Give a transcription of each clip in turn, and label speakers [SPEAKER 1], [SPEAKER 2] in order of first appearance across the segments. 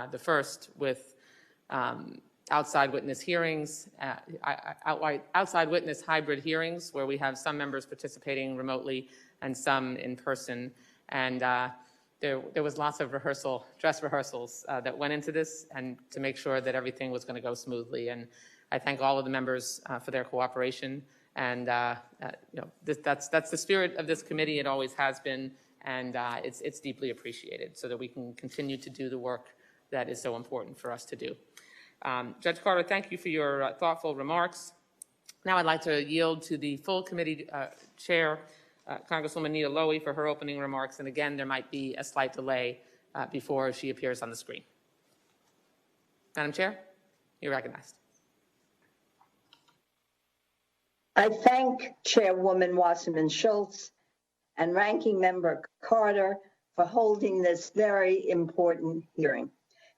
[SPEAKER 1] The first with outside witness hearings, outside witness hybrid hearings, where we have some members participating remotely and some in person. And there was lots of dress rehearsals that went into this, and to make sure that everything was going to go smoothly. And I thank all of the members for their cooperation. And that's the spirit of this committee. It always has been, and it's deeply appreciated, so that we can continue to do the work that is so important for us to do. Judge Carter, thank you for your thoughtful remarks. Now I'd like to yield to the full committee chair, Congresswoman Nita Lowey, for her opening remarks. And again, there might be a slight delay before she appears on the screen. Madam Chair, you're recognized.
[SPEAKER 2] I thank Chairwoman Wasserman Schultz and Ranking Member Carter for holding this very important hearing.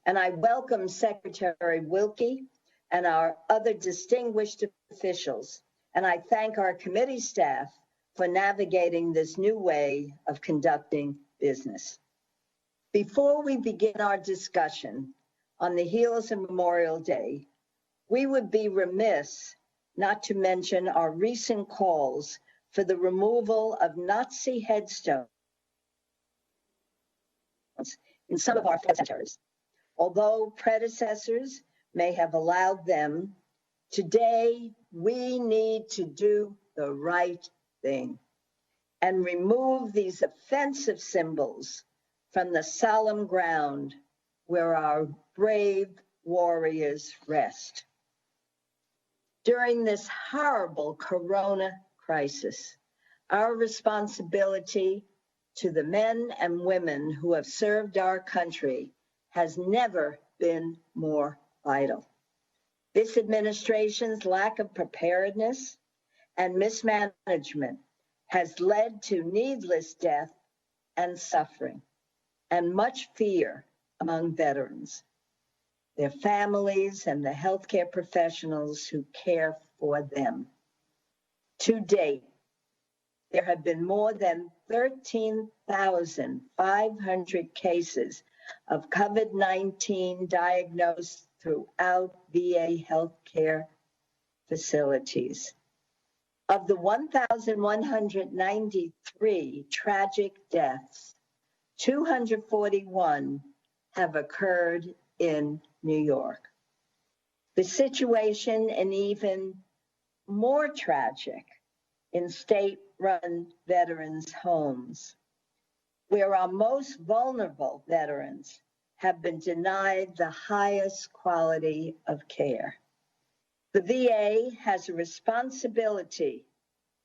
[SPEAKER 2] And I welcome Secretary Wilkie and our other distinguished officials. And I thank our committee staff for navigating this new way of conducting business. Before we begin our discussion on the heels of Memorial Day, we would be remiss not to mention our recent calls for the removal of Nazi headstones in some of our cemeteries. Although predecessors may have allowed them, today we need to do the right thing and remove these offensive symbols from the solemn ground where our brave warriors rest. During this horrible corona crisis, our responsibility to the men and women who have served our country has never been more vital. This administration's lack of preparedness and mismanagement has led to needless death and suffering and much fear among veterans, their families, and the healthcare professionals who care for them. To date, there have been more than 13,500 cases of COVID-19 diagnosed throughout VA healthcare facilities. Of the 1,193 tragic deaths, 241 have occurred in New York. The situation, and even more tragic, in state-run veterans' homes, where our most vulnerable veterans have been denied the highest quality of care. The VA has a responsibility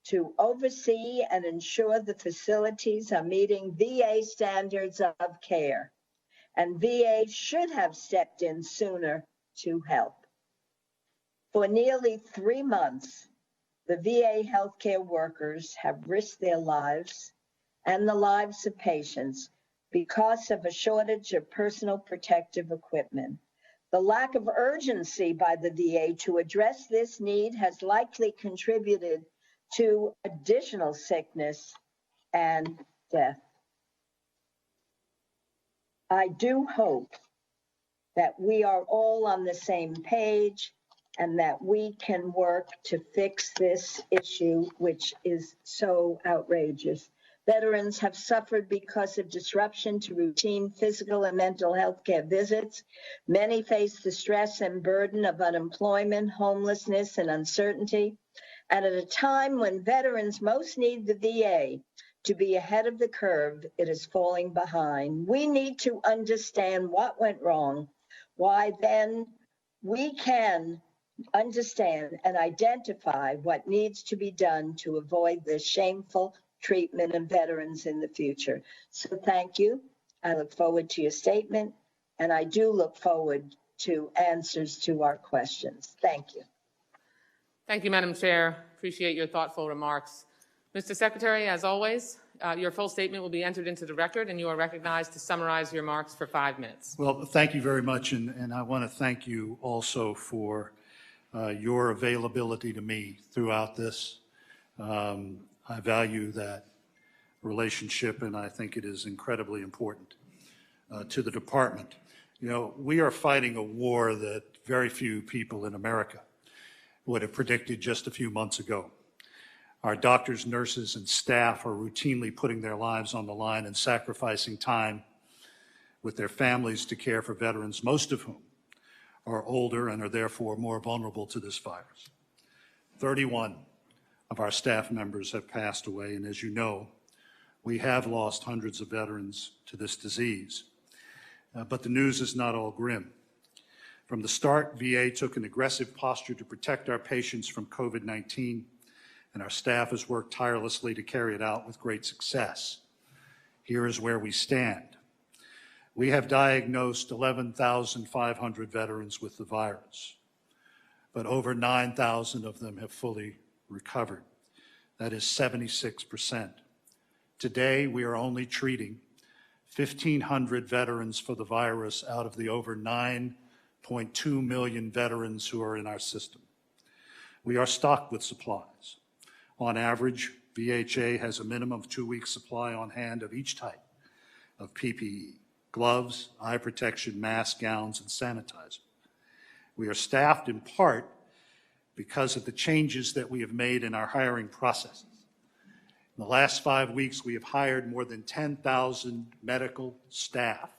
[SPEAKER 2] to oversee and ensure the facilities are meeting VA standards of care, and VA should have stepped in sooner to help. For nearly 3 months, the VA healthcare workers have risked their lives and the lives of patients because of a shortage of personal protective equipment. The lack of urgency by the VA to address this need has likely contributed to additional sickness and death. I do hope that we are all on the same page and that we can work to fix this issue, which is so outrageous. Veterans have suffered because of disruption to routine physical and mental health care visits. Many face the stress and burden of unemployment, homelessness, and uncertainty. And at a time when veterans most need the VA to be ahead of the curve, it is falling behind. We need to understand what went wrong, why then we can understand and identify what needs to be done to avoid this shameful treatment of veterans in the future. So thank you. I look forward to your statement, and I do look forward to answers to our questions. Thank you.
[SPEAKER 1] Thank you, Madam Chair. Appreciate your thoughtful remarks. Mr. Secretary, as always, your full statement will be entered into the record, and you are recognized to summarize your remarks for 5 minutes.
[SPEAKER 3] Well, thank you very much, and I want to thank you also for your availability to me throughout this. I value that relationship, and I think it is incredibly important to the department. You know, we are fighting a war that very few people in America would have predicted just a few months ago. Our doctors, nurses, and staff are routinely putting their lives on the line and sacrificing time with their families to care for veterans, most of whom are older and are therefore more vulnerable to this virus. 31 of our staff members have passed away, and as you know, we have lost hundreds of veterans to this disease. But the news is not all grim. From the start, VA took an aggressive posture to protect our patients from COVID-19, and our staff has worked tirelessly to carry it out with great success. Here is where we stand. We have diagnosed 11,500 veterans with the virus, but over 9,000 of them have fully recovered. That is 76%. Today, we are only treating 1,500 veterans for the virus out of the over 9.2 million veterans who are in our system. We are stocked with supplies. On average, VHA has a minimum of 2 weeks supply on hand of each type of PPE, gloves, eye protection, masks, gowns, and sanitizer. We are staffed in part because of the changes that we have made in our hiring processes. In the last 5 weeks, we have hired more than 10,000 medical staff,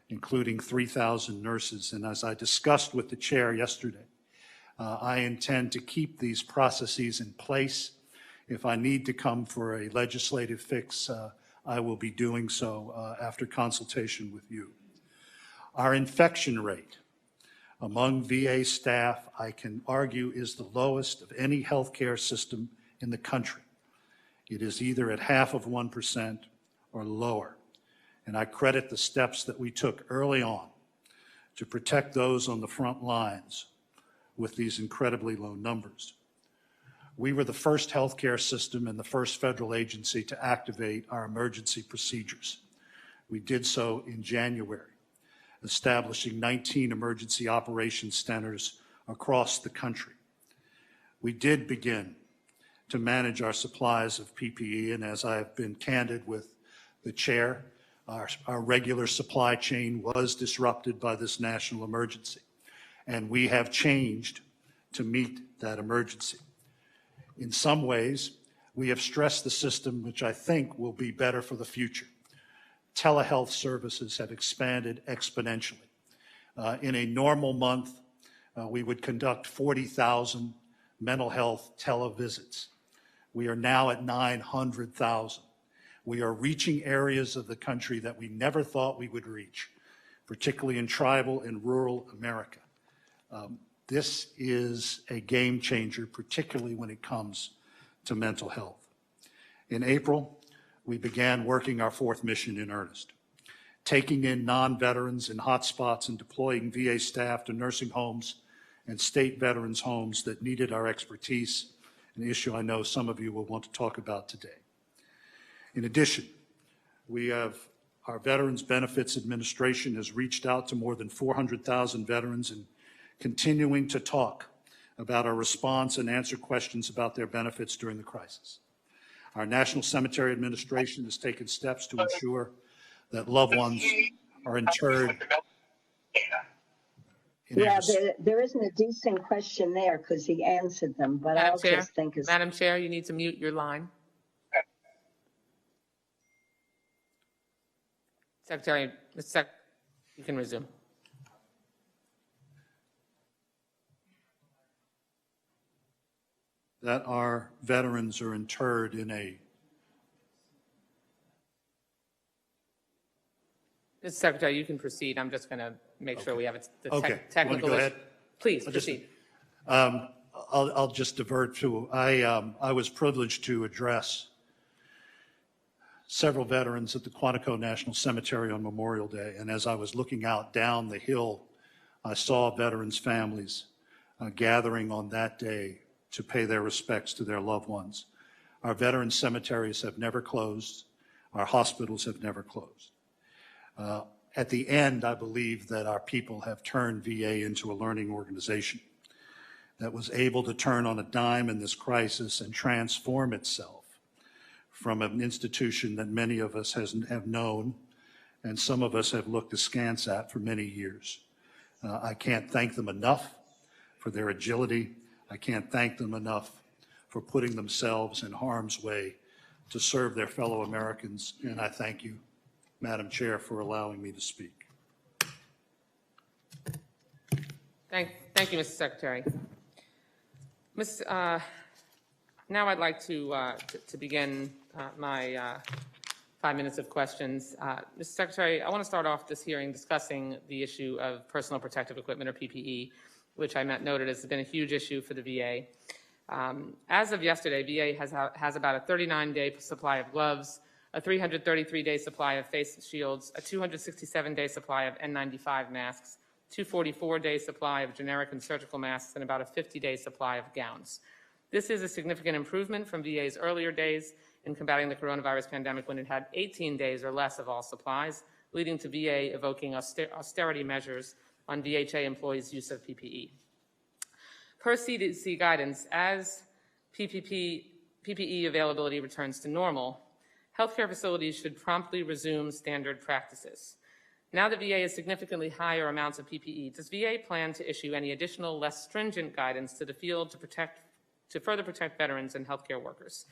[SPEAKER 3] including 3,000 nurses. And as I discussed with the chair yesterday, I intend to keep these processes in place. If I need to come for a legislative fix, I will be doing so after consultation with you. Our infection rate among VA staff, I can argue, is the lowest of any healthcare system in the country. It is either at 0.5% or lower. And I credit the steps that we took early on to protect those on the front lines with these incredibly low numbers. We were the first healthcare system and the first federal agency to activate our emergency procedures. We did so in January, establishing 19 emergency operations centers across the country. We did begin to manage our supplies of PPE, and as I have been candid with the chair, our regular supply chain was disrupted by this national emergency, and we have changed to meet that emergency. In some ways, we have stressed the system, which I think will be better for the future. Telehealth services have expanded exponentially. In a normal month, we would conduct 40,000 mental health televisits. We are now at 900,000. We are reaching areas of the country that we never thought we would reach, particularly in tribal and rural America. This is a game changer, particularly when it comes to mental health. In April, we began working our fourth mission in earnest, taking in non-veterans in hotspots and deploying VA staff to nursing homes and state veterans' homes that needed our expertise, an issue I know some of you will want to talk about today. In addition, our Veterans Benefits Administration has reached out to more than 400,000 veterans and continuing to talk about our response and answer questions about their benefits during the crisis. Our National Cemetery Administration has taken steps to ensure that loved ones are interred.
[SPEAKER 2] Yeah, there isn't a decent question there because he answered them, but I'll just think it's...
[SPEAKER 1] Madam Chair, you need to mute your line. Secretary, you can resume.
[SPEAKER 3] That our veterans are interred in a...
[SPEAKER 1] Mr. Secretary, you can proceed. I'm just going to make sure we have the technical...
[SPEAKER 3] Go ahead?
[SPEAKER 1] Please proceed.
[SPEAKER 3] I'll just divert to, I was privileged to address several veterans at the Quantico National Cemetery on Memorial Day, and as I was looking out down the hill, I saw veterans' families gathering on that day to pay their respects to their loved ones. Our veterans' cemeteries have never closed. Our hospitals have never closed. At the end, I believe that our people have turned VA into a learning organization that was able to turn on a dime in this crisis and transform itself from an institution that many of us have known and some of us have looked askance at for many years. I can't thank them enough for their agility. I can't thank them enough for putting themselves in harm's way to serve their fellow Americans, and I thank you, Madam Chair, for allowing me to speak.
[SPEAKER 1] Thank you, Mr. Secretary. Now I'd like to begin my 5 minutes of questions. Mr. Secretary, I want to start off this hearing discussing the issue of personal protective equipment, or PPE, which I noted has been a huge issue for the VA. As of yesterday, VA has about a 39-day supply of gloves, a 333-day supply of face shields, a 267-day supply of N95 masks, 244-day supply of generic and surgical masks, and about a 50-day supply of gowns. This is a significant improvement from VA's earlier days in combating the coronavirus pandemic, when it had 18 days or less of all supplies, leading to VA evoking austerity measures on VHA employees' use of PPE. Per CDC guidance, as PPE availability returns to normal, healthcare facilities should promptly resume standard practices. Now that VA has significantly higher amounts of PPE, does VA plan to issue any additional, less stringent guidance to the field to further protect veterans and healthcare workers?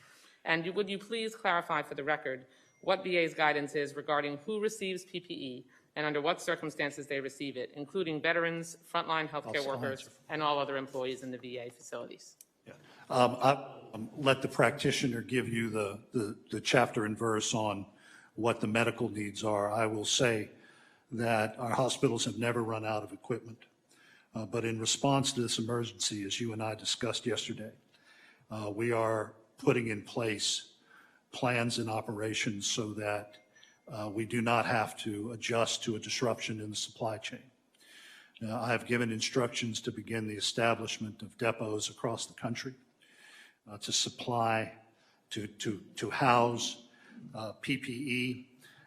[SPEAKER 1] And would you please clarify for the record what VA's guidance is regarding who receives PPE and under what circumstances they receive it, including veterans, frontline healthcare workers, and all other employees in the VA facilities?
[SPEAKER 3] Yeah. I'll let the practitioner give you the chapter and verse on what the medical needs are. I will say that our hospitals have never run out of equipment. But in response to this emergency, as you and I discussed yesterday, we are putting in place plans and operations so that we do not have to adjust to a disruption in the supply chain. I have given instructions to begin the establishment of depots across the country to supply, to house PPE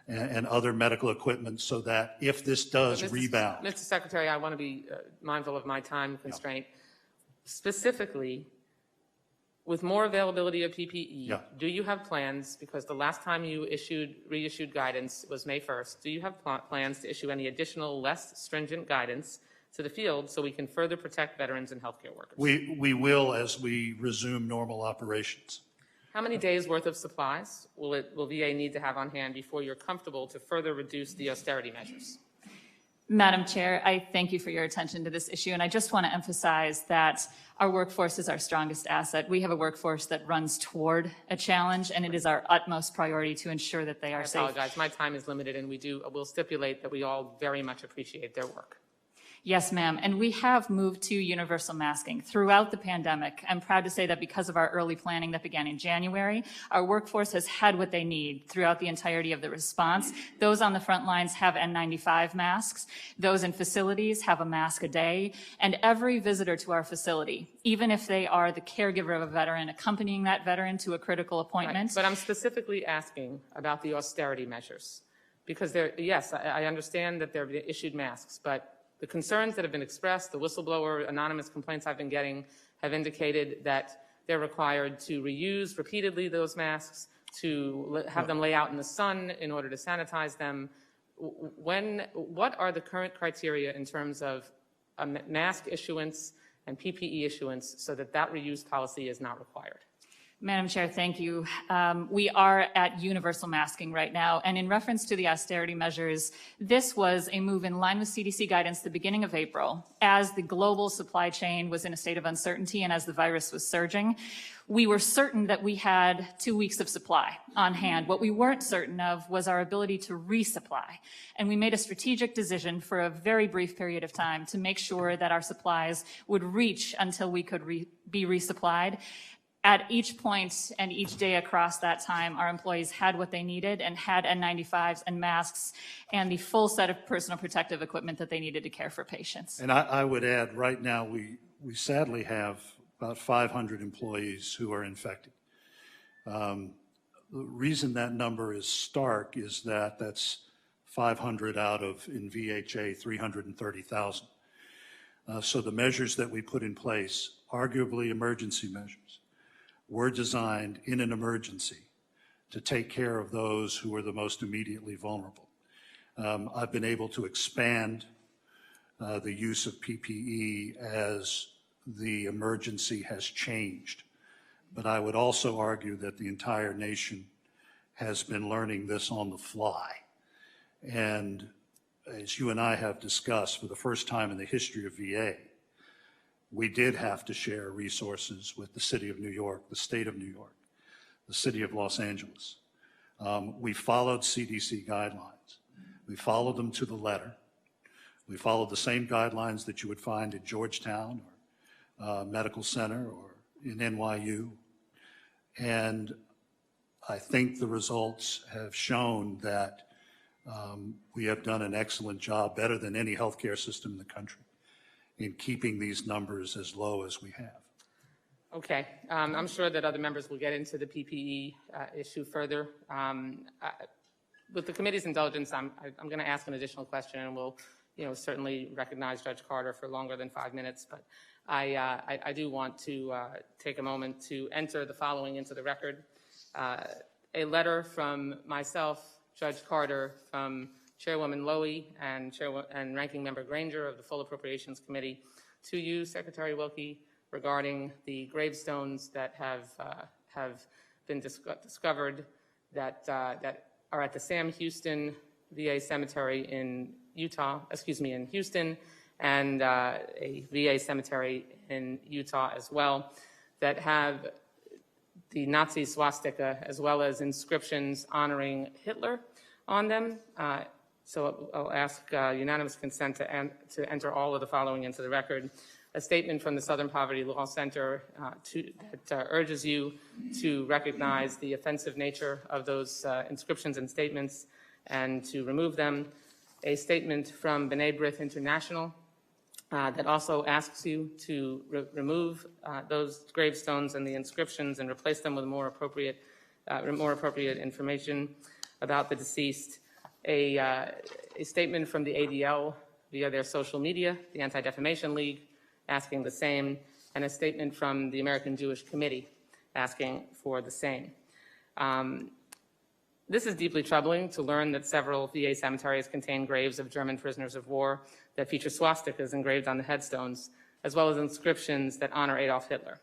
[SPEAKER 3] and other medical equipment, so that if this does rebound.
[SPEAKER 1] Mr. Secretary, I want to be mindful of my time constraint. Yeah. Specifically, with more availability of PPE, do you have plans, because the last time you reissued guidance was May 1st, do you have plans to issue any additional, less stringent guidance to the field so we can further protect veterans and healthcare workers?
[SPEAKER 3] We will, as we resume normal operations.
[SPEAKER 1] How many days worth of supplies will VA need to have on hand before you're comfortable to further reduce the austerity measures?
[SPEAKER 4] Madam Chair, I thank you for your attention to this issue, and I just want to emphasize that our workforce is our strongest asset. We have a workforce that runs toward a challenge, and it is our utmost priority to ensure that they are safe.
[SPEAKER 1] I apologize. My time is limited, and we'll stipulate that we all very much appreciate their work.
[SPEAKER 4] Yes, ma'am. And we have moved to universal masking throughout the pandemic. I'm proud to say that because of our early planning that began in January, our workforce has had what they need throughout the entirety of the response. Those on the front lines have N95 masks. Those in facilities have a mask a day. And every visitor to our facility, even if they are the caregiver of a veteran, accompanying that veteran to a critical appointment.
[SPEAKER 1] Right. But I'm specifically asking about the austerity measures. Because yes, I understand that they're issued masks, but the concerns that have been expressed, the whistleblower anonymous complaints I've been getting have indicated that they're required to reuse repeatedly those masks, to have them lay out in the sun in order to sanitize them. What are the current criteria in terms of a mask issuance and PPE issuance so that reuse policy is not required?
[SPEAKER 4] Madam Chair, thank you. We are at universal masking right now, and in reference to the austerity measures, this was a move in line with CDC guidance at the beginning of April. As the global supply chain was in a state of uncertainty and as the virus was surging, we were certain that we had 2 weeks of supply on hand. What we weren't certain of was our ability to resupply. And we made a strategic decision for a very brief period of time to make sure that our supplies would reach until we could be resupplied. At each point and each day across that time, our employees had what they needed and had N95s and masks and the full set of personal protective equipment that they needed to care for patients.
[SPEAKER 3] And I would add, right now, we sadly have about 500 employees who are infected. The reason that number is stark is that that's 500 out of, in VHA, 330,000. So the measures that we put in place, arguably emergency measures, were designed in an emergency to take care of those who are the most immediately vulnerable. I've been able to expand the use of PPE as the emergency has changed. But I would also argue that the entire nation has been learning this on the fly. And as you and I have discussed, for the first time in the history of VA, we did have to share resources with the City of New York, the State of New York, the City of Los Angeles. We followed CDC guidelines. We followed them to the letter. We followed the same guidelines that you would find at Georgetown or Medical Center or in NYU. And I think the results have shown that we have done an excellent job, better than any healthcare system in the country, in keeping these numbers as low as we have.
[SPEAKER 1] Okay, I'm sure that other members will get into the PPE issue further. With the committee's indulgence, I'm going to ask an additional question, and we'll, certainly recognize Judge Carter for longer than 5 minutes. But I do want to take a moment to enter the following into the record: a letter from myself, Judge Carter, from Chairwoman Lowy and Ranking Member Granger of the Full Appropriations Committee to you, Secretary Wilkie, regarding the gravestones that have been discovered that are at the Sam Houston VA Cemetery in Houston, and a VA cemetery in Utah as well, that have the Nazi swastika as well as inscriptions honoring Hitler on them. So I'll ask unanimous consent to enter all of the following into the record: a statement from the Southern Poverty Law Center that urges you to recognize the offensive nature of those inscriptions and statements and to remove them; a statement from B'nai B'rith International that also asks you to remove those gravestones and the inscriptions and replace them with more appropriate information about the deceased; a statement from the ADL via their social media, the Anti-Defamation League, asking the same; and a statement from the American Jewish Committee asking for the same. This is deeply troubling to learn that several VA cemeteries contain graves of German prisoners of war that feature swastikas engraved on the headstones, as well as inscriptions that honor Adolf Hitler.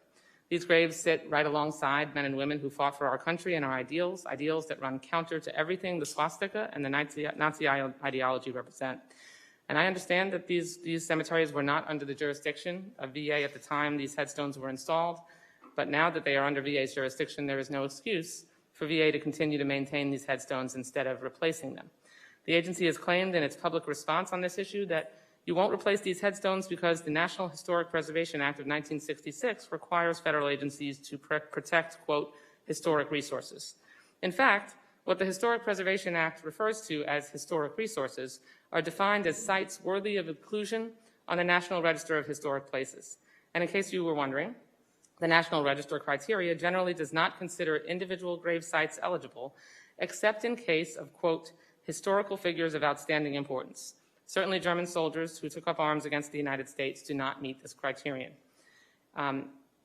[SPEAKER 1] These graves sit right alongside men and women who fought for our country and our ideals that run counter to everything the swastika and the Nazi ideology represent. And I understand that these cemeteries were not under the jurisdiction of VA at the time these headstones were installed, but now that they are under VA's jurisdiction, there is no excuse for VA to continue to maintain these headstones instead of replacing them. The agency has claimed in its public response on this issue that you won't replace these headstones because the National Historic Preservation Act of 1966 requires federal agencies to protect, quote, historic resources. In fact, what the Historic Preservation Act refers to as historic resources are defined as sites worthy of inclusion on the National Register of Historic Places. And in case you were wondering, the National Register criteria generally does not consider individual grave sites eligible, except in case of, quote, historical figures of outstanding importance. Certainly German soldiers who took up arms against the United States do not meet this criterion.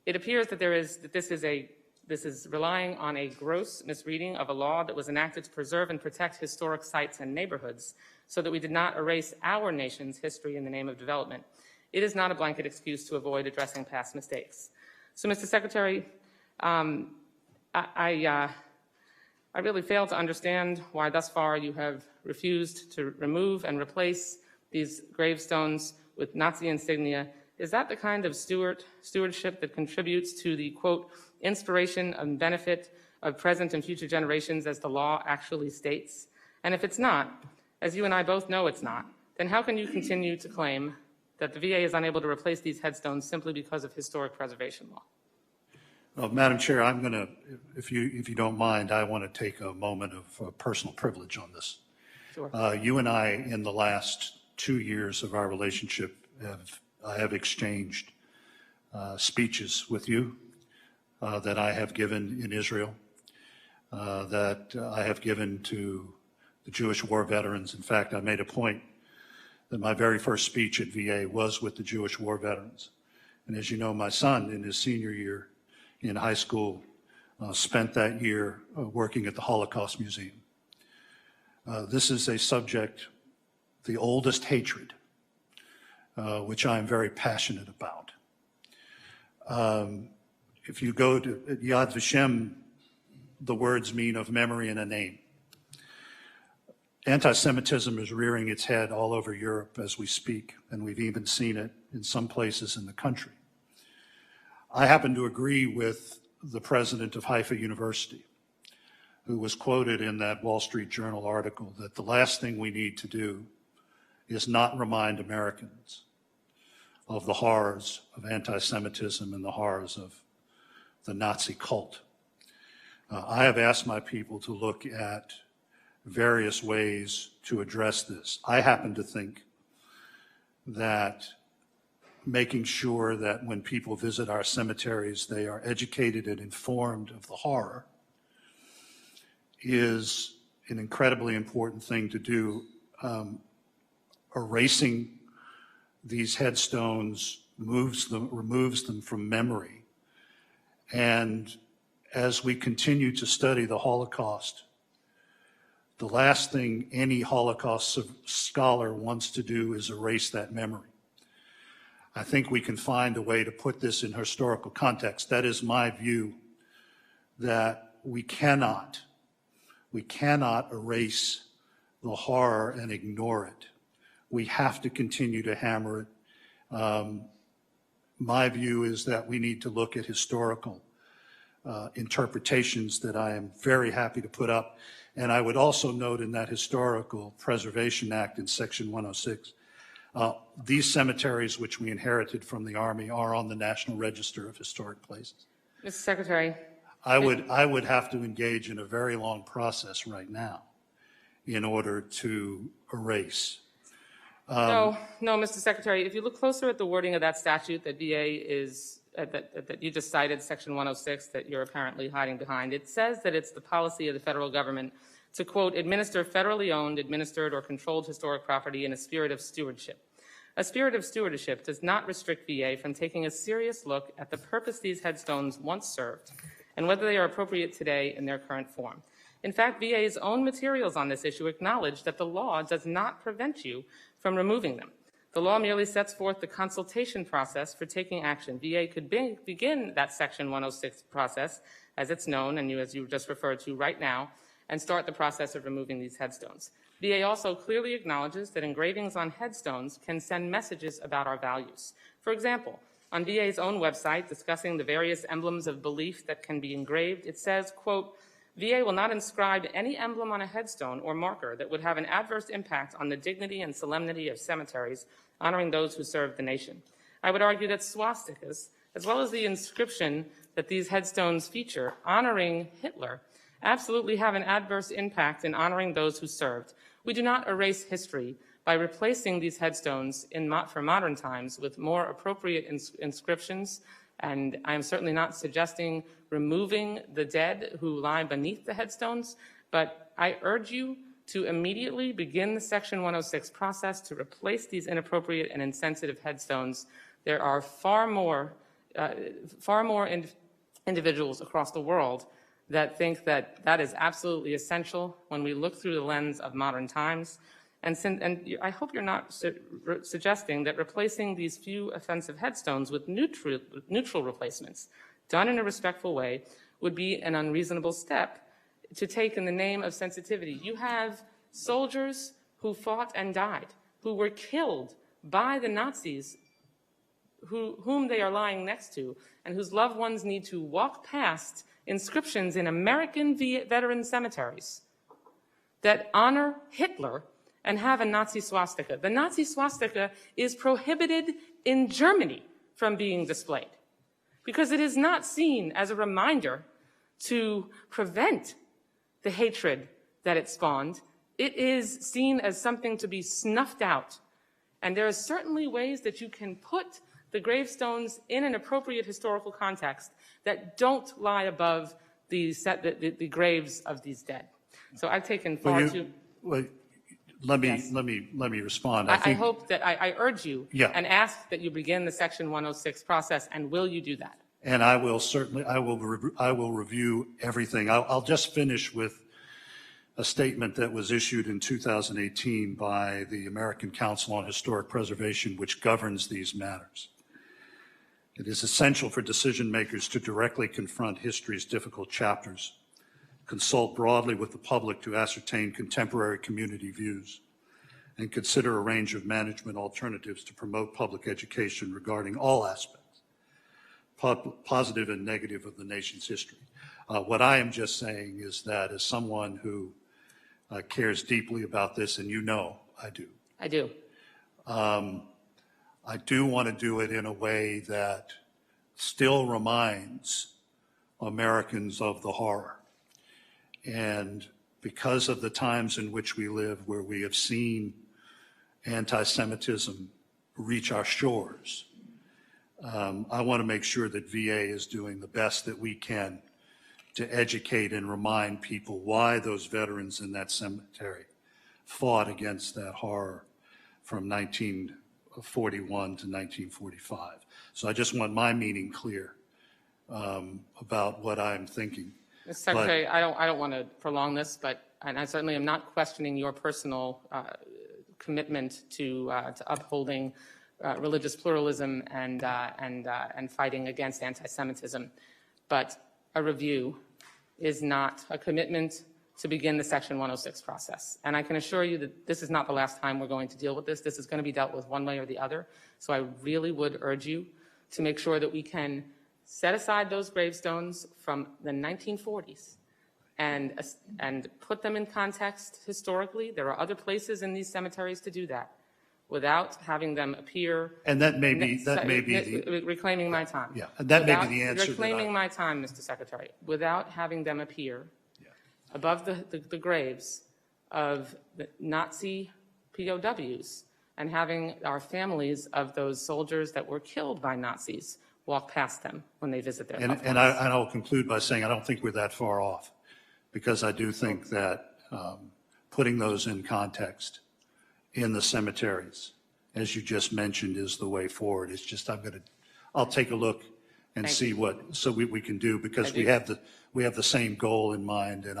[SPEAKER 1] It appears that this is relying on a gross misreading of a law that was enacted to preserve and protect historic sites and neighborhoods so that we did not erase our nation's history in the name of development. It is not a blanket excuse to avoid addressing past mistakes. So, Mr. Secretary, I really fail to understand why thus far you have refused to remove and replace these gravestones with Nazi insignia. Is that the kind of stewardship that contributes to the, quote, inspiration and benefit of present and future generations as the law actually states? And if it's not, as you and I both know it's not, then how can you continue to claim that the VA is unable to replace these headstones simply because of historic preservation law?
[SPEAKER 3] Well, Madam Chair, I'm going to, if you don't mind, I want to take a moment of personal privilege on this.
[SPEAKER 1] Sure.
[SPEAKER 3] You and I, in the last 2 years of our relationship, I have exchanged speeches with you that I have given in Israel, that I have given to the Jewish war veterans. In fact, I made a point that my very first speech at VA was with the Jewish war veterans. And as you know, my son, in his senior year in high school, spent that year working at the Holocaust Museum. This is a subject the oldest hatred, which I am very passionate about. If you go to Yad Vashem, the words mean of memory and a name. Anti-Semitism is rearing its head all over Europe as we speak, and we've even seen it in some places in the country. I happen to agree with the president of Haifa University, who was quoted in that Wall Street Journal article that the last thing we need to do is not remind Americans of the horrors of anti-Semitism and the horrors of the Nazi cult. I have asked my people to look at various ways to address this. I happen to think that making sure that when people visit our cemeteries, they are educated and informed of the horror is an incredibly important thing to do. Erasing these headstones removes them from memory. And as we continue to study the Holocaust, the last thing any Holocaust scholar wants to do is erase that memory. I think we can find a way to put this in historical context. That is my view, that we cannot erase the horror and ignore it. We have to continue to hammer it. My view is that we need to look at historical interpretations that I am very happy to put up. And I would also note in that Historical Preservation Act in Section 106, these cemeteries which we inherited from the Army are on the National Register of Historic Places.
[SPEAKER 1] Mr. Secretary.
[SPEAKER 3] I would have to engage in a very long process right now in order to erase.
[SPEAKER 1] No, Mr. Secretary, if you look closer at the wording of that statute that VA is, that you just cited, Section 106, that you're apparently hiding behind, it says that it's the policy of the federal government to, quote, administer federally owned, administered, or controlled historic property in a spirit of stewardship. A spirit of stewardship does not restrict VA from taking a serious look at the purpose these headstones once served and whether they are appropriate today in their current form. In fact, VA's own materials on this issue acknowledge that the law does not prevent you from removing them. The law merely sets forth the consultation process for taking action. VA could begin that Section 106 process, as it's known and as you just referred to right now, and start the process of removing these headstones. VA also clearly acknowledges that engravings on headstones can send messages about our values. For example, on VA's own website discussing the various emblems of belief that can be engraved, it says, quote, VA will not inscribe any emblem on a headstone or marker that would have an adverse impact on the dignity and solemnity of cemeteries honoring those who served the nation. I would argue that swastikas, as well as the inscription that these headstones feature honoring Hitler, absolutely have an adverse impact in honoring those who served. We do not erase history by replacing these headstones for modern times with more appropriate inscriptions, and I am certainly not suggesting removing the dead who lie beneath the headstones, but I urge you to immediately begin the Section 106 process to replace these inappropriate and insensitive headstones. There are far more individuals across the world that think that that is absolutely essential when we look through the lens of modern times. And I hope you're not suggesting that replacing these few offensive headstones with neutral replacements done in a respectful way would be an unreasonable step to take in the name of sensitivity. You have soldiers who fought and died, who were killed by the Nazis, whom they are lying next to, and whose loved ones need to walk past inscriptions in American veteran cemeteries that honor Hitler and have a Nazi swastika. The Nazi swastika is prohibited in Germany from being displayed because it is not seen as a reminder to prevent the hatred that it spawned. It is seen as something to be snuffed out. And there are certainly ways that you can put the gravestones in an appropriate historical context that don't lie above the graves of these dead. So I've taken far too...
[SPEAKER 3] Let me respond.
[SPEAKER 1] I hope that I urge you and ask that you begin the Section 106 process, and will you do that?
[SPEAKER 3] And I will certainly, I will review everything. I'll just finish with a statement that was issued in 2018 by the American Council on Historic Preservation, which governs these matters. It is essential for decision makers to directly confront history's difficult chapters, consult broadly with the public to ascertain contemporary community views, and consider a range of management alternatives to promote public education regarding all aspects, positive and negative, of the nation's history. What I am just saying is that as someone who cares deeply about this, and you know I do.
[SPEAKER 1] I do.
[SPEAKER 3] I do want to do it in a way that still reminds Americans of the horror. And because of the times in which we live, where we have seen anti-Semitism reach our shores, I want to make sure that VA is doing the best that we can to educate and remind people why those veterans in that cemetery fought against that horror from 1941 to 1945. So I just want my meaning clear about what I'm thinking.
[SPEAKER 1] Mr. Secretary, I don't want to prolong this, and I certainly am not questioning your personal commitment to upholding religious pluralism and fighting against anti-Semitism. But a review is not a commitment to begin the Section 106 process. And I can assure you that this is not the last time we're going to deal with this. This is going to be dealt with one way or the other. So I really would urge you to make sure that we can set aside those gravestones from the 1940s and put them in context historically. There are other places in these cemeteries to do that without having them appear.
[SPEAKER 3] And that may be
[SPEAKER 1] reclaiming my time.
[SPEAKER 3] Yeah, and that may be the answer.
[SPEAKER 1] Reclaiming my time, Mr. Secretary, without having them appear above the graves of the Nazi POWs and having our families of those soldiers that were killed by Nazis walk past them when they visit their loved ones.
[SPEAKER 3] And I'll conclude by saying I don't think we're that far off, because I do think that putting those in context in the cemeteries, as you just mentioned, is the way forward. It's just I'll take a look and see what we can do, because we have the same goal in mind, and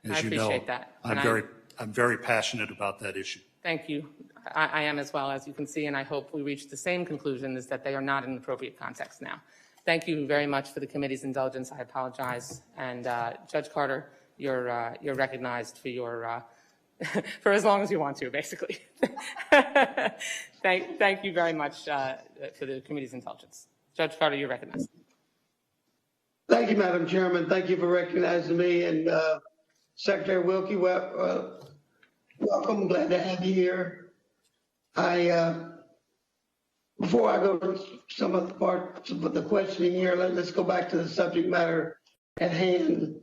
[SPEAKER 3] as you know, I'm very passionate about that issue.
[SPEAKER 1] Thank you. I am as well, as you can see, and I hope we reach the same conclusion, is that they are not in appropriate context now. Thank you very much for the committee's indulgence. I apologize. And Judge Carter, you're recognized for your for as long as you want to, basically. Thank you very much for the committee's indulgence. Judge Carter, you're recognized.
[SPEAKER 5] Thank you, Madam Chairman. Thank you for recognizing me. And Secretary Wilkie, welcome. Glad to have you here. Before I go to some of the parts of the questioning here, let's go back to the subject matter at hand.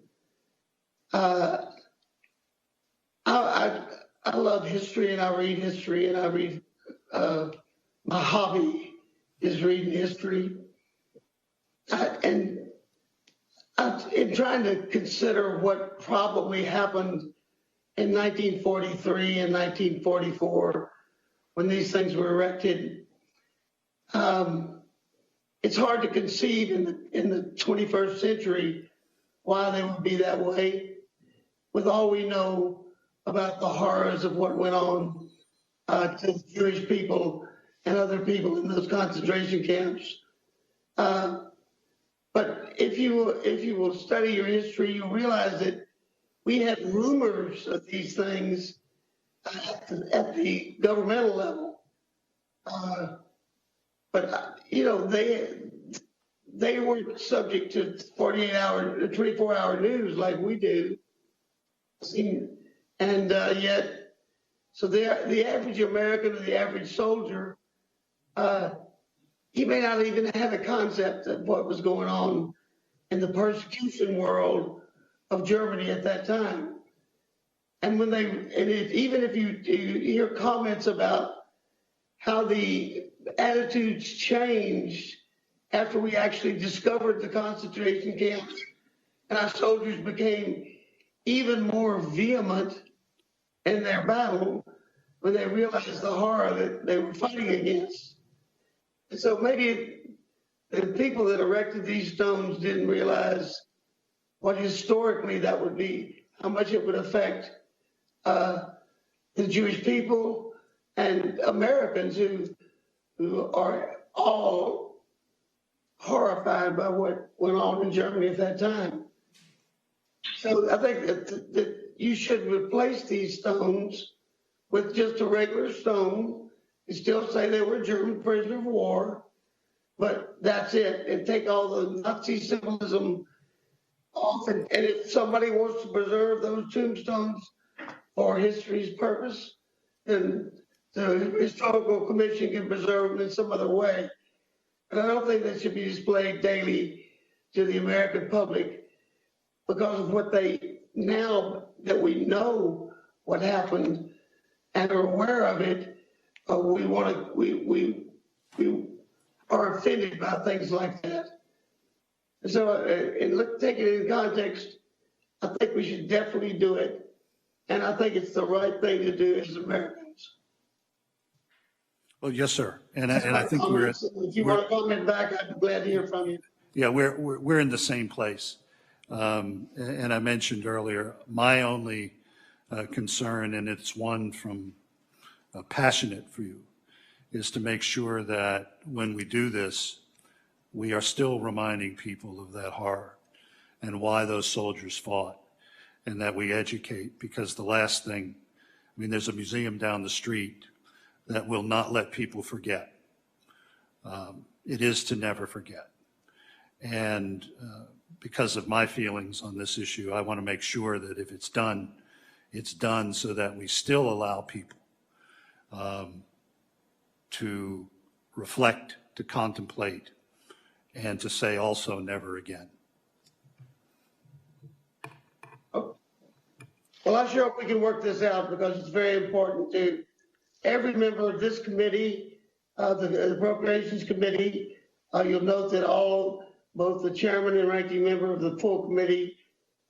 [SPEAKER 5] I love history, and I read history, and I read, my hobby is reading history. In trying to consider what probably happened in 1943 and 1944, when these things were erected, it's hard to conceive in the 21st century why they would be that way, with all we know about the horrors of what went on to the Jewish people and other people in those concentration camps. But if you will study your history, you realize that we had rumors of these things at the governmental level. But you know, they weren't subject to 24-hour news like we do. And yet, so the average American or the average soldier, he may not even have a concept of what was going on in the persecution world of Germany at that time. And even if you hear comments about how the attitudes changed after we actually discovered the concentration camps, and our soldiers became even more vehement in their battle when they realized the horror that they were fighting against. And so maybe the people that erected these stones didn't realize what historically that would be, how much it would affect the Jewish people and Americans who are all horrified by what went on in Germany at that time. So I think that you should replace these stones with just a regular stone and still say they were German prisoner of war, but that's it, and take all the Nazi symbolism off. And if somebody wants to preserve those tombstones for history's purpose, then the historical commission can preserve them in some other way. But I don't think they should be displayed daily to the American public because of what they, now that we know what happened and are aware of it, we are offended by things like that. So, taking it in context, I think we should definitely do it. And I think it's the right thing to do as Americans.
[SPEAKER 3] Well, yes, sir. And I think
[SPEAKER 5] if you want to comment back, I'd be glad to hear from you.
[SPEAKER 3] Yeah, we're in the same place. And I mentioned earlier, my only concern, and it's one from passionate for you, is to make sure that when we do this, we are still reminding people of that horror and why those soldiers fought, and that we educate, because the last thing, I mean, there's a museum down the street that will not let people forget. It is to never forget. And because of my feelings on this issue, I want to make sure that if it's done so that we still allow people to reflect, to contemplate, and to say also never again.
[SPEAKER 5] Well, I'm sure we can work this out because it's very important to every member of this committee, the Appropriations Committee. You'll note that both the chairman and ranking member of the full committee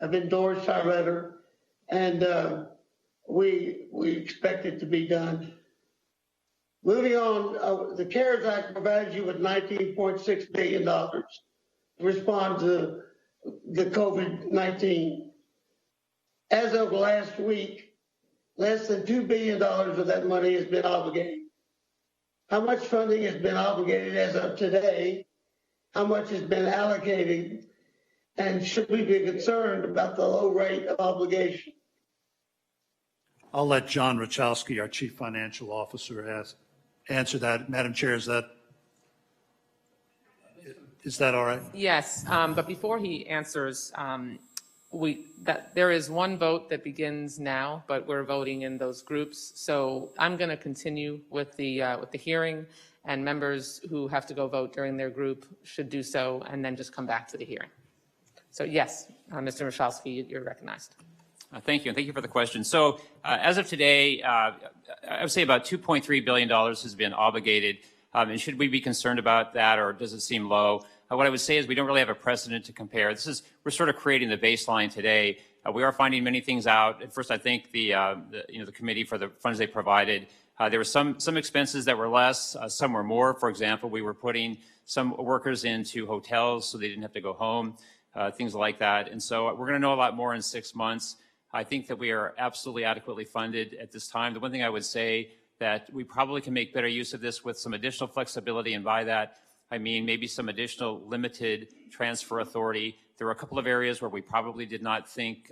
[SPEAKER 5] have endorsed our letter, and we expect it to be done. Moving on, the CARES Act provides you with $19.6 billion to respond to the COVID-19. As of last week, less than $2 billion of that money has been obligated. How much funding has been obligated as of today? How much has been allocated? And should we be concerned about the low rate of obligation?
[SPEAKER 3] I'll let John Rachowski, our Chief Financial Officer, answer that. Madam Chair, is that all right?
[SPEAKER 1] Yes, but before he answers, there is one vote that begins now, but we're voting in those groups. So I'm going to continue with the hearing, and members who have to go vote during their group should do so, and then just come back to the hearing. So yes, Mr. Michalski, you're recognized.
[SPEAKER 6] Thank you, and thank you for the question. So as of today, I would say about $2.3 billion has been obligated. And should we be concerned about that, or does it seem low? What I would say is we don't really have a precedent to compare. We're sort of creating the baseline today. We are finding many things out. At first, I think the committee for the funds they provided, there were some expenses that were less, some were more. For example, we were putting some workers into hotels so they didn't have to go home, things like that. And so we're going to know a lot more in 6 months. I think that we are absolutely adequately funded at this time. The one thing I would say that we probably can make better use of this with some additional flexibility, and by that, I mean maybe some additional limited transfer authority. There were a couple of areas where we probably did not think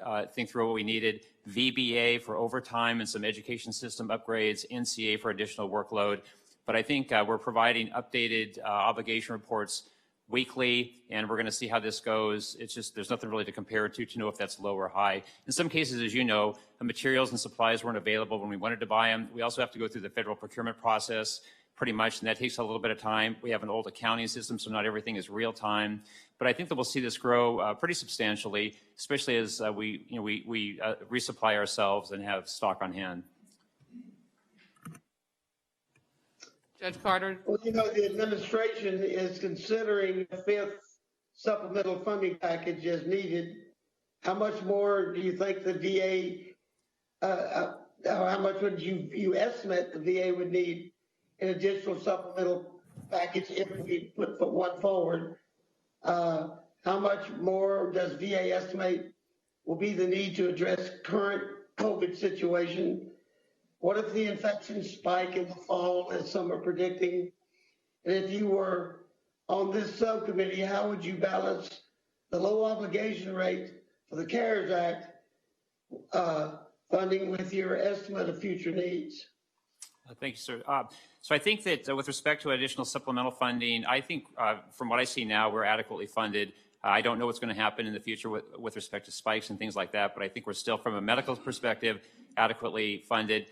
[SPEAKER 6] through what we needed. VBA for overtime and some education system upgrades, NCA for additional workload. But I think we're providing updated obligation reports weekly, and we're going to see how this goes. It's just there's nothing really to compare it to know if that's low or high. In some cases, as you know, the materials and supplies weren't available when we wanted to buy them. We also have to go through the federal procurement process pretty much, and that takes a little bit of time. We have an old accounting system, so not everything is real time. But I think that we'll see this grow pretty substantially, especially as we resupply ourselves and have stock on hand.
[SPEAKER 1] Judge Carter?
[SPEAKER 5] Well, the administration is considering a fifth supplemental funding package as needed. How much more do you think the VA, how much would you estimate the VA would need an additional supplemental package if we put one forward? How much more does VA estimate will be the need to address current COVID situation? What if the infections spike in the fall, as some are predicting? And if you were on this subcommittee, how would you balance the low obligation rate for the CARES Act funding with your estimate of future needs?
[SPEAKER 6] Thank you, sir. So I think that with respect to additional supplemental funding, I think from what I see now, we're adequately funded. I don't know what's going to happen in the future with respect to spikes and things like that, but I think we're still, from a medical perspective, adequately funded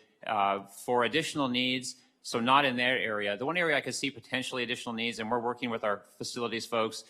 [SPEAKER 6] for additional needs. So not in that area. The one area I could see potentially additional needs, and we're working with our facilities folks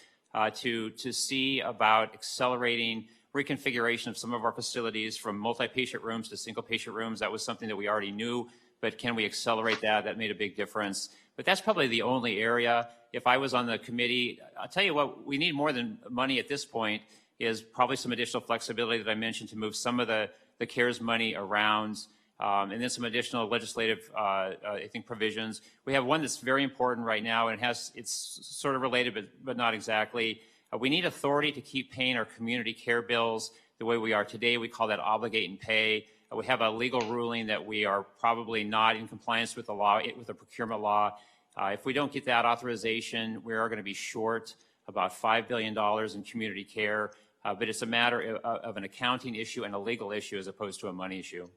[SPEAKER 6] to see about accelerating reconfiguration of some of our facilities from multi-patient rooms to single-patient rooms. That was something that we already knew, but can we accelerate that? That made a big difference. But that's probably the only area. If I was on the committee, I'll tell you what, we need more than money at this point is probably some additional flexibility that I mentioned to move some of the CARES money around, and then some additional legislative, I think, provisions. We have one that's very important right now, and it's sort of related, but not exactly. We need authority to keep paying our community care bills the way we are today. We call that obligate and pay. We have a legal ruling that we are probably not in compliance with the law, with the procurement law. If we don't get that authorization, we are going to be short about $5 billion in community care. But it's a matter of an accounting issue and a legal issue as opposed to a money issue.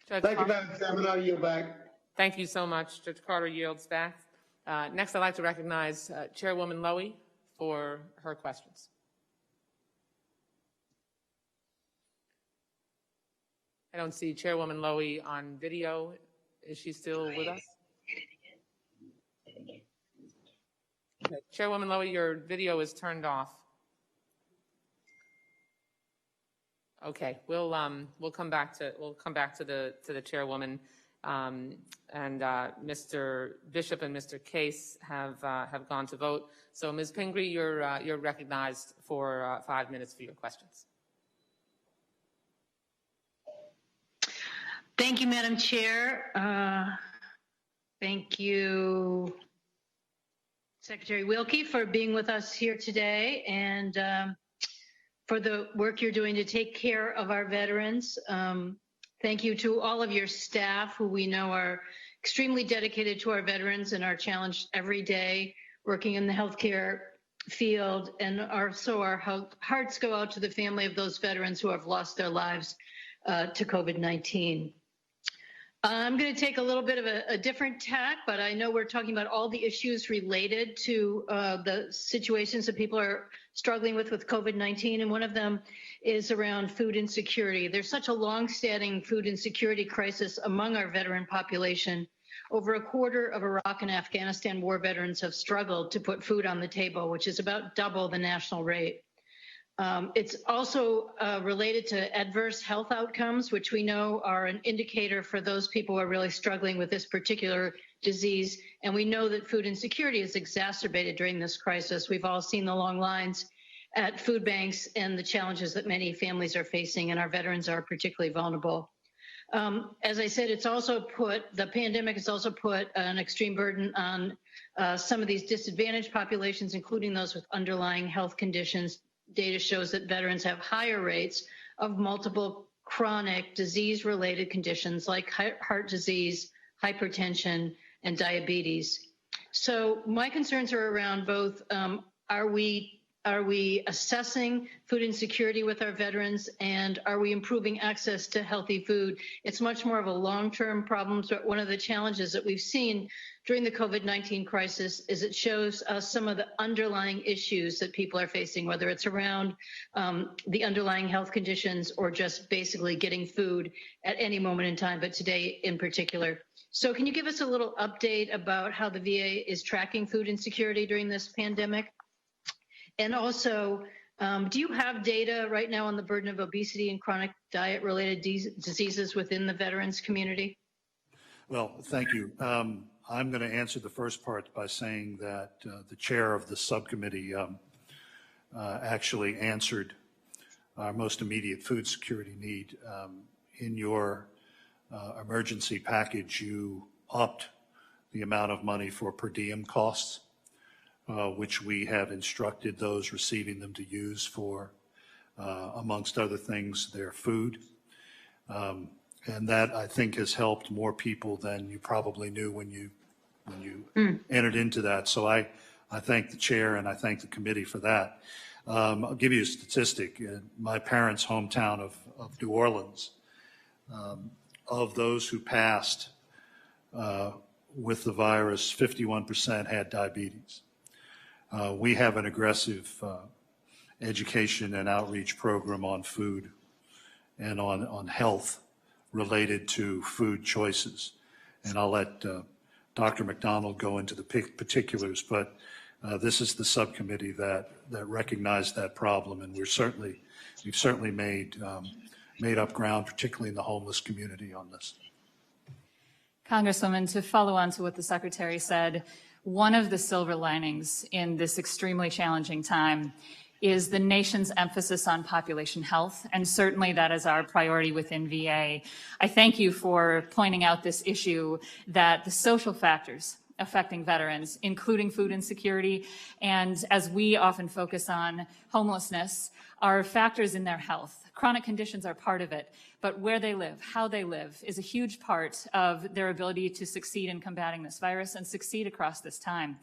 [SPEAKER 5] Thank you, Madam Chairman. I'll yield back.
[SPEAKER 1] Thank you so much. Judge Carter yields back. Next, I'd like to recognize Chairwoman Lowy for her questions. I don't see Chairwoman Lowy on video. Is she still with us? Okay. Chairwoman Lowy, your video is turned off. Okay, we'll come back to the chairwoman, and Mr. Bishop and Mr. Case have gone to vote. So, Ms. Pingree, you're recognized for 5 minutes for your questions.
[SPEAKER 7] Thank you, Madam Chair. Thank you, Secretary Wilkie, for being with us here today, and for the work you're doing to take care of our veterans. Thank you to all of your staff, who we know are extremely dedicated to our veterans and are challenged every day working in the healthcare field. And also our hearts go out to the family of those veterans who have lost their lives to COVID-19. I'm going to take a little bit of a different tack, but I know we're talking about all the issues related to the situations that people are struggling with COVID-19, and one of them is around food insecurity. There's such a long-standing food insecurity crisis among our veteran population. Over a quarter of Iraq and Afghanistan war veterans have struggled to put food on the table, which is about double the national rate. It's also related to adverse health outcomes, which we know are an indicator for those people who are really struggling with this particular disease. And we know that food insecurity is exacerbated during this crisis. We've all seen the long lines at food banks and the challenges that many families are facing, and our veterans are particularly vulnerable. As I said, the pandemic has also put an extreme burden on some of these disadvantaged populations, including those with underlying health conditions. Data shows that veterans have higher rates of multiple chronic disease-related conditions like heart disease, hypertension, and diabetes. So my concerns are around both, are we assessing food insecurity with our veterans, and are we improving access to healthy food? It's much more of a long-term problem. So one of the challenges that we've seen during the COVID-19 crisis is it shows us some of the underlying issues that people are facing, whether it's around the underlying health conditions or just basically getting food at any moment in time, but today in particular. So can you give us a little update about how the VA is tracking food insecurity during this pandemic? And also, do you have data right now on the burden of obesity and chronic diet-related diseases within the veterans community?
[SPEAKER 3] Well, thank you. I'm going to answer the first part by saying that the chair of the subcommittee actually answered our most immediate food security need. In your emergency package, you upped the amount of money for per diem costs, which we have instructed those receiving them to use for amongst other things, their food. And that, I think, has helped more people than you probably knew when you entered into that. So I thank the chair and I thank the committee for that. I'll give you a statistic. In my parents' hometown of New Orleans, of those who passed with the virus, 51% had diabetes. We have an aggressive education and outreach program on food and on health related to food choices. And I'll let Dr. McDonald go into the particulars, but this is the subcommittee that recognized that problem, and we've certainly made up ground, particularly in the homeless community, on this.
[SPEAKER 4] Congresswoman, to follow on to what the Secretary said, one of the silver linings in this extremely challenging time is the nation's emphasis on population health, and certainly that is our priority within VA. I thank you for pointing out this issue that the social factors affecting veterans, including food insecurity, and as we often focus on homelessness, are factors in their health. Chronic conditions are part of it, but where they live, how they live, is a huge part of their ability to succeed in combating this virus and succeed across this time.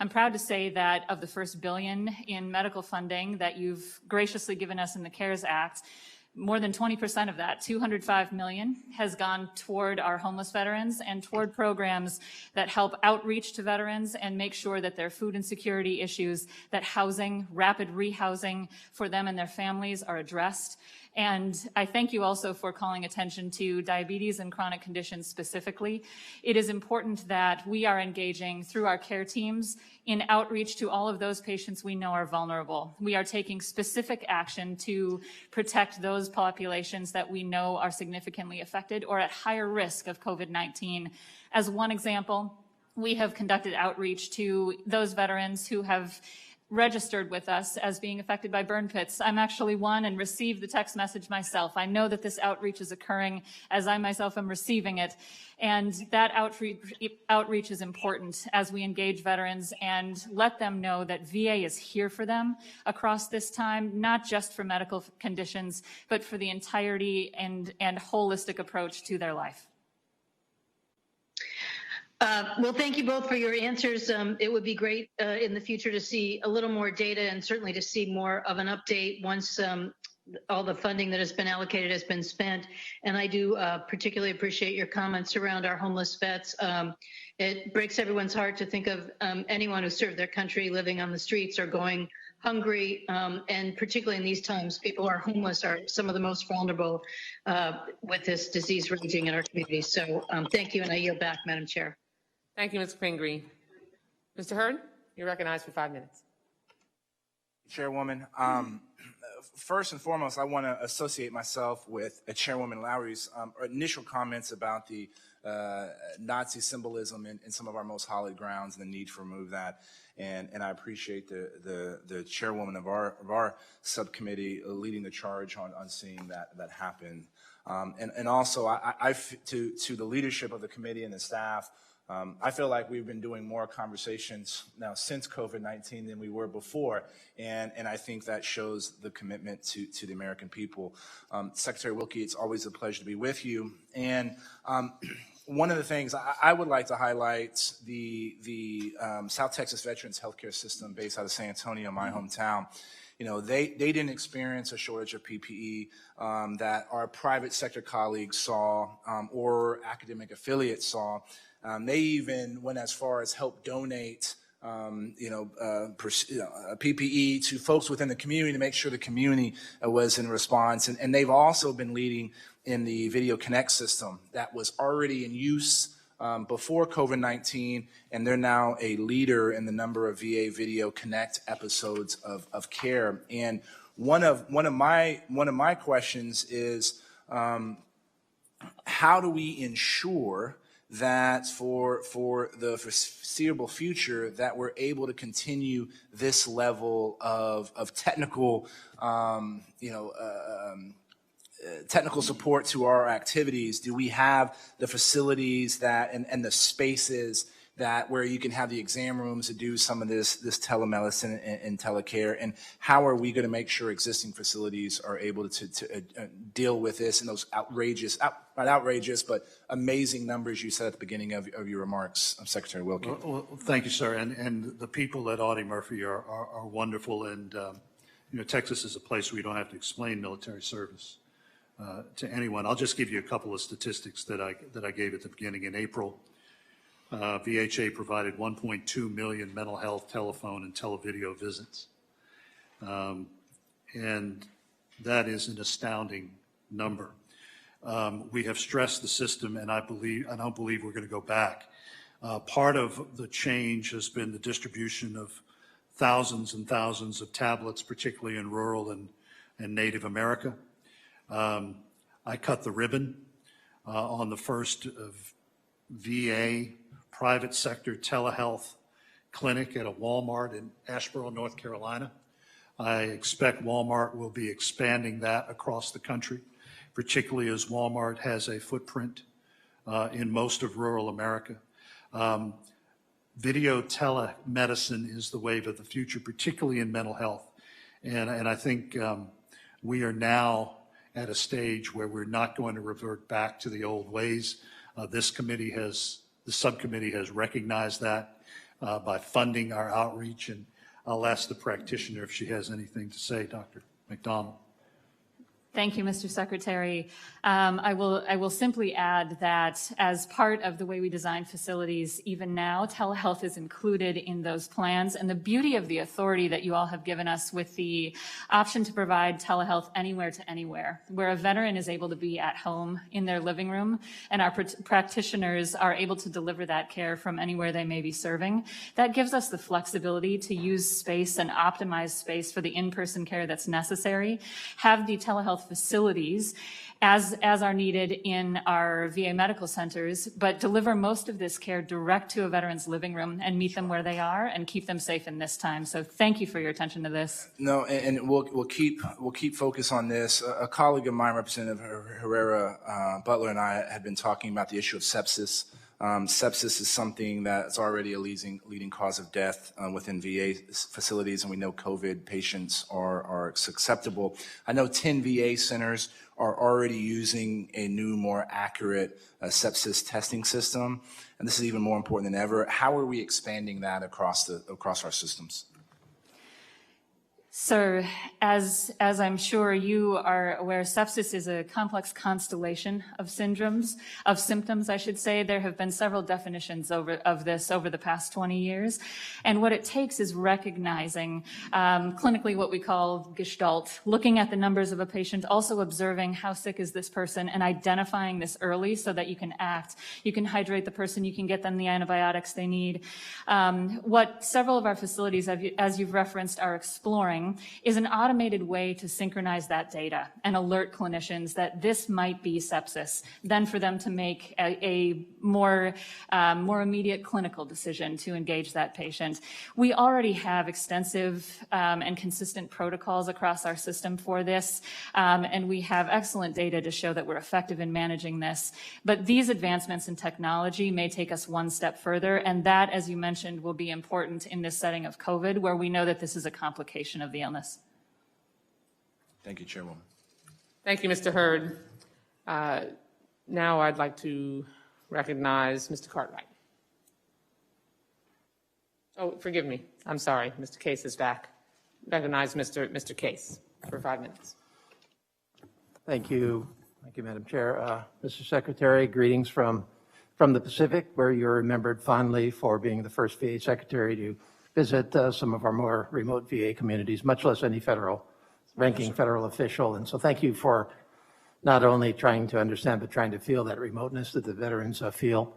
[SPEAKER 4] I'm proud to say that of the first $1 billion in medical funding that you've graciously given us in the CARES Act, more than 20% of that, $205 million, has gone toward our homeless veterans and toward programs that help outreach to veterans and make sure that their food insecurity issues, that housing, rapid rehousing for them and their families are addressed. And I thank you also for calling attention to diabetes and chronic conditions specifically. It is important that we are engaging through our care teams in outreach to all of those patients we know are vulnerable. We are taking specific action to protect those populations that we know are significantly affected or at higher risk of COVID-19. As one example, we have conducted outreach to those veterans who have registered with us as being affected by burn pits. I'm actually one and received the text message myself. I know that this outreach is occurring as I myself am receiving it. And that outreach is important as we engage veterans and let them know that VA is here for them across this time, not just for medical conditions, but for the entirety and holistic approach to their life.
[SPEAKER 7] Well, thank you both for your answers. It would be great in the future to see a little more data and certainly to see more of an update once all the funding that has been allocated has been spent. And I do particularly appreciate your comments around our homeless vets. It breaks everyone's heart to think of anyone who served their country living on the streets or going hungry, and particularly in these times, people who are homeless are some of the most vulnerable with this disease raging in our community. So thank you, and I yield back, Madam Chair.
[SPEAKER 1] Thank you, Ms. Pingree. Mr. Hurd, you're recognized for 5 minutes.
[SPEAKER 8] Chairwoman, first and foremost, I want to associate myself with Chairwoman Lowry's initial comments about the Nazi symbolism in some of our most hallowed grounds and the need to remove that. And I appreciate the chairwoman of our subcommittee leading the charge on seeing that happen. And also, to the leadership of the committee and the staff, I feel like we've been doing more conversations now since COVID-19 than we were before, and I think that shows the commitment to the American people. Secretary Wilkie, it's always a pleasure to be with you. And one of the things I would like to highlight, the South Texas Veterans Healthcare System based out of San Antonio, my hometown. You know, they didn't experience a shortage of PPE that our private sector colleagues saw or academic affiliates saw. They even went as far as help donate, PPE to folks within the community to make sure the community was in response. And they've also been leading in the Video Connect system that was already in use before COVID-19, and they're now a leader in the number of VA Video Connect episodes of care. And one of my questions is, how do we ensure that for the foreseeable future that we're able to continue this level of technical technical support to our activities? Do we have the facilities that and the spaces that where you can have the exam rooms to do some of this telemedicine and telecare, and how are we going to make sure existing facilities are able to deal with this and those outrageous, not outrageous, but amazing numbers you said at the beginning of your remarks, Secretary Wilkie?
[SPEAKER 3] Well, thank you, sir. And the people at Audie Murphy are wonderful. And, you know, Texas is a place where you don't have to explain military service to anyone. I'll just give you a couple of statistics that I gave at the beginning. In April, VHA provided 1.2 million mental health, telephone, and televideo visits. And that is an astounding number. We have stressed the system, and I don't believe we're going to go back. Part of the change has been the distribution of thousands and thousands of tablets, particularly in rural and Native America. I cut the ribbon on the first VA private sector telehealth clinic at a Walmart in Asheboro, North Carolina. I expect Walmart will be expanding that across the country, particularly as Walmart has a footprint in most of rural America. Video telemedicine is the wave of the future, particularly in mental health. And I think we are now at a stage where we're not going to revert back to the old ways. The subcommittee has recognized that by funding our outreach. And I'll ask the practitioner if she has anything to say, Dr. McDonald.
[SPEAKER 4] Thank you, Mr. Secretary. I will simply add that as part of the way we design facilities, even now, telehealth is included in those plans. And the beauty of the authority that you all have given us with the option to provide telehealth anywhere to anywhere, where a veteran is able to be at home in their living room, and our practitioners are able to deliver that care from anywhere they may be serving. That gives us the flexibility to use space and optimize space for the in-person care that's necessary, have the telehealth facilities as are needed in our VA medical centers, but deliver most of this care direct to a veteran's living room and meet them where they are and keep them safe in this time. So thank you for your attention to this.
[SPEAKER 8] No, and we'll keep focus on this. A colleague of mine, Representative Herrera Butler, and I had been talking about the issue of sepsis. Sepsis is something that's already a leading cause of death within VA facilities, and we know COVID patients are susceptible. I know 10 VA centers are already using a new, more accurate sepsis testing system, and this is even more important than ever. How are we expanding that across our systems?
[SPEAKER 4] Sir, as I'm sure you are aware, sepsis is a complex constellation of symptoms, I should say. There have been several definitions of this over the past 20 years. And what it takes is recognizing clinically what we call gestalt, looking at the numbers of a patient, also observing how sick is this person and identifying this early so that you can act. You can hydrate the person, you can get them the antibiotics they need. What several of our facilities, as you've referenced, are exploring is an automated way to synchronize that data and alert clinicians that this might be sepsis, then for them to make a more immediate clinical decision to engage that patient. We already have extensive and consistent protocols across our system for this, and we have excellent data to show that we're effective in managing this. But these advancements in technology may take us one step further, and that, as you mentioned, will be important in this setting of COVID, where we know that this is a complication of the illness.
[SPEAKER 8] Thank you, Chairwoman.
[SPEAKER 1] Thank you, Mr. Hurd. Now I'd like to recognize Mr. Cartwright. Oh, forgive me. I'm sorry. Mr. Case is back. Recognize Mr. Case for 5 minutes.
[SPEAKER 9] Thank you. Thank you, Madam Chair. Mr. Secretary, greetings from the Pacific, where you're remembered fondly for being the first VA Secretary to visit some of our more remote VA communities, much less any ranking federal official. And so thank you for not only trying to understand, but trying to feel that remoteness that the veterans feel.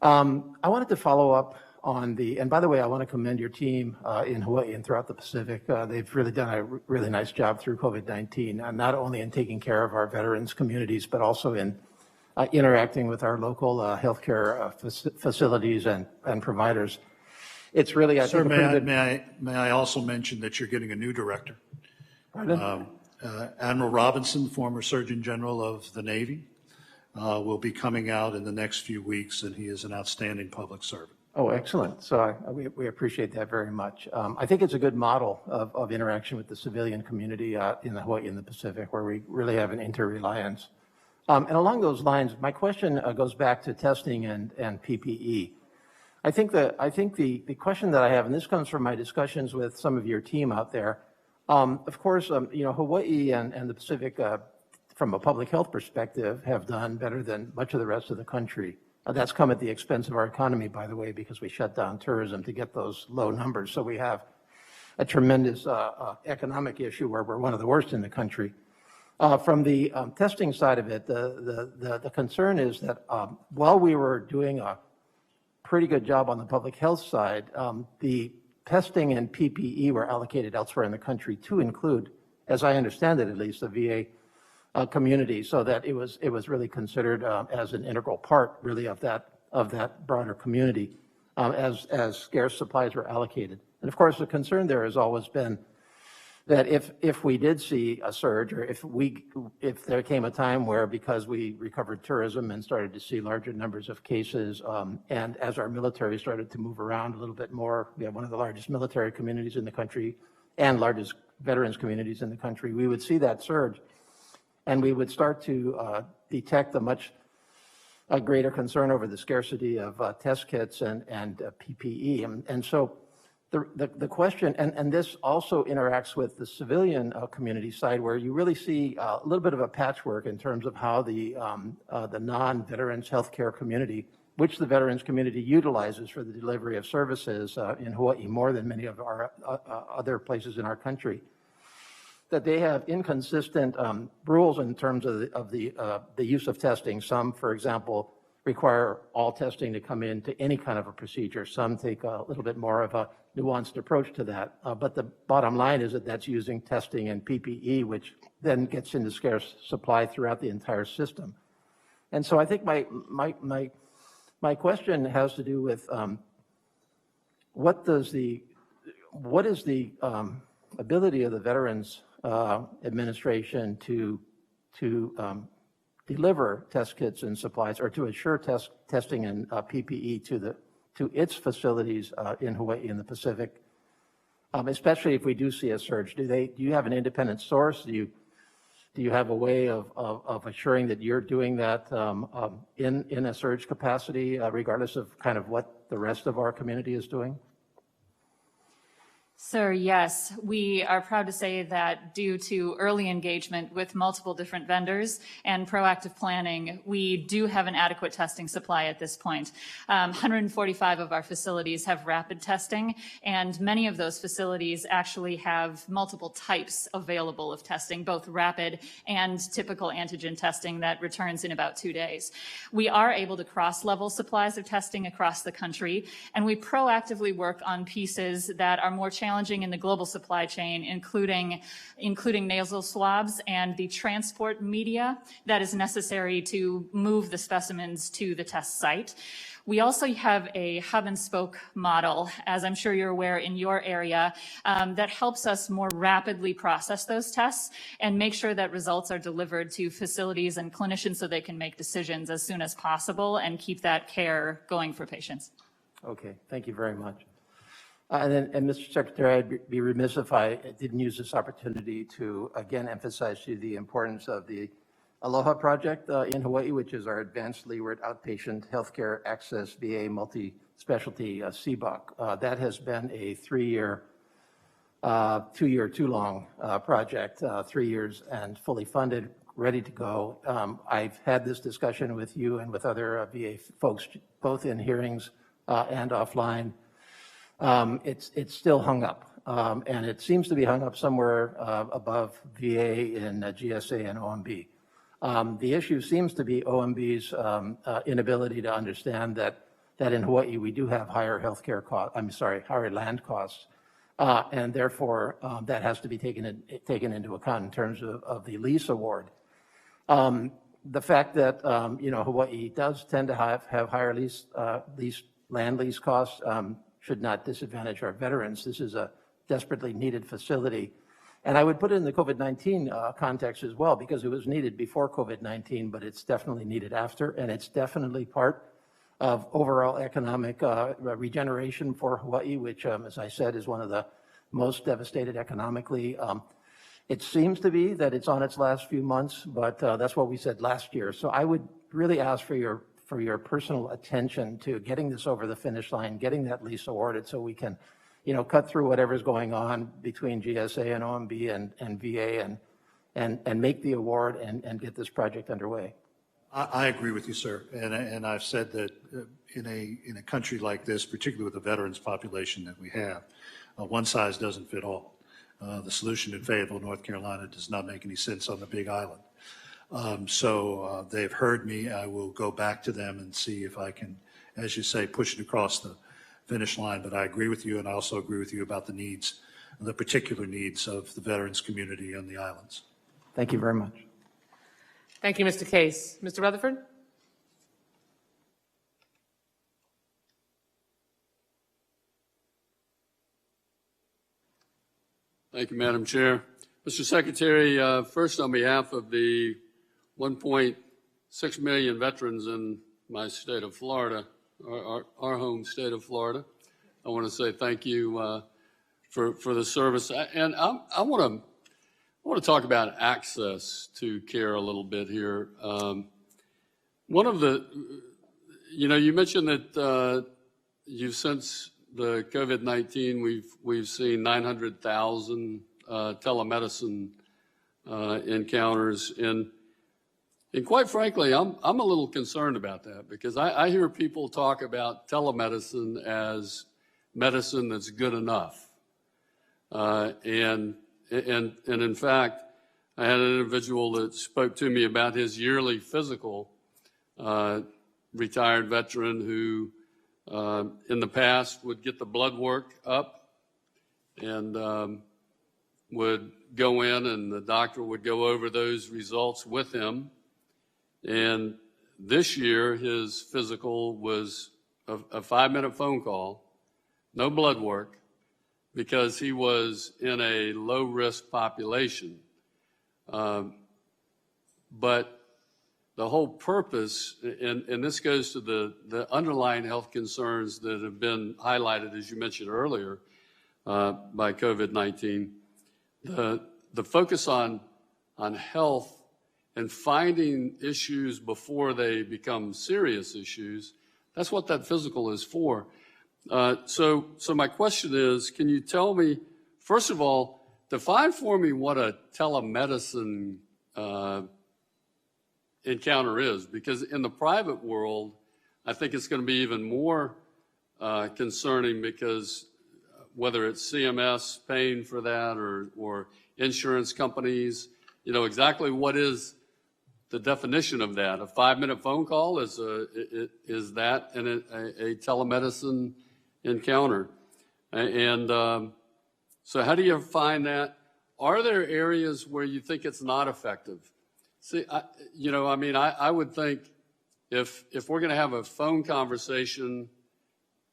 [SPEAKER 9] I wanted to follow up on and by the way, I want to commend your team in Hawaii and throughout the Pacific. They've really done a really nice job through COVID-19, not only in taking care of our veterans communities, but also in interacting with our local healthcare facilities and providers. It's really, I
[SPEAKER 3] Sir,
[SPEAKER 9] think,
[SPEAKER 3] may I also mention that you're getting a new director?
[SPEAKER 9] Pardon?
[SPEAKER 3] Admiral Robinson, former Surgeon General of the Navy, will be coming out in the next few weeks, and he is an outstanding public servant.
[SPEAKER 9] Oh, excellent. So we appreciate that very much. I think it's a good model of interaction with the civilian community in the Hawaii and the Pacific, where we really have an interreliance. And along those lines, my question goes back to testing and PPE. I think the question that I have, and this comes from my discussions with some of your team out there, of course, Hawaii and the Pacific, from a public health perspective, have done better than much of the rest of the country. That's come at the expense of our economy, by the way, because we shut down tourism to get those low numbers. So we have a tremendous economic issue where we're one of the worst in the country. From the testing side of it, the concern is that while we were doing a pretty good job on the public health side, the testing and PPE were allocated elsewhere in the country to include, as I understand it at least, the VA community, so that it was really considered as an integral part, really, of that broader community as scarce supplies were allocated. And of course, the concern there has always been that if we did see a surge, or if there came a time where, because we recovered tourism and started to see larger numbers of cases, and as our military started to move around a little bit more, we have one of the largest military communities in the country and largest veterans communities in the country, we would see that surge. And we would start to detect a much greater concern over the scarcity of test kits and PPE. And so the question, and this also interacts with the civilian community side, where you really see a little bit of a patchwork in terms of how the non-veterans healthcare community, which the veterans community utilizes for the delivery of services in Hawaii more than many of our other places in our country, that they have inconsistent rules in terms of the use of testing. Some, for example, require all testing to come into any kind of a procedure. Some take a little bit more of a nuanced approach to that. But the bottom line is that that's using testing and PPE, which then gets into scarce supply throughout the entire system. And so I think my question has to do with what is the ability of the Veterans Administration to deliver test kits and supplies, or to assure testing and PPE to its facilities in Hawaii and the Pacific, especially if we do see a surge. Do you have an independent source? Do you have a way of assuring that you're doing that in a surge capacity, regardless of kind of what the rest of our community is doing?
[SPEAKER 4] Sir, yes. We are proud to say that due to early engagement with multiple different vendors and proactive planning, we do have an adequate testing supply at this point. 145 of our facilities have rapid testing, and many of those facilities actually have multiple types available of testing, both rapid and typical antigen testing that returns in about 2 days. We are able to cross-level supplies of testing across the country, and we proactively work on pieces that are more challenging in the global supply chain, including nasal swabs and the transport media that is necessary to move the specimens to the test site. We also have a hub and spoke model, as I'm sure you're aware in your area, that helps us more rapidly process those tests and make sure that results are delivered to facilities and clinicians so they can make decisions as soon as possible and keep that care going for patients.
[SPEAKER 9] Okay, thank you very much. And Mr. Secretary, I'd be remiss if I didn't use this opportunity to again emphasize to you the importance of the Aloha project in Hawaii, which is our Advanced Leeward Outpatient Healthcare Access VA Multi-Specialty CBOC. That has been a 3-year, too long project, 3 years and fully funded, ready to go. I've had this discussion with you and with other VA folks, both in hearings and offline. It's still hung up, and it seems to be hung up somewhere above VA and GSA and OMB. The issue seems to be OMB's inability to understand that in Hawaii we do have higher healthcare costs. Higher land costs, and therefore that has to be taken into account in terms of the lease award. The fact that Hawaii does tend to have higher land lease costs should not disadvantage our veterans. This is a desperately needed facility. And I would put it in the COVID-19 context as well, because it was needed before COVID-19, but it's definitely needed after, and it's definitely part of overall economic regeneration for Hawaii, which, as I said, is one of the most devastated economically. It seems to be that it's on its last few months, but that's what we said last year. So I would really ask for your personal attention to getting this over the finish line, getting that lease awarded so we can, cut through whatever's going on between GSA and OMB and VA and make the award and get this project underway.
[SPEAKER 3] I agree with you, sir. And I've said that in a country like this, particularly with the veterans population that we have, one size doesn't fit all. The solution in Fayetteville, North Carolina does not make any sense on the Big Island. So they've heard me. I will go back to them and see if I can, as you say, push it across the finish line. But I agree with you, and I also agree with you about the needs, the particular needs of the veterans community on the islands.
[SPEAKER 9] Thank you very much.
[SPEAKER 1] Thank you, Mr. Case. Mr. Rutherford?
[SPEAKER 10] Thank you, Madam Chair. Mr. Secretary, first on behalf of the 1.6 million veterans in my state of Florida, our home state of Florida, I want to say thank you for the service. And I want to talk about access to care a little bit here. One of the, you mentioned that you've since the COVID-19, we've seen 900,000 telemedicine encounters, and quite frankly, I'm a little concerned about that because I hear people talk about telemedicine as medicine that's good enough, and in fact, I had an individual that spoke to me about his yearly physical, retired veteran who in the past would get the blood work up and would go in and the doctor would go over those results with him. And this year his physical was a 5-minute phone call, no blood work, because he was in a low-risk population. But the whole purpose, and this goes to the underlying health concerns that have been highlighted, as you mentioned earlier, by COVID-19, the focus on health and finding issues before they become serious issues, that's what that physical is for. So my question is, can you tell me, first of all, define for me what a telemedicine encounter is, because in the private world, I think it's going to be even more concerning because whether it's CMS paying for that or insurance companies, exactly what is the definition of that? A 5-minute phone call is that a telemedicine encounter? And so how do you find that? Are there areas where you think it's not effective? See, I would think if we're going to have a phone conversation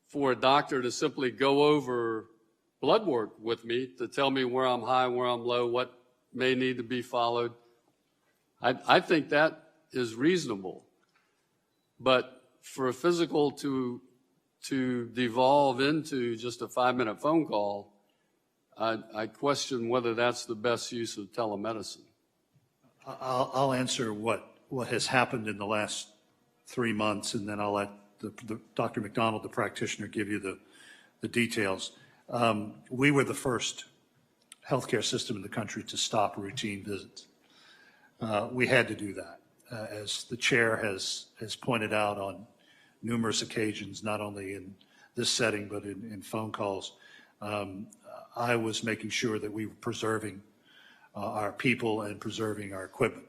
[SPEAKER 10] for a doctor to simply go over blood work with me to tell me where I'm high, where I'm low, what may need to be followed, I think that is reasonable. But for a physical to devolve into just a 5-minute phone call, I question whether that's the best use of telemedicine.
[SPEAKER 3] I'll answer what has happened in the last 3 months, and then I'll let Dr. McDonald, the practitioner, give you the details. We were the first healthcare system in the country to stop routine visits. We had to do that. As the chair has pointed out on numerous occasions, not only in this setting, but in phone calls, I was making sure that we were preserving our people and preserving our equipment.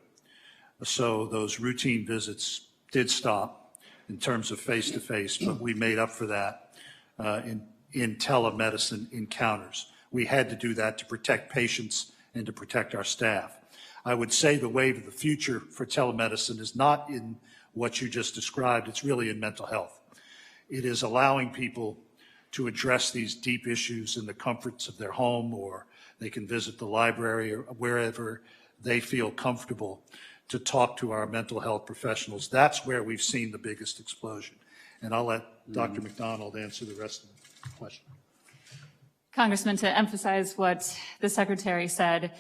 [SPEAKER 3] So those routine visits did stop in terms of face-to-face, but we made up for that in telemedicine encounters. We had to do that to protect patients and to protect our staff. I would say the wave of the future for telemedicine is not in what you just described, it's really in mental health. It is allowing people to address these deep issues in the comforts of their home, or they can visit the library or wherever they feel comfortable to talk to our mental health professionals. That's where we've seen the biggest explosion. And I'll let Dr. McDonald answer the rest of the question.
[SPEAKER 4] Congressman, to emphasize what the Secretary said,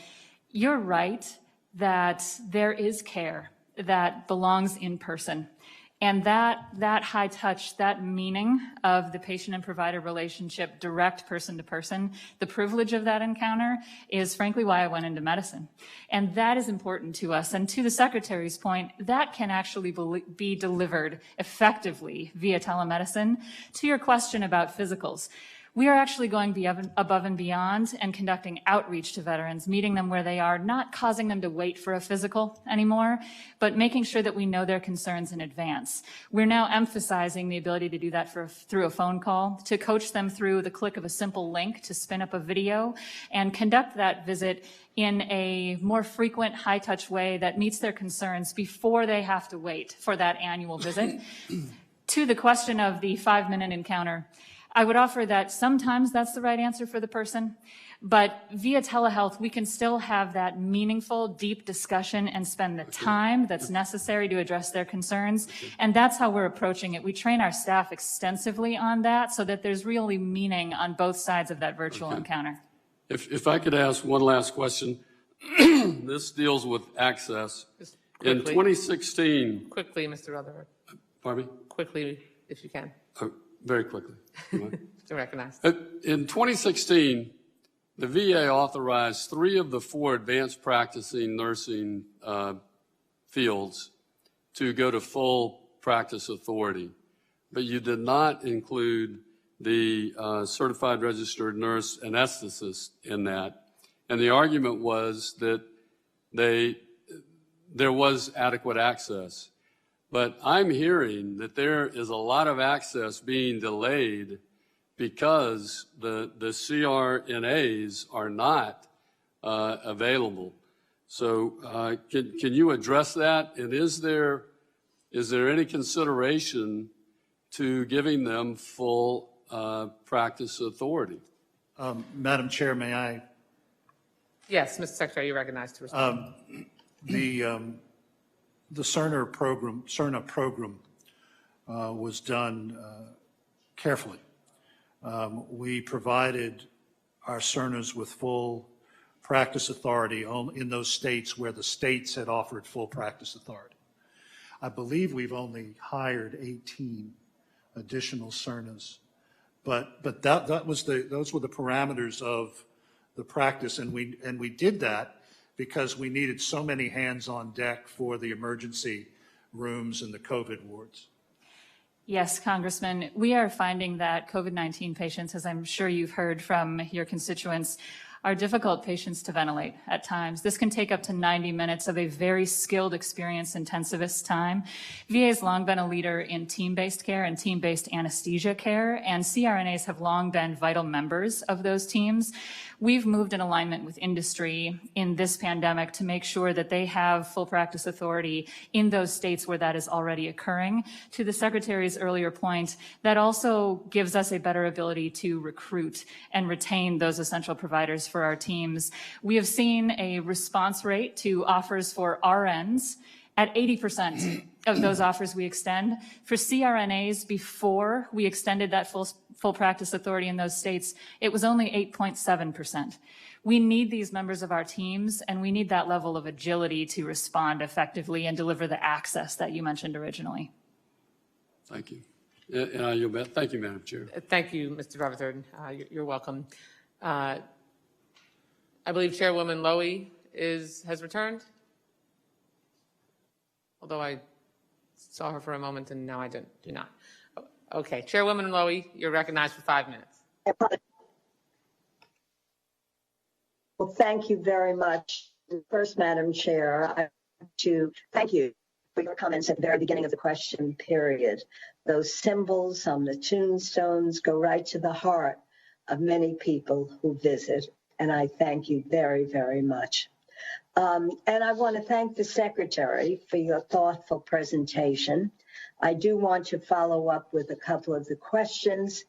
[SPEAKER 4] you're right that there is care that belongs in person. And that high touch, that meaning of the patient and provider relationship, direct person to person, the privilege of that encounter is frankly why I went into medicine. And that is important to us. And to the Secretary's point, that can actually be delivered effectively via telemedicine. To your question about physicals, we are actually going above and beyond and conducting outreach to veterans, meeting them where they are, not causing them to wait for a physical anymore, but making sure that we know their concerns in advance. We're now emphasizing the ability to do that through a phone call, to coach them through the click of a simple link to spin up a video, and conduct that visit in a more frequent, high-touch way that meets their concerns before they have to wait for that annual visit. To the question of the 5-minute encounter, I would offer that sometimes that's the right answer for the person, but via telehealth, we can still have that meaningful, deep discussion and spend the time that's necessary to address their concerns. And that's how we're approaching it. We train our staff extensively on that so that there's really meaning on both sides of that virtual encounter.
[SPEAKER 10] If I could ask one last question, this deals with access. In 2016.
[SPEAKER 1] Quickly, Mr. Rutherford.
[SPEAKER 10] Pardon me?
[SPEAKER 1] Quickly, if you can.
[SPEAKER 10] Very quickly.
[SPEAKER 1] To recognize.
[SPEAKER 10] In 2016, the VA authorized 3 of the 4 advanced practicing nursing fields to go to full practice authority, but you did not include the certified registered nurse anesthetist in that. And the argument was that there was adequate access. But I'm hearing that there is a lot of access being delayed because the CRNAs are not available. So can you address that? And is there any consideration to giving them full practice authority?
[SPEAKER 3] Madam Chair, may I?
[SPEAKER 1] Yes, Mr. Secretary, you're recognized to respond.
[SPEAKER 3] The CRNA program was done carefully. We provided our CRNAs with full practice authority in those states where the states had offered full practice authority. I believe we've only hired 18 additional CRNAs, but those were the parameters of the practice, and we did that because we needed so many hands on deck for the emergency rooms and the COVID wards.
[SPEAKER 4] Yes, Congressman, we are finding that COVID-19 patients, as I'm sure you've heard from your constituents, are difficult patients to ventilate at times. This can take up to 90 minutes of a very skilled, experienced intensivist time. VA has long been a leader in team-based care and team-based anesthesia care, and CRNAs have long been vital members of those teams. We've moved in alignment with industry in this pandemic to make sure that they have full practice authority in those states where that is already occurring. To the Secretary's earlier point, that also gives us a better ability to recruit and retain those essential providers for our teams. We have seen a response rate to offers for RNs at 80% of those offers we extend. For CRNAs, before we extended that full practice authority in those states, it was only 8.7%. We need these members of our teams, and we need that level of agility to respond effectively and deliver the access that you mentioned originally.
[SPEAKER 10] Thank you. Thank you, Madam Chair.
[SPEAKER 1] Thank you, Mr. Rutherford. You're welcome. I believe Chairwoman Lowy has returned, although I saw her for a moment and now I do not. Okay, Chairwoman Lowy, you're recognized for 5 minutes.
[SPEAKER 2] Well, thank you very much. First, Madam Chair, I want to thank you for your comments at the very beginning of the question period. Those symbols on the tombstones go right to the heart of many people who visit, and I thank you very, very much. And I want to thank the Secretary for your thoughtful presentation. I do want to follow up with a couple of the questions.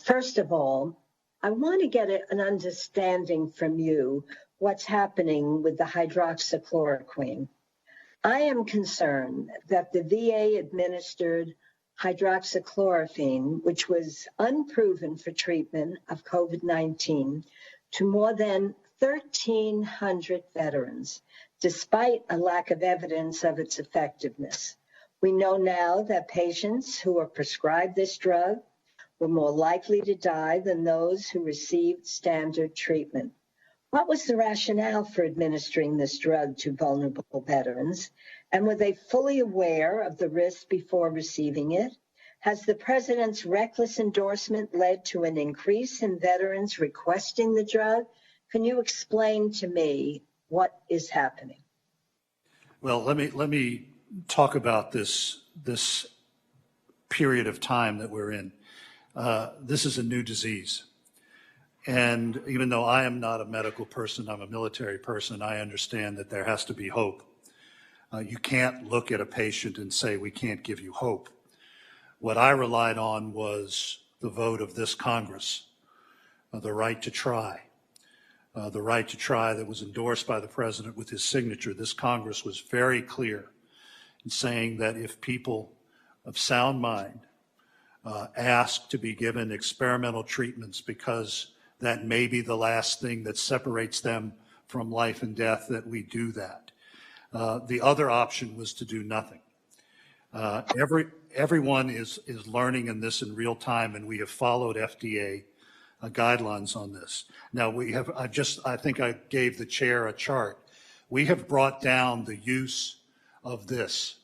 [SPEAKER 2] First of all, I want to get an understanding from you what's happening with the hydroxychloroquine. I am concerned that the VA administered hydroxychloroquine, which was unproven for treatment of COVID-19, to more than 1,300 veterans, despite a lack of evidence of its effectiveness. We know now that patients who are prescribed this drug were more likely to die than those who received standard treatment. What was the rationale for administering this drug to vulnerable veterans? And were they fully aware of the risks before receiving it? Has the president's reckless endorsement led to an increase in veterans requesting the drug? Can you explain to me what is happening?
[SPEAKER 3] Well, let me talk about this period of time that we're in. This is a new disease. And even though I am not a medical person, I'm a military person, I understand that there has to be hope. You can't look at a patient and say, we can't give you hope. What I relied on was the vote of this Congress, the right to try. The right to try that was endorsed by the president with his signature. This Congress was very clear in saying that if people of sound mind ask to be given experimental treatments because that may be the last thing that separates them from life and death, that we do that. The other option was to do nothing. Everyone is learning in this in real time, and we have followed FDA guidelines on this. Now I think I gave the chair a chart. We have brought down the use of this.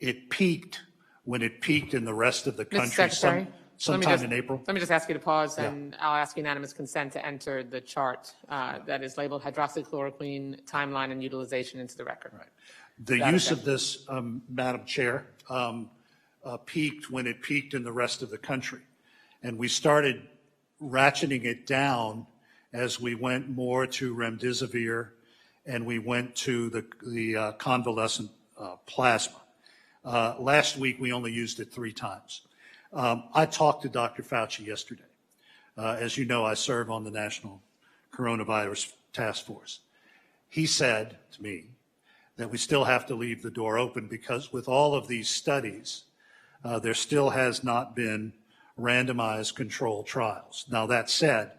[SPEAKER 3] It peaked when it peaked in the rest of the country sometime in April.
[SPEAKER 1] Let me just ask you to pause, and I'll ask unanimous consent to enter the chart that is labeled hydroxychloroquine timeline and utilization into the record.
[SPEAKER 3] Right. The use of this, Madam Chair, peaked when it peaked in the rest of the country. And we started ratcheting it down as we went more to remdesivir and we went to the convalescent plasma. Last week, we only used it 3 times. I talked to Dr. Fauci yesterday. As you know, I serve on the National Coronavirus Task Force. He said to me that we still have to leave the door open because with all of these studies, there still has not been randomized controlled trials. Now, that said,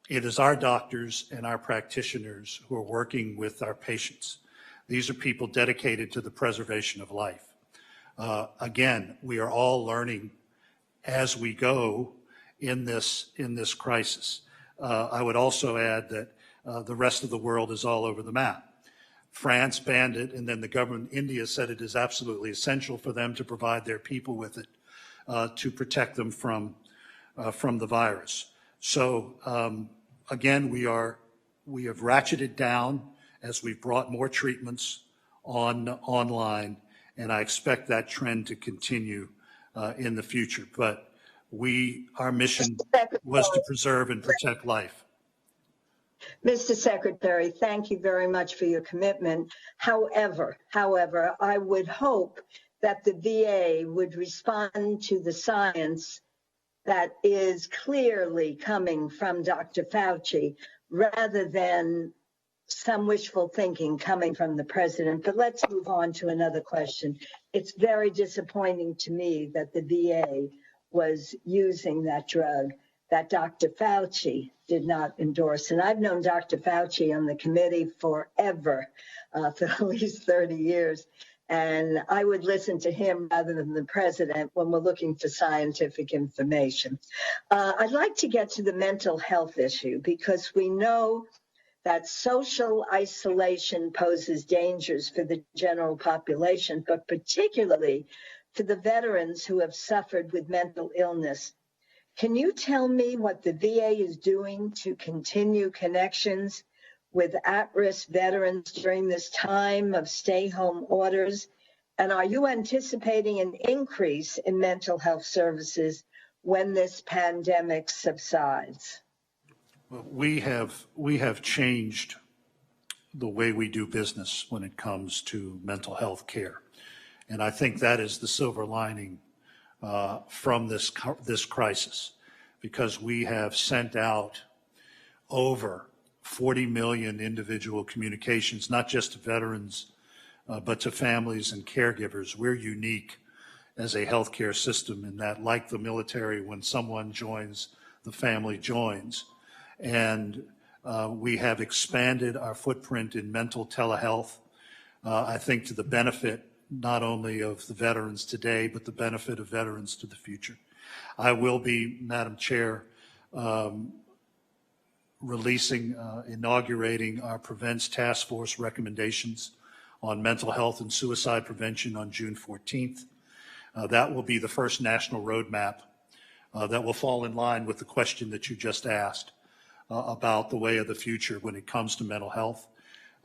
[SPEAKER 3] it is our doctors and our practitioners who are working with our patients. These are people dedicated to the preservation of life. Again, we are all learning as we go in this crisis. I would also add that the rest of the world is all over the map. France banned it, and then the government in India said it is absolutely essential for them to provide their people with it to protect them from the virus. So again, we have ratcheted down as we've brought more treatments online, and I expect that trend to continue in the future. But our mission was to preserve and protect life.
[SPEAKER 2] Mr. Secretary, thank you very much for your commitment. However, I would hope that the VA would respond to the science that is clearly coming from Dr. Fauci rather than some wishful thinking coming from the president. But let's move on to another question. It's very disappointing to me that the VA was using that drug that Dr. Fauci did not endorse. And I've known Dr. Fauci on the committee forever, for at least 30 years. And I would listen to him rather than the president when we're looking for scientific information. I'd like to get to the mental health issue because we know that social isolation poses dangers for the general population, but particularly for the veterans who have suffered with mental illness. Can you tell me what the VA is doing to continue connections with at-risk veterans during this time of stay-home orders? And are you anticipating an increase in mental health services when this pandemic subsides?
[SPEAKER 3] Well, we have changed the way we do business when it comes to mental health care. And I think that is the silver lining from this crisis, because we have sent out over 40 million individual communications, not just to veterans, but to families and caregivers. We're unique as a healthcare system, in that, like the military, when someone joins, the family joins. And we have expanded our footprint in mental telehealth, I think to the benefit not only of the veterans today, but the benefit of veterans to the future. I will be, Madam Chair, inaugurating our Prevents Task Force recommendations on mental health and suicide prevention on June 14th. That will be the first national roadmap that will fall in line with the question that you just asked about the way of the future when it comes to mental health.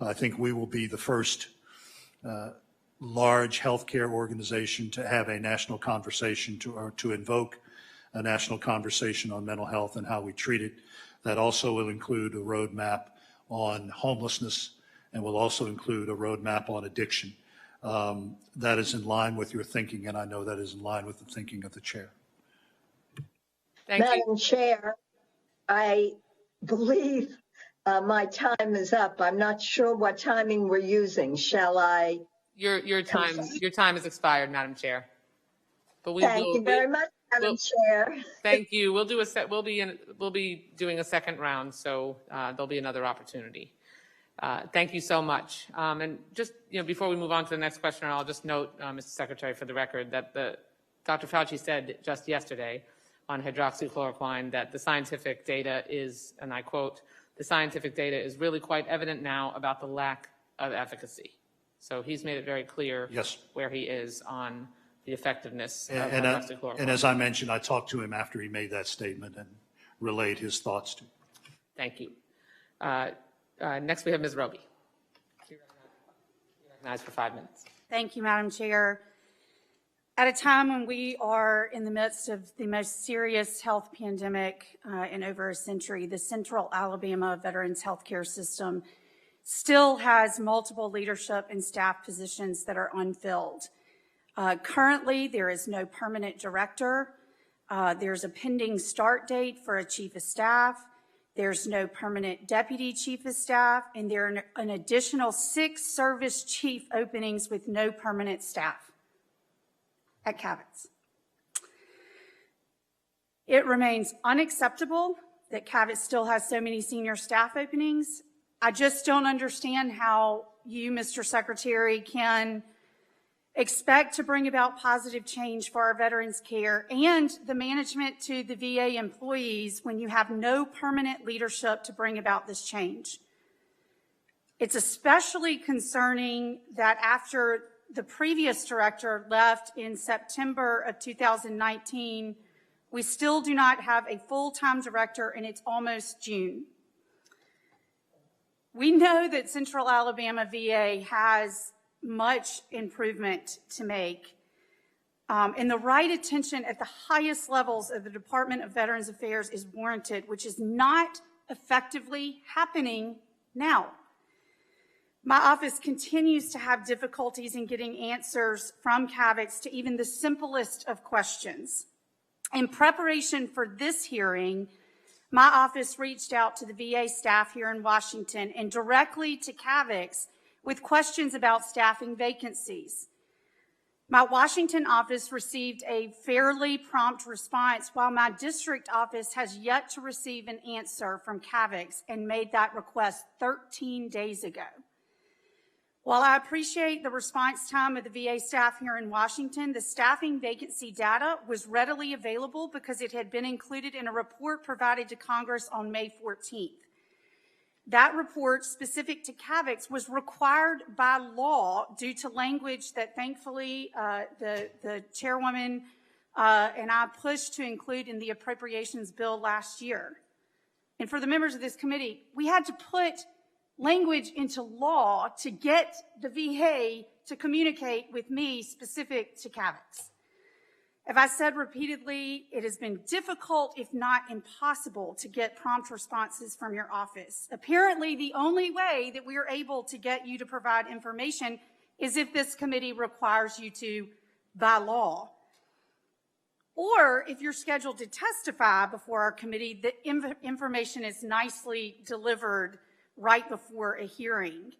[SPEAKER 3] I think we will be the first large healthcare organization to have a national conversation to invoke a national conversation on mental health and how we treat it. That also will include a roadmap on homelessness and will also include a roadmap on addiction. That is in line with your thinking, and I know that is in line with the thinking of the chair.
[SPEAKER 1] Thank you.
[SPEAKER 2] Madam Chair, I believe my time is up. I'm not sure what timing we're using. Shall I?
[SPEAKER 1] Your time is expired, Madam Chair. But
[SPEAKER 2] Thank you very much, Madam Chair.
[SPEAKER 1] Thank you. We'll be doing a second round, so there'll be another opportunity. Thank you so much. And just before we move on to the next question, I'll just note, Mr. Secretary, for the record, that Dr. Fauci said just yesterday on hydroxychloroquine that the scientific data is, and I quote, "The scientific data is really quite evident now about the lack of efficacy." So he's made it very clear where he is on the effectiveness of hydroxychloroquine.
[SPEAKER 3] And as I mentioned, I talked to him after he made that statement and relayed his thoughts to him.
[SPEAKER 1] Thank you. Next, we have Ms. Roby. You're recognized for 5 minutes.
[SPEAKER 11] Thank you, Madam Chair. At a time when we are in the midst of the most serious health pandemic in over a century, the Central Alabama Veterans Healthcare System still has multiple leadership and staff positions that are unfilled. Currently, there is no permanent director. There's a pending start date for a chief of staff. There's no permanent deputy chief of staff, and there are an additional 6 service chief openings with no permanent staff at Cavits. It remains unacceptable that Cavits still has so many senior staff openings. I just don't understand how you, Mr. Secretary, can expect to bring about positive change for our veterans care and the management to the VA employees when you have no permanent leadership to bring about this change. It's especially concerning that after the previous director left in September of 2019, we still do not have a full-time director, and it's almost June. We know that Central Alabama VA has much improvement to make, and the right attention at the highest levels of the Department of Veterans Affairs is warranted, which is not effectively happening now. My office continues to have difficulties in getting answers from Cavits to even the simplest of questions. In preparation for this hearing, my office reached out to the VA staff here in Washington and directly to Cavits with questions about staffing vacancies. My Washington office received a fairly prompt response, while my district office has yet to receive an answer from Cavits and made that request 13 days ago. While I appreciate the response time of the VA staff here in Washington, the staffing vacancy data was readily available because it had been included in a report provided to Congress on May 14th. That report, specific to Cavits, was required by law due to language that thankfully the chairwoman and I pushed to include in the appropriations bill last year. And for the members of this committee, we had to put language into law to get the VA to communicate with me specific to Cavits. As I said repeatedly, it has been difficult, if not impossible, to get prompt responses from your office. Apparently, the only way that we are able to get you to provide information is if this committee requires you to by law. Or if you're scheduled to testify before our committee, the information is nicely delivered right before a hearing.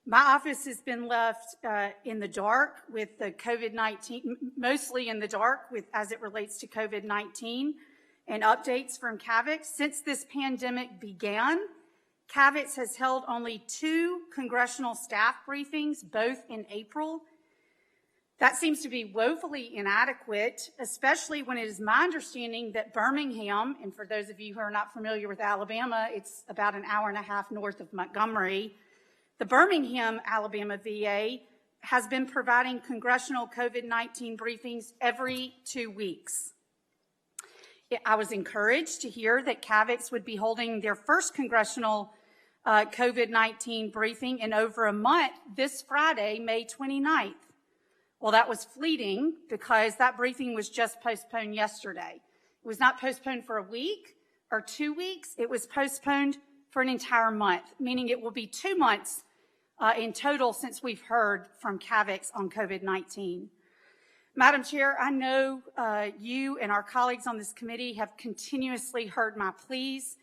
[SPEAKER 11] My office has been left in the dark with the COVID-19, mostly in the dark with as it relates to COVID-19 and updates from CAVIX. Since this pandemic began, CAVIX has held only 2 congressional staff briefings, both in April. That seems to be woefully inadequate, especially when it is my understanding that Birmingham, and for those of you who are not familiar with Alabama, it's about an hour and a half north of Montgomery. The Birmingham, Alabama VA has been providing congressional COVID-19 briefings every 2 weeks. I was encouraged to hear that CAVIX would be holding their first congressional COVID-19 briefing in over a month this Friday, May 29th. Well, that was fleeting because that briefing was just postponed yesterday. It was not postponed for a week or 2 weeks. It was postponed for an entire month, meaning it will be 2 months in total since we've heard from CAVIX on COVID-19. Madam Chair, I know you and our colleagues on this committee have continuously heard my pleas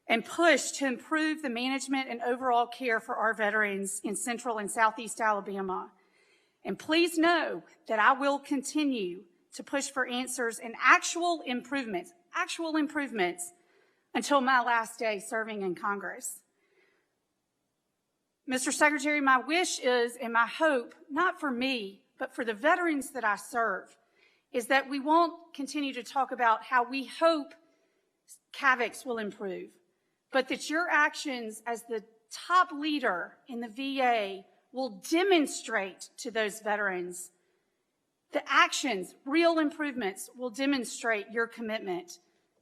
[SPEAKER 11] and pushed to improve the management and overall care for our veterans in Central and Southeast Alabama. And please know that I will continue to push for answers and actual improvements until my last day serving in Congress. Mr. Secretary, my wish is, and my hope, not for me, but for the veterans that I serve, is that we won't continue to talk about how we hope CAVIX will improve, but that your actions as the top leader in the VA will demonstrate to those veterans the actions, real improvements will demonstrate your commitment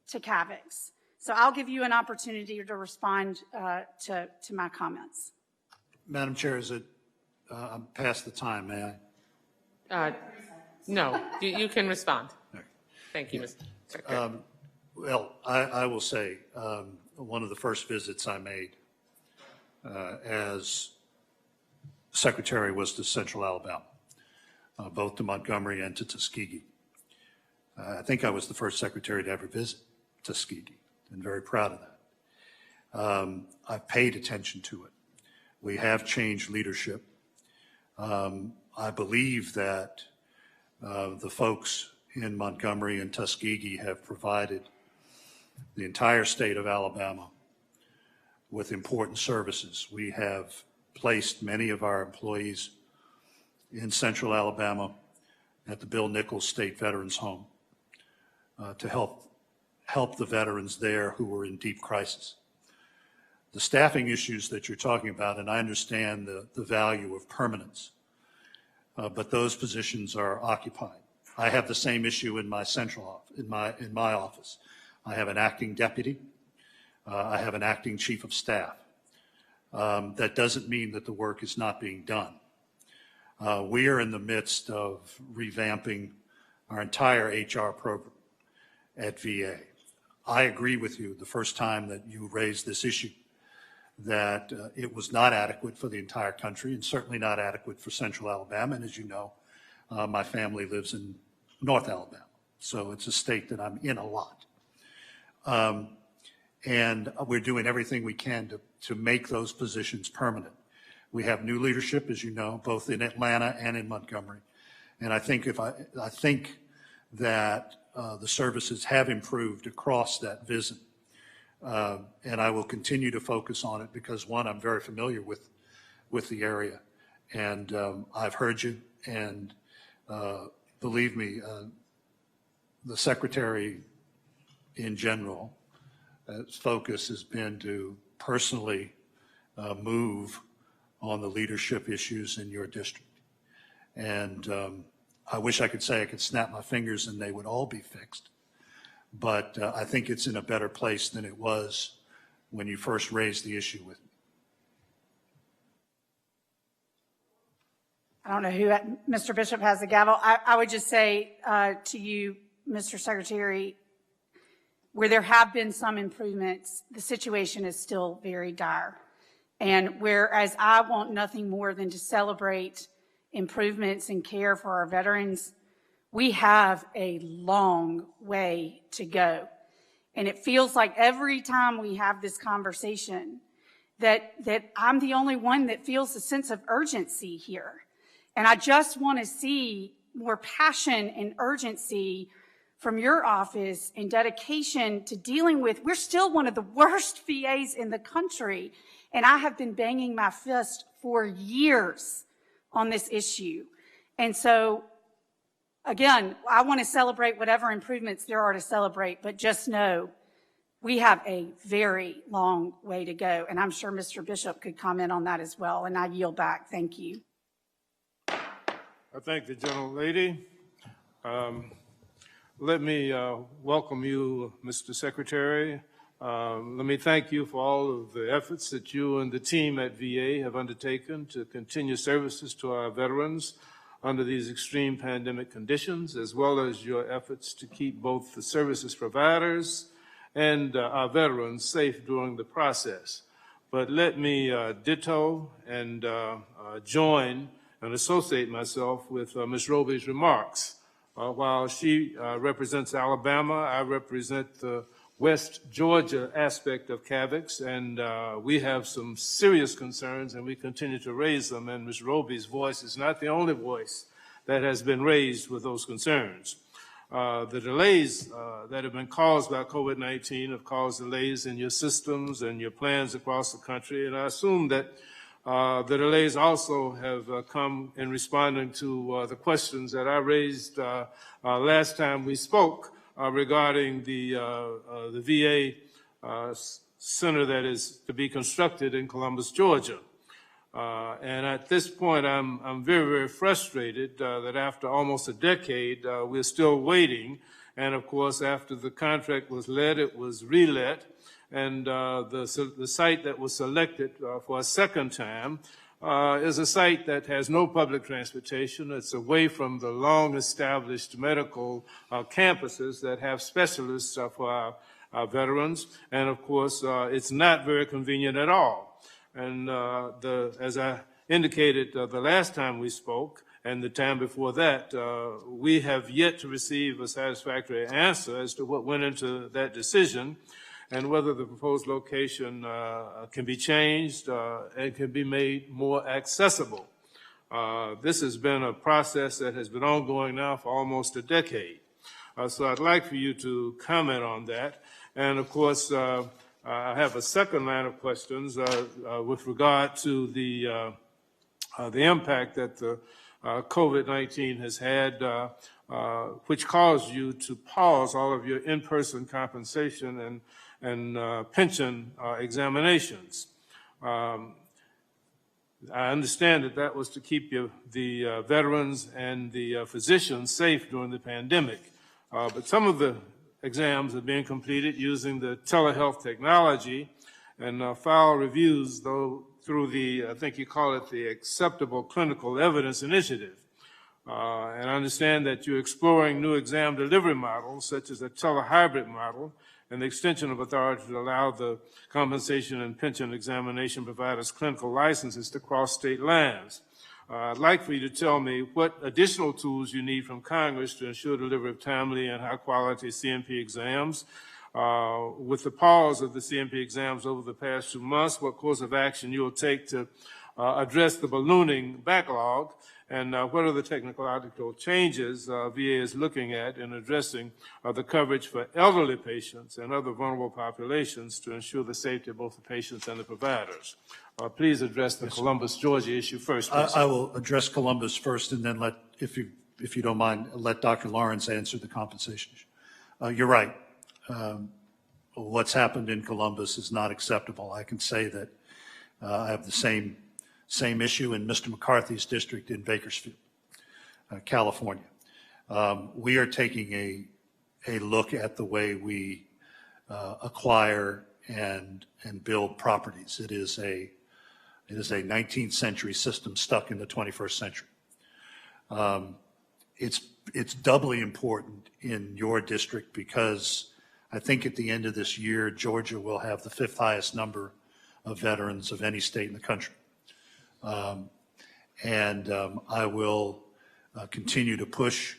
[SPEAKER 11] to CAVIX. So I'll give you an opportunity to respond to my comments.
[SPEAKER 3] Madam Chair, I'm past the time, may I?
[SPEAKER 1] No, you can respond. Thank you, Mr. Secretary.
[SPEAKER 3] Well, I will say one of the first visits I made as Secretary was to Central Alabama, both to Montgomery and to Tuskegee. I think I was the first Secretary to ever visit Tuskegee, and very proud of that. I've paid attention to it. We have changed leadership. I believe that the folks in Montgomery and Tuskegee have provided the entire state of Alabama with important services. We have placed many of our employees in Central Alabama at the Bill Nichols State Veterans Home to help the veterans there who were in deep crisis. The staffing issues that you're talking about, and I understand the value of permanence, but those positions are occupied. I have the same issue in my in my office. I have an acting deputy. I have an acting chief of staff. That doesn't mean that the work is not being done. We are in the midst of revamping our entire HR program at VA. I agree with you the first time that you raised this issue, that it was not adequate for the entire country and certainly not adequate for Central Alabama. And as you know, my family lives in North Alabama, so it's a state that I'm in a lot. And we're doing everything we can to make those positions permanent. We have new leadership, as you know, both in Atlanta and in Montgomery. And I think that the services have improved across that visit. And I will continue to focus on it because, one, I'm very familiar with the area. And I've heard you, and believe me, the Secretary in general, its focus has been to personally move on the leadership issues in your district. And I wish I could say I could snap my fingers and they would all be fixed. But I think it's in a better place than it was when you first raised the issue with me.
[SPEAKER 11] I don't know who, Mr. Bishop has the gavel. I would just say to you, Mr. Secretary, where there have been some improvements, the situation is still very dire. And whereas I want nothing more than to celebrate improvements in care for our veterans, we have a long way to go. And it feels like every time we have this conversation that I'm the only one that feels a sense of urgency here. And I just want to see more passion and urgency from your office and dedication to dealing with, we're still one of the worst VAs in the country. And I have been banging my fist for years on this issue. And so, again, I want to celebrate whatever improvements there are to celebrate, but just know we have a very long way to go. And I'm sure Mr. Bishop could comment on that as well. And I yield back. Thank you.
[SPEAKER 12] I thank the gentlelady. Let me welcome you, Mr. Secretary. Let me thank you for all of the efforts that you and the team at VA have undertaken to continue services to our veterans under these extreme pandemic conditions, as well as your efforts to keep both the services providers and our veterans safe during the process. But let me ditto and join and associate myself with Ms. Roby's remarks. While she represents Alabama, I represent the West Georgia aspect of CAVIX, and we have some serious concerns, and we continue to raise them, and Ms. Roby's voice is not the only voice that has been raised with those concerns. The delays that have been caused by COVID-19 have caused delays in your systems and your plans across the country, and I assume that the delays also have come in responding to the questions that I raised last time we spoke regarding the VA center that is to be constructed in Columbus, Georgia. And at this point, I'm very, very frustrated that after almost a decade, we're still waiting. And of course, after the contract was let, it was relet. And the site that was selected for a second time is a site that has no public transportation. It's away from the long-established medical campuses that have specialists for our veterans. And of course, it's not very convenient at all. And as I indicated the last time we spoke, and the time before that, we have yet to receive a satisfactory answer as to what went into that decision and whether the proposed location can be changed and can be made more accessible. This has been a process that has been ongoing now for almost a decade. So I'd like for you to comment on that. And of course, I have a second line of questions with regard to the impact that the COVID-19 has had, which caused you to pause all of your in-person compensation and pension examinations. I understand that that was to keep the veterans and the physicians safe during the pandemic, but some of the exams are being completed using the telehealth technology and file reviews, though, through the, I think you call it the Acceptable Clinical Evidence Initiative. And I understand that you're exploring new exam delivery models, such as a telehybrid model, and the extension of authority to allow the compensation and pension examination providers clinical licenses to cross state lines. I'd like for you to tell me what additional tools you need from Congress to ensure delivery of timely and high-quality CMP exams. With the pause of the CMP exams over the past 2 months, what course of action you will take to address the ballooning backlog, and what are the technological changes VA is looking at in addressing the coverage for elderly patients and other vulnerable populations to ensure the safety of both the patients and the providers. Please address the Columbus, Georgia issue first, please. I
[SPEAKER 3] will address Columbus first, and then if you don't mind, let Dr. Lawrence answer the compensation issue. You're right. What's happened in Columbus is not acceptable. I can say that I have the same issue in Mr. McCarthy's district in Bakersfield, California. We are taking a look at the way we acquire and build properties. It is a 19th century system stuck in the 21st century. It's doubly important in your district because I think at the end of this year, Georgia will have the 5th highest number of veterans of any state in the country. I will continue to push,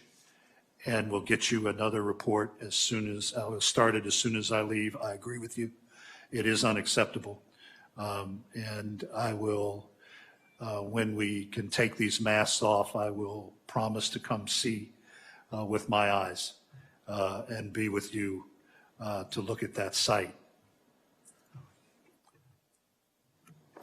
[SPEAKER 3] and we'll get you another report as soon as I will start it as soon as I leave. I agree with you. It is unacceptable. And I will, when we can take these masks off, I will promise to come see with my eyes and be with you to look at that site.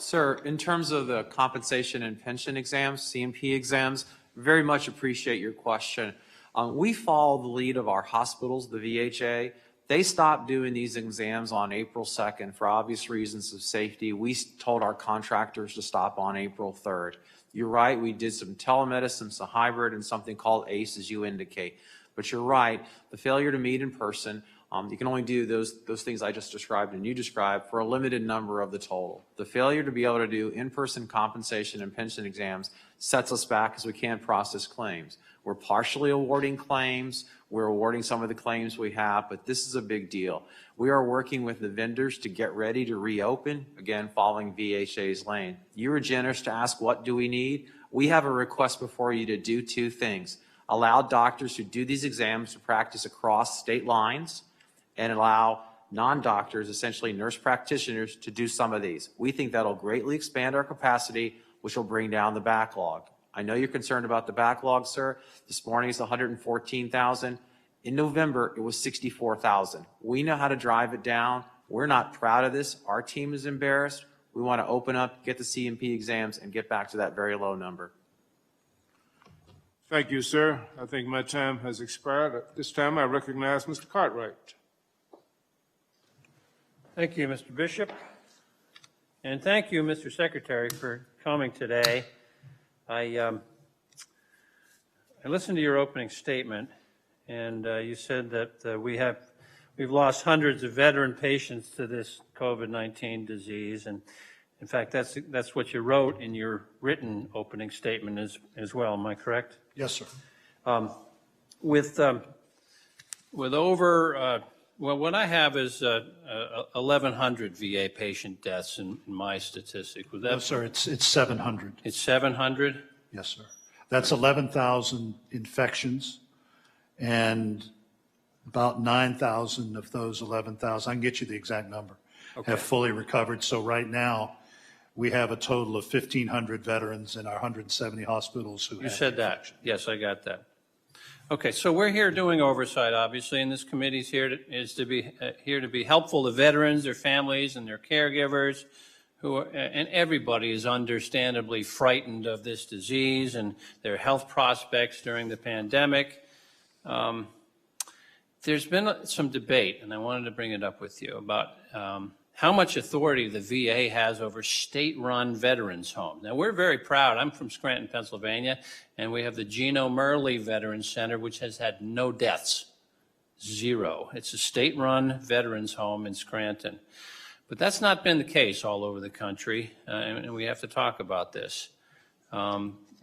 [SPEAKER 13] Sir, in terms of the compensation and pension exams, CMP exams, very much appreciate your question. We follow the lead of our hospitals, the VHA. They stopped doing these exams on April 2nd for obvious reasons of safety. We told our contractors to stop on April 3rd. You're right, we did some telemedicine, some hybrid, and something called ACE, as you indicate. But you're right, the failure to meet in person, you can only do those things I just described and you described for a limited number of the total. The failure to be able to do in-person compensation and pension exams sets us back as we can't process claims. We're partially awarding claims. We're awarding some of the claims we have, but this is a big deal. We are working with the vendors to get ready to reopen, again, following VHA's lane. You were generous to ask, what do we need? We have a request before you to do two things. Allow doctors who do these exams to practice across state lines and allow non-doctors, essentially nurse practitioners, to do some of these. We think that'll greatly expand our capacity, which will bring down the backlog. I know you're concerned about the backlog, sir. This morning it's 114,000. In November, it was 64,000. We know how to drive it down. We're not proud of this. Our team is embarrassed. We want to open up, get the CMP exams, and get back to that very low number.
[SPEAKER 12] Thank you, sir. I think my time has expired. At this time, I recognize Mr. Cartwright.
[SPEAKER 14] Thank you, Mr. Bishop. And thank you, Mr. Secretary, for coming today. I listened to your opening statement, and you said that we've lost hundreds of veteran patients to this COVID-19 disease, and in fact, that's what you wrote in your written opening statement as well. Am I correct?
[SPEAKER 3] Yes, sir.
[SPEAKER 14] With over well, what I have is 1,100 VA patient deaths in my statistic. Was that?
[SPEAKER 3] No, sir, it's 700.
[SPEAKER 14] It's 700?
[SPEAKER 3] Yes, sir. That's 11,000 infections, and about 9,000 of those 11,000, I can get you the exact number, okay, have fully recovered. So right now, we have a total of 1,500 veterans in our 170 hospitals who
[SPEAKER 14] You said that. Yes, I got that. Okay, so we're here doing oversight, obviously, and this committee is here to be helpful to veterans, their families, and their caregivers, and everybody is understandably frightened of this disease and their health prospects during the pandemic. There's been some debate, and I wanted to bring it up with you, about how much authority the VA has over state-run veterans' homes. Now, we're very proud. I'm from Scranton, Pennsylvania, and we have the Gino Murley Veterans Center, which has had no deaths, 0. It's a state-run veterans home in Scranton. But that's not been the case all over the country, and we have to talk about this.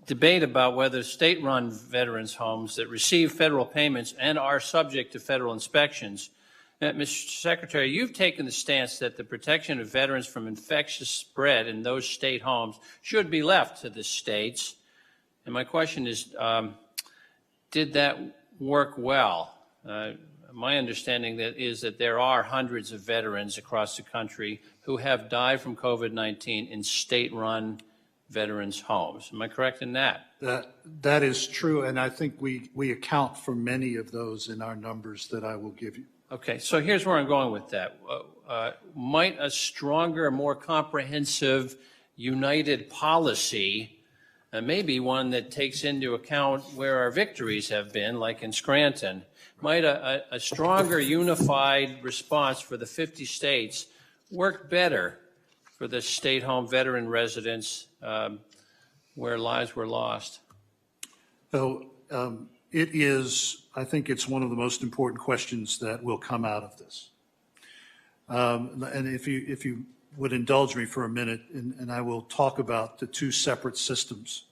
[SPEAKER 14] Debate about whether state-run veterans homes that receive federal payments and are subject to federal inspections. Mr. Secretary, you've taken the stance that the protection of veterans from infectious spread in those state homes should be left to the states. And my question is, did that work well? My understanding is that there are hundreds of veterans across the country who have died from COVID-19 in state-run veterans' homes. Am I correct in that?
[SPEAKER 3] That is true, and I think we account for many of those in our numbers that I will give you.
[SPEAKER 14] Okay, so here's where I'm going with that. Might a stronger, more comprehensive, united policy, maybe one that takes into account where our victories have been, like in Scranton, might a stronger, unified response for the 50 states work better for the state home veteran residents where lives were lost?
[SPEAKER 3] So it is, I think it's one of the most important questions that will come out of this. And if you would indulge me for a minute, and I will talk about the two separate systems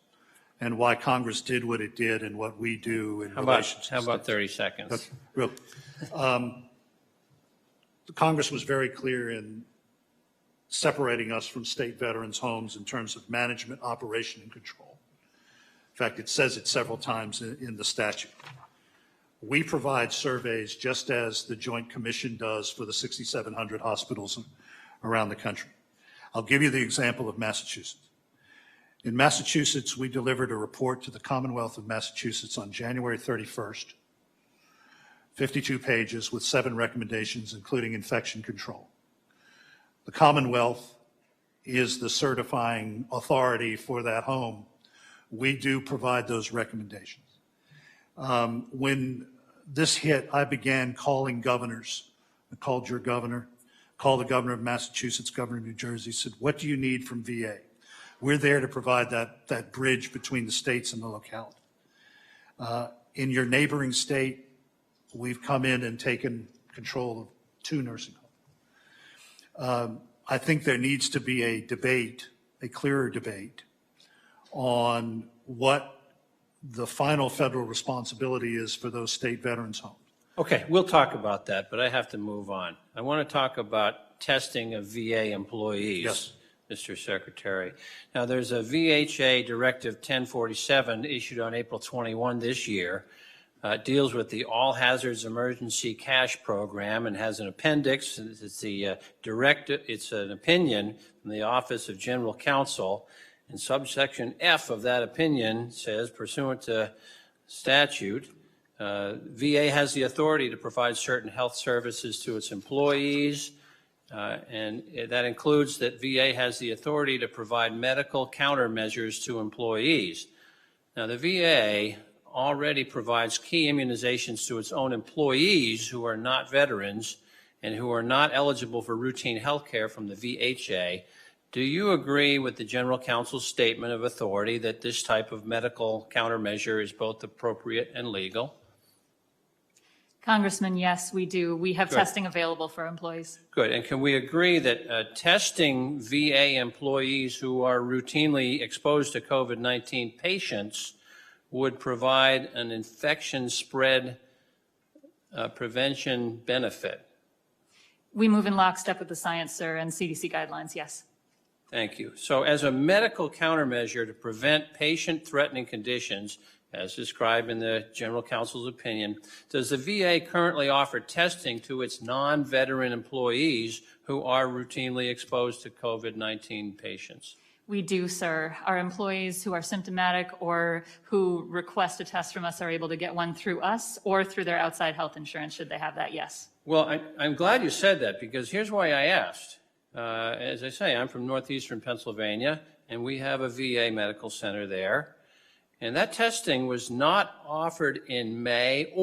[SPEAKER 3] and why Congress did what it did and what we do in relation to.
[SPEAKER 14] How about 30 seconds?
[SPEAKER 3] Okay, real. Congress was very clear in separating us from state veterans' homes in terms of management, operation, and control. In fact, it says it several times in the statute. We provide surveys just as the Joint Commission does for the 6,700 hospitals around the country. I'll give you the example of Massachusetts. In Massachusetts, we delivered a report to the Commonwealth of Massachusetts on January 31st, 52 pages with 7 recommendations, including infection control. The Commonwealth is the certifying authority for that home. We do provide those recommendations. When this hit, I began calling governors. I called your governor, called the governor of Massachusetts, governor of New Jersey, said, what do you need from VA? We're there to provide that bridge between the states and the locality. In your neighboring state, we've come in and taken control of 2 nursing homes. I think there needs to be a debate, a clearer debate, on what the final federal responsibility is for those state veterans' homes.
[SPEAKER 14] Okay, we'll talk about that, but I have to move on. I want to talk about testing of VA employees,
[SPEAKER 3] yes,
[SPEAKER 14] Mr. Secretary. Now, there's a VHA Directive 1047 issued on April 21 this year. Deals with the All Hazards Emergency Cash Program and has an appendix. It's the it's an opinion from the Office of General Counsel, and subsection F of that opinion says, pursuant to statute, VA has the authority to provide certain health services to its employees, and that includes that VA has the authority to provide medical countermeasures to employees. Now, the VA already provides key immunizations to its own employees who are not veterans and who are not eligible for routine health care from the VHA. Do you agree with the General Counsel's statement of authority that this type of medical countermeasure is both appropriate and legal?
[SPEAKER 4] Congressman, yes, we do. We have
[SPEAKER 14] Good.
[SPEAKER 4] Testing available for employees.
[SPEAKER 14] Good. And can we agree that testing VA employees who are routinely exposed to COVID-19 patients would provide an infection spread prevention benefit?
[SPEAKER 4] We move in lockstep with the science, sir, and CDC guidelines, yes.
[SPEAKER 14] Thank you. So as a medical countermeasure to prevent patient-threatening conditions, as described in the General Counsel's opinion, does the VA currently offer testing to its non-veteran employees who are routinely exposed to COVID-19 patients?
[SPEAKER 4] We do, sir. Our employees who are symptomatic or who request a test from us are able to get one through us or through their outside health insurance, should they have that, yes.
[SPEAKER 14] Well, I'm glad you said that, because here's why I asked. As I say, I'm from northeastern Pennsylvania, and we have a VA medical center there. And that testing was not offered in May it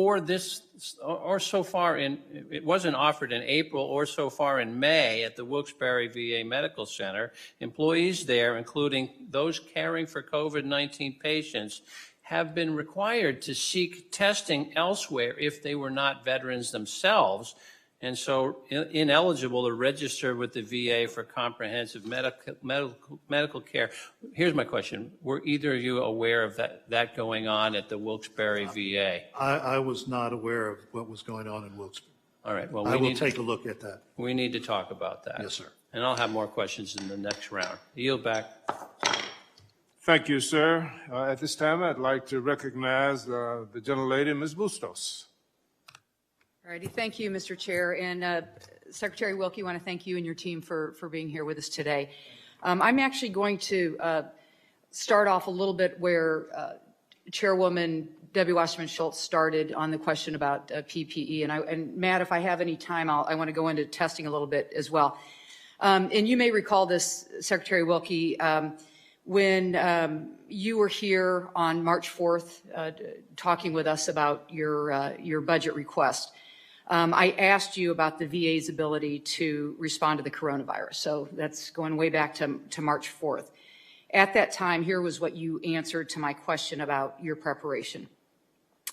[SPEAKER 14] wasn't offered in April or so far in May at the Wilkes-Barre VA Medical Center. Employees there, including those caring for COVID-19 patients, have been required to seek testing elsewhere if they were not veterans themselves, and so ineligible to register with the VA for comprehensive medical care. Here's my question. Were either of you aware of that going on at the Wilkes-Barre VA?
[SPEAKER 3] I was not aware of what was going on in Wilkes-Barre.
[SPEAKER 14] All right. Well,
[SPEAKER 3] I will take a look at that.
[SPEAKER 14] We need to talk about that.
[SPEAKER 3] Yes, sir.
[SPEAKER 14] And I'll have more questions in the next round. Yield back.
[SPEAKER 12] Thank you, sir. At this time, I'd like to recognize the gentlelady, Ms. Bustos.
[SPEAKER 15] All righty. Thank you, Mr. Chair. And Secretary Wilkie, I want to thank you and your team for being here with us today. I'm actually going to start off a little bit where Chairwoman Debbie Wasserman Schultz started on the question about PPE. And Matt, if I have any time, I want to go into testing a little bit as well. And you may recall this, Secretary Wilkie, when you were here on March 4th talking with us about your budget request. I asked you about the VA's ability to respond to the coronavirus. So that's going way back to March 4th. At that time, here was what you answered to my question about your preparation.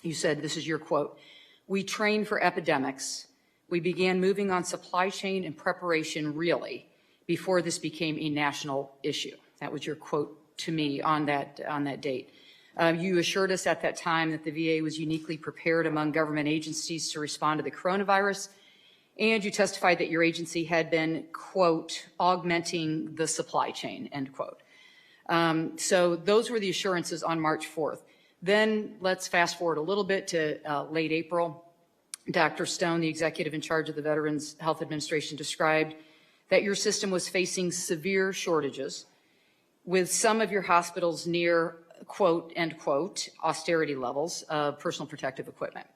[SPEAKER 15] You said, this is your quote, "We train for epidemics. We began moving on supply chain and preparation really before this became a national issue." That was your quote to me on that date. You assured us at that time that the VA was uniquely prepared among government agencies to respond to the coronavirus, and you testified that your agency had been, quote, "augmenting the supply end," end quote. So those were the assurances on March 4th. Then let's fast forward a little bit to late April. Dr. Stone, the executive in charge of the Veterans Health Administration, described that your system was facing severe shortages, with some of your hospitals near, quote, end quote, austerity levels of personal protective equipment.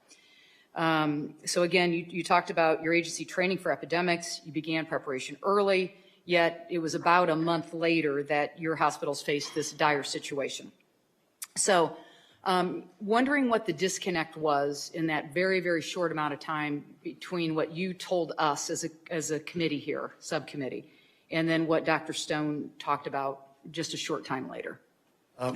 [SPEAKER 15] So again, you talked about your agency training for epidemics. You began preparation early, yet it was about a month later that your hospitals faced this dire situation. So wondering what the disconnect was in that very, very short amount of time between what you told us as a committee here, subcommittee, and then what Dr. Stone talked about just a short time later.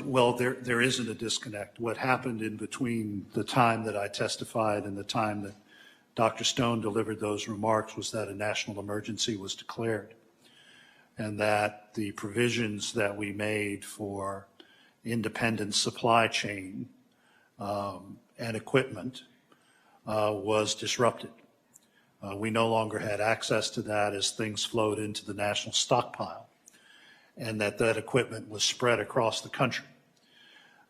[SPEAKER 3] Well, there isn't a disconnect. What happened in between the time that I testified and the time that Dr. Stone delivered those remarks was that a national emergency was declared, and that the provisions that we made for independent supply chain and equipment was disrupted. We no longer had access to that as things flowed into the national stockpile, and that equipment was spread across the country.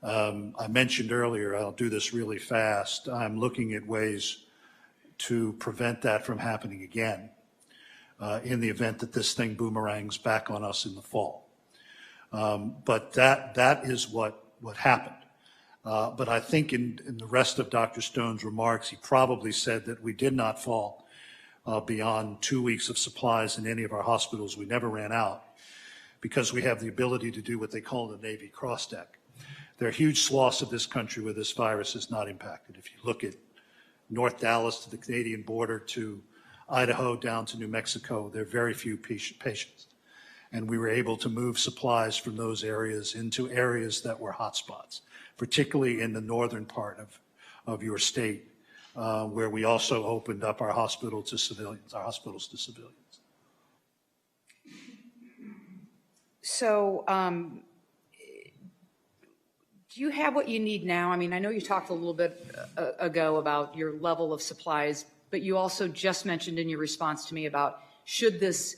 [SPEAKER 3] I mentioned earlier, I'll do this really fast, I'm looking at ways to prevent that from happening again in the event that this thing boomerangs back on us in the fall. But that is what happened. But I think in the rest of Dr. Stone's remarks, he probably said that we did not fall beyond 2 weeks of supplies in any of our hospitals. We never ran out because we have the ability to do what they call the Navy cross-deck. There are huge swaths of this country where this virus is not impacted. If you look at North Dallas to the Canadian border to Idaho down to New Mexico, there are very few patients. And we were able to move supplies from those areas into areas that were hotspots, particularly in the northern part of your state, where we also opened up our hospitals to civilians.
[SPEAKER 15] So do you have what you need now? I mean, I know you talked a little bit ago about your level of supplies, but you also just mentioned in your response to me about should this,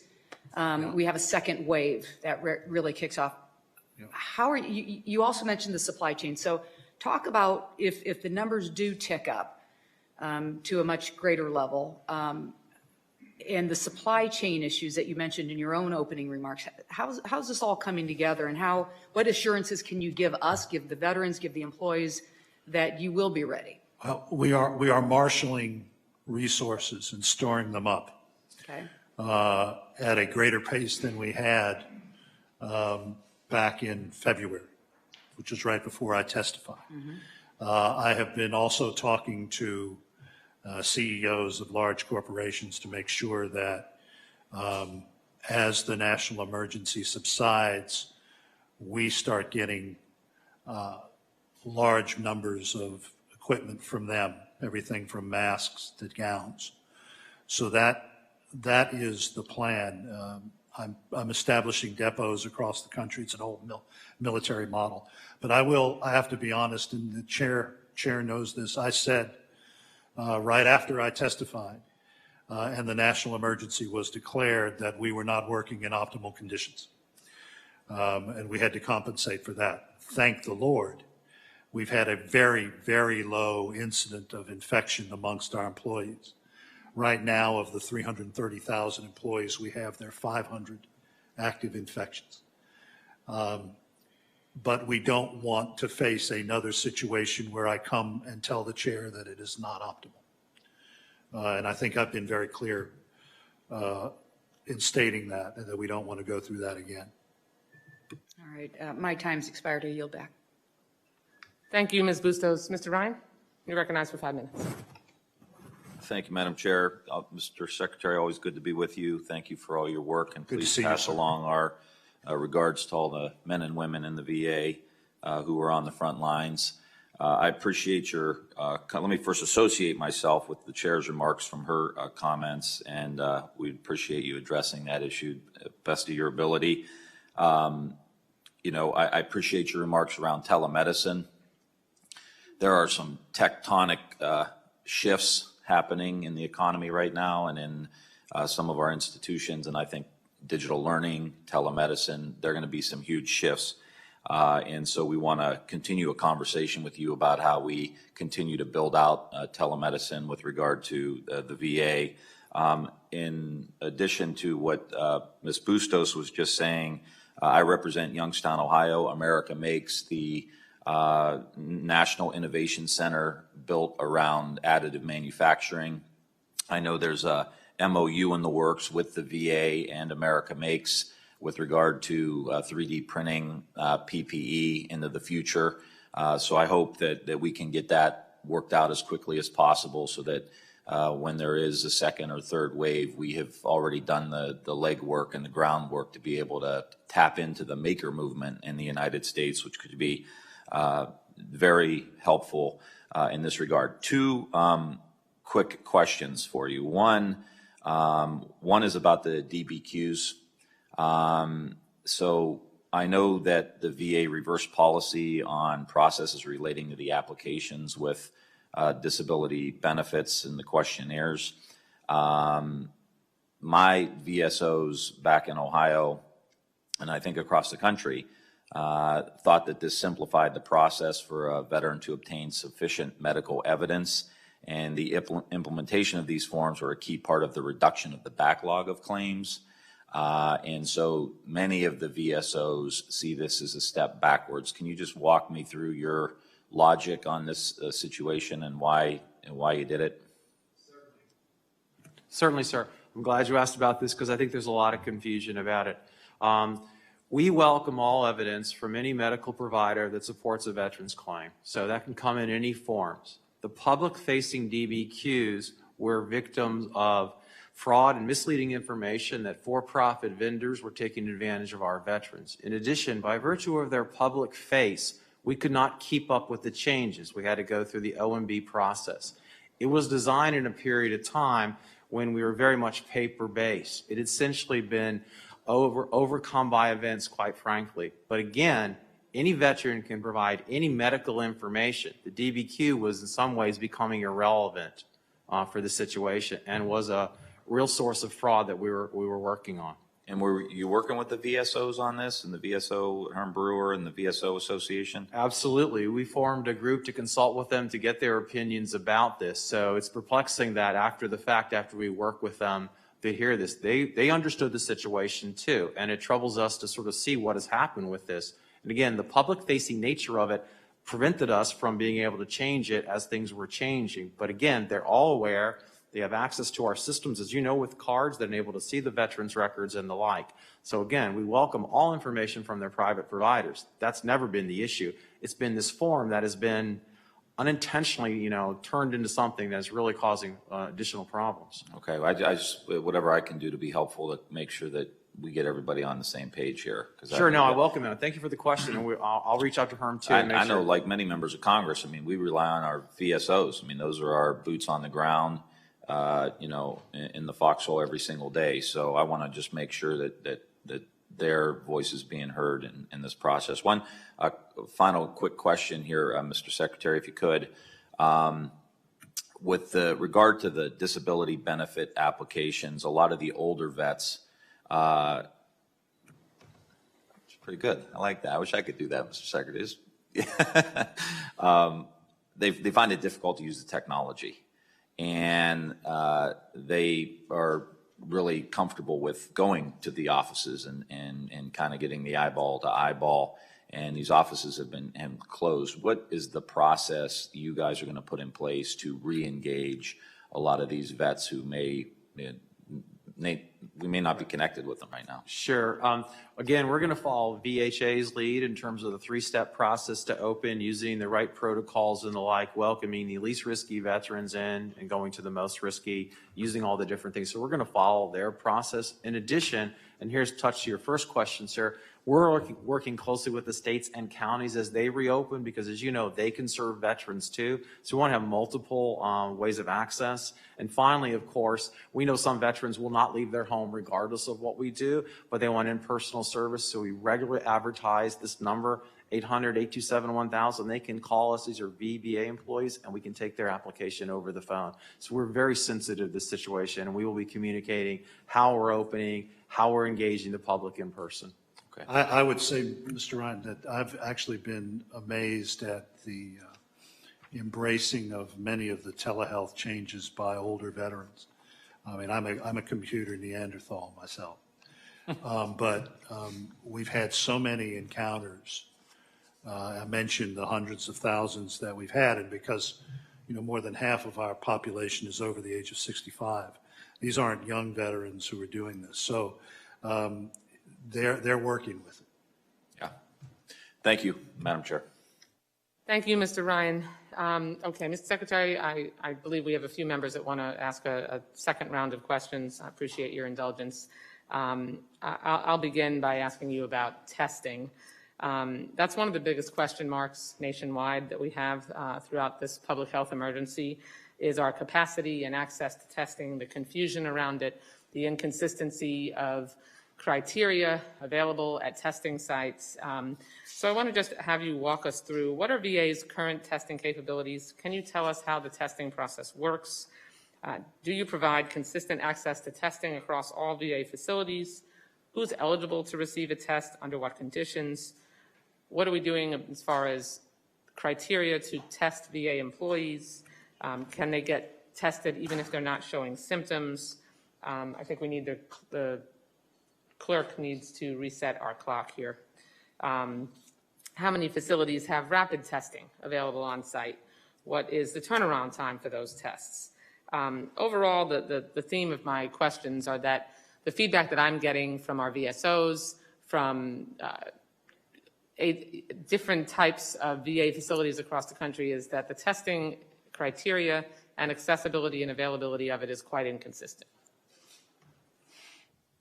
[SPEAKER 15] we have a second wave that really kicks off. Yeah. How are you also mentioned the supply chain. So talk about if the numbers do tick up to a much greater level, and the supply chain issues that you mentioned in your own opening remarks, how's this all coming together, and what assurances can you give us, give the veterans, give the employees that you will be ready?
[SPEAKER 3] Well, we are marshaling resources and storing them up.
[SPEAKER 15] Okay.
[SPEAKER 3] At a greater pace than we had back in February, which was right before I testified. Mm-hmm. I have been also talking to CEOs of large corporations to make sure that as the national emergency subsides, we start getting large numbers of equipment from them, everything from masks to gowns. So that is the plan. I'm establishing depots across the country. It's an old military model. But I have to be honest, and the chair knows this, I said right after I testified and the national emergency was declared that we were not working in optimal conditions. And we had to compensate for that. Thank the Lord. We've had a very, very low incident of infection amongst our employees. Right now, of the 330,000 employees we have, there are 500 active infections. But we don't want to face another situation where I come and tell the chair that it is not optimal. And I think I've been very clear in stating that, and that we don't want to go through that again.
[SPEAKER 15] All right, my time's expired. I yield back.
[SPEAKER 1] Thank you, Ms. Bustos. Mr. Ryan, you're recognized for 5 minutes.
[SPEAKER 16] Thank you, Madam Chair. Mr. Secretary, always good to be with you. Thank you for all your work, and please pass along our regards to all the men and women in the VA who are on the front lines. I appreciate your, let me first associate myself with the Chair's remarks from her comments, and we appreciate you addressing that issue best of your ability. You know, I appreciate your remarks around telemedicine. There are some tectonic shifts happening in the economy right now and in some of our institutions, and I think digital learning, telemedicine, there are going to be some huge shifts. And so we want to continue a conversation with you about how we continue to build out telemedicine with regard to the VA. In addition to what Ms. Bustos was just saying, I represent Youngstown, Ohio. America Makes, the National Innovation Center built around additive manufacturing. I know there's a MOU in the works with the VA and America Makes with regard to 3D printing PPE into the future. So I hope that we can get that worked out as quickly as possible so that when there is a second or third wave, we have already done the legwork and the groundwork to be able to tap into the maker movement in the United States, which could be very helpful in this regard. Two quick questions for you. One is about the DBQs. So I know that the VA reversed policy on processes relating to the applications with disability benefits and the questionnaires. My VSOs back in Ohio, and I think across the country, thought that this simplified the process for a veteran to obtain sufficient medical evidence, and the implementation of these forms were a key part of the reduction of the backlog of claims. And so many of the VSOs see this as a step backwards. Can you just walk me through your logic on this situation and why you did it?
[SPEAKER 13] Certainly, sir. I'm glad you asked about this because I think there's a lot of confusion about it. We welcome all evidence from any medical provider that supports a veteran's claim. So that can come in any forms. The public-facing DBQs were victims of fraud and misleading information that for-profit vendors were taking advantage of our veterans. In addition, by virtue of their public face, we could not keep up with the changes. We had to go through the OMB process. It was designed in a period of time when we were very much paper-based. It had essentially been overcome by events, quite frankly. But again, any veteran can provide any medical information. The DBQ was in some ways becoming irrelevant for the situation and was a real source of fraud that we were working on.
[SPEAKER 16] And were you working with the VSOs on this, and the VSO, Herm Brewer, and the VSO Association?
[SPEAKER 13] Absolutely. We formed a group to consult with them to get their opinions about this. So it's perplexing that after the fact, after we work with them, to hear this. They understood the situation too, and it troubles us to sort of see what has happened with this. And again, the public-facing nature of it prevented us from being able to change it as things were changing. But again, they're all aware. They have access to our systems, as you know, with cards that enable to see the veterans' records and the like. So again, we welcome all information from their private providers. That's never been the issue. It's been this form that has been unintentionally, turned into something that's really causing additional problems.
[SPEAKER 16] Okay, I just, whatever I can do to be helpful to make sure that we get everybody on the same page here.
[SPEAKER 13] Sure, I welcome it. Thank you for the question, and I'll reach out to Herm too.
[SPEAKER 16] I know, like many members of Congress, we rely on our VSOs. Those are our boots on the ground. In the foxhole every single day. So I want to just make sure that their voice is being heard in this process. One final quick question here, Mr. Secretary, if you could. With regard to the disability benefit applications, a lot of the older vets, it's pretty good. I like that. I wish I could do that, Mr. Secretary. They find it difficult to use the technology. And they are really comfortable with going to the offices and kind of getting the eyeball to eyeball. And these offices have been closed. What is the process you guys are going to put in place to re-engage a lot of these vets who we may not be connected with them right now?
[SPEAKER 13] Sure. Again, we're going to follow VHA's lead in terms of the three-step process to open, using the right protocols and the like, welcoming the least risky veterans in and going to the most risky, using all the different things. So we're going to follow their process. In addition, and here's touch to your first question, sir, we're working closely with the states and counties as they reopen because, as you know, they can serve veterans too. So we want to have multiple ways of access. And finally, of course, we know some veterans will not leave their home regardless of what we do, but they want in-personal service. So we regularly advertise this number, 800-827-1000. They can call us. These are VBA employees, and we can take their application over the phone. So we're very sensitive to this situation, and we will be communicating how we're opening, how we're engaging the public in person.
[SPEAKER 3] Okay. I would say, Mr. Ryan, that I've actually been amazed at the embracing of many of the telehealth changes by older veterans. I mean, I'm a computer Neanderthal myself. But we've had so many encounters. I mentioned the hundreds of thousands that we've had, and because, you know, more than half of our population is over the age of 65. These aren't young veterans who are doing this. So they're working with it.
[SPEAKER 16] Yeah. Thank you, Madam Chair.
[SPEAKER 1] Thank you, Mr. Ryan. Okay, Mr. Secretary, I believe we have a few members that want to ask a second round of questions. I appreciate your indulgence. I'll begin by asking you about testing. That's one of the biggest question marks nationwide that we have throughout this public health emergency is our capacity and access to testing, the confusion around it, the inconsistency of criteria available at testing sites. So I want to just have you walk us through what are VA's current testing capabilities? Can you tell us how the testing process works? Do you provide consistent access to testing across all VA facilities? Who's eligible to receive a test? Under what conditions? What are we doing as far as criteria to test VA employees? Can they get tested even if they're not showing symptoms? I think we need the clerk needs to reset our clock here. How many facilities have rapid testing available on site? What is the turnaround time for those tests? Overall, the theme of my questions are that the feedback that I'm getting from our VSOs, from different types of VA facilities across the country is that the testing criteria and accessibility and availability of it is quite inconsistent.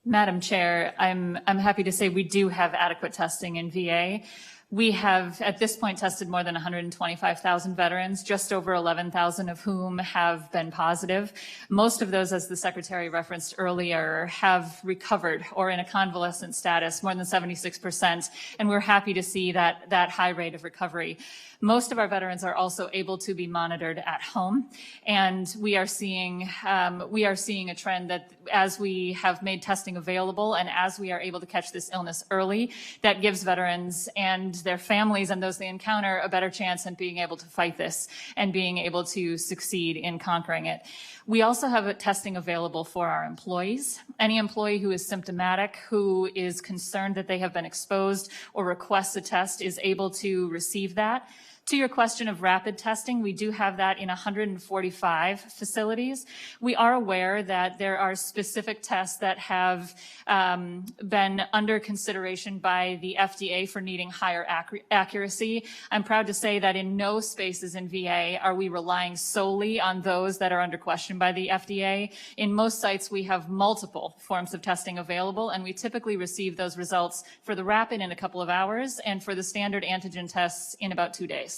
[SPEAKER 4] Madam Chair, I'm happy to say we do have adequate testing in VA. We have, at this point, tested more than 125,000 veterans, just over 11,000 of whom have been positive. Most of those, as the Secretary referenced earlier, have recovered or in a convalescent status, more than 76%, and we're happy to see that high rate of recovery. Most of our veterans are also able to be monitored at home, and we are seeing a trend that as we have made testing available and as we are able to catch this illness early, that gives veterans and their families and those they encounter a better chance in being able to fight this and being able to succeed in conquering it. We also have testing available for our employees. Any employee who is symptomatic, who is concerned that they have been exposed or requests a test is able to receive that. To your question of rapid testing, we do have that in 145 facilities. We are aware that there are specific tests that have been under consideration by the FDA for needing higher accuracy. I'm proud to say that in no spaces in VA are we relying solely on those that are under question by the FDA. In most sites, we have multiple forms of testing available, and we typically receive those results for the rapid in a couple of hours and for the standard antigen tests in about 2 days.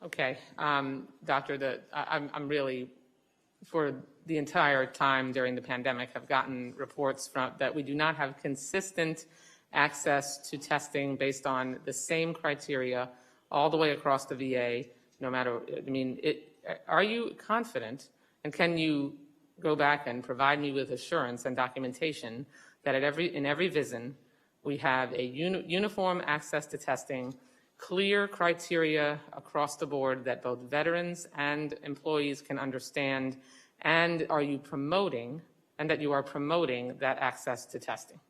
[SPEAKER 1] Okay, Doctor, I'm really, for the entire time during the pandemic, have gotten reports that we do not have consistent access to testing based on the same criteria all the way across the VA, no matter, I mean, are you confident, and can you go back and provide me with assurance and documentation that in every VISN we have a uniform access to testing, clear criteria across the board that both veterans and employees can understand, and are you promoting, and that you are promoting that access to testing?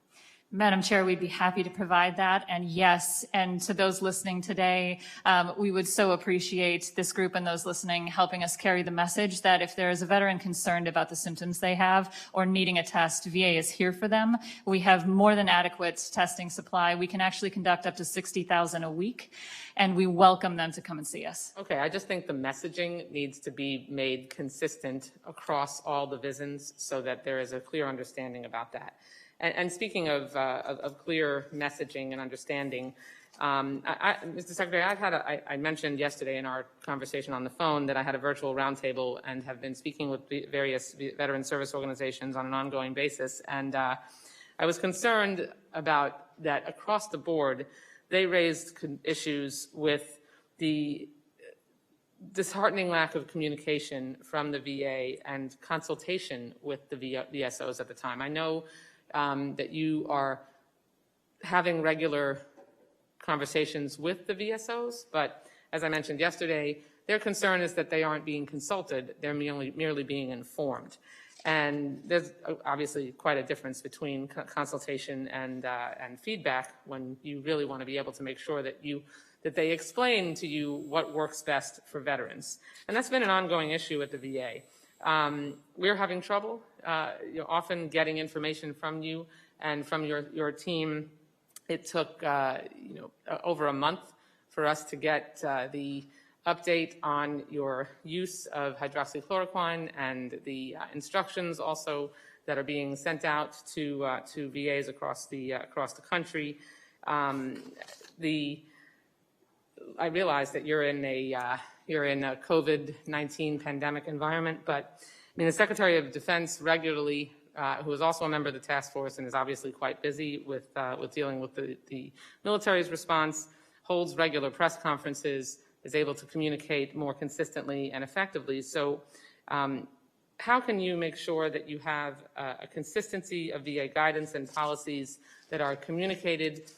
[SPEAKER 4] Madam Chair, we'd be happy to provide that. And yes, and to those listening today, we would so appreciate this group and those listening helping us carry the message that if there is a veteran concerned about the symptoms they have or needing a test, VA is here for them. We have more than adequate testing supply. We can actually conduct up to 60,000 a week, and we welcome them to come and see us.
[SPEAKER 1] Okay, I just think the messaging needs to be made consistent across all the VISNs so that there is a clear understanding about that. And speaking of clear messaging and understanding, Mr. Secretary, I mentioned yesterday in our conversation on the phone that I had a virtual roundtable and have been speaking with various veteran service organizations on an ongoing basis. And I was concerned about that across the board, they raised issues with the disheartening lack of communication from the VA and consultation with the VSOs at the time. I know that you are having regular conversations with the VSOs, but as I mentioned yesterday, their concern is that they aren't being consulted, they're merely being informed. And there's obviously quite a difference between consultation and feedback when you really want to be able to make sure that they explain to you what works best for veterans. And that's been an ongoing issue at the VA. We're having trouble often getting information from you and from your team. It took over a month for us to get the update on your use of hydroxychloroquine and the instructions also that are being sent out to VAs across the country. I realize that you're in a COVID-19 pandemic environment, but I mean the Secretary of Defense regularly, who is also a member of the task force and is obviously quite busy with dealing with the military's response, holds regular press conferences, is able to communicate more consistently and effectively. So how can you make sure that you have a consistency of VA guidance and policies that are communicated,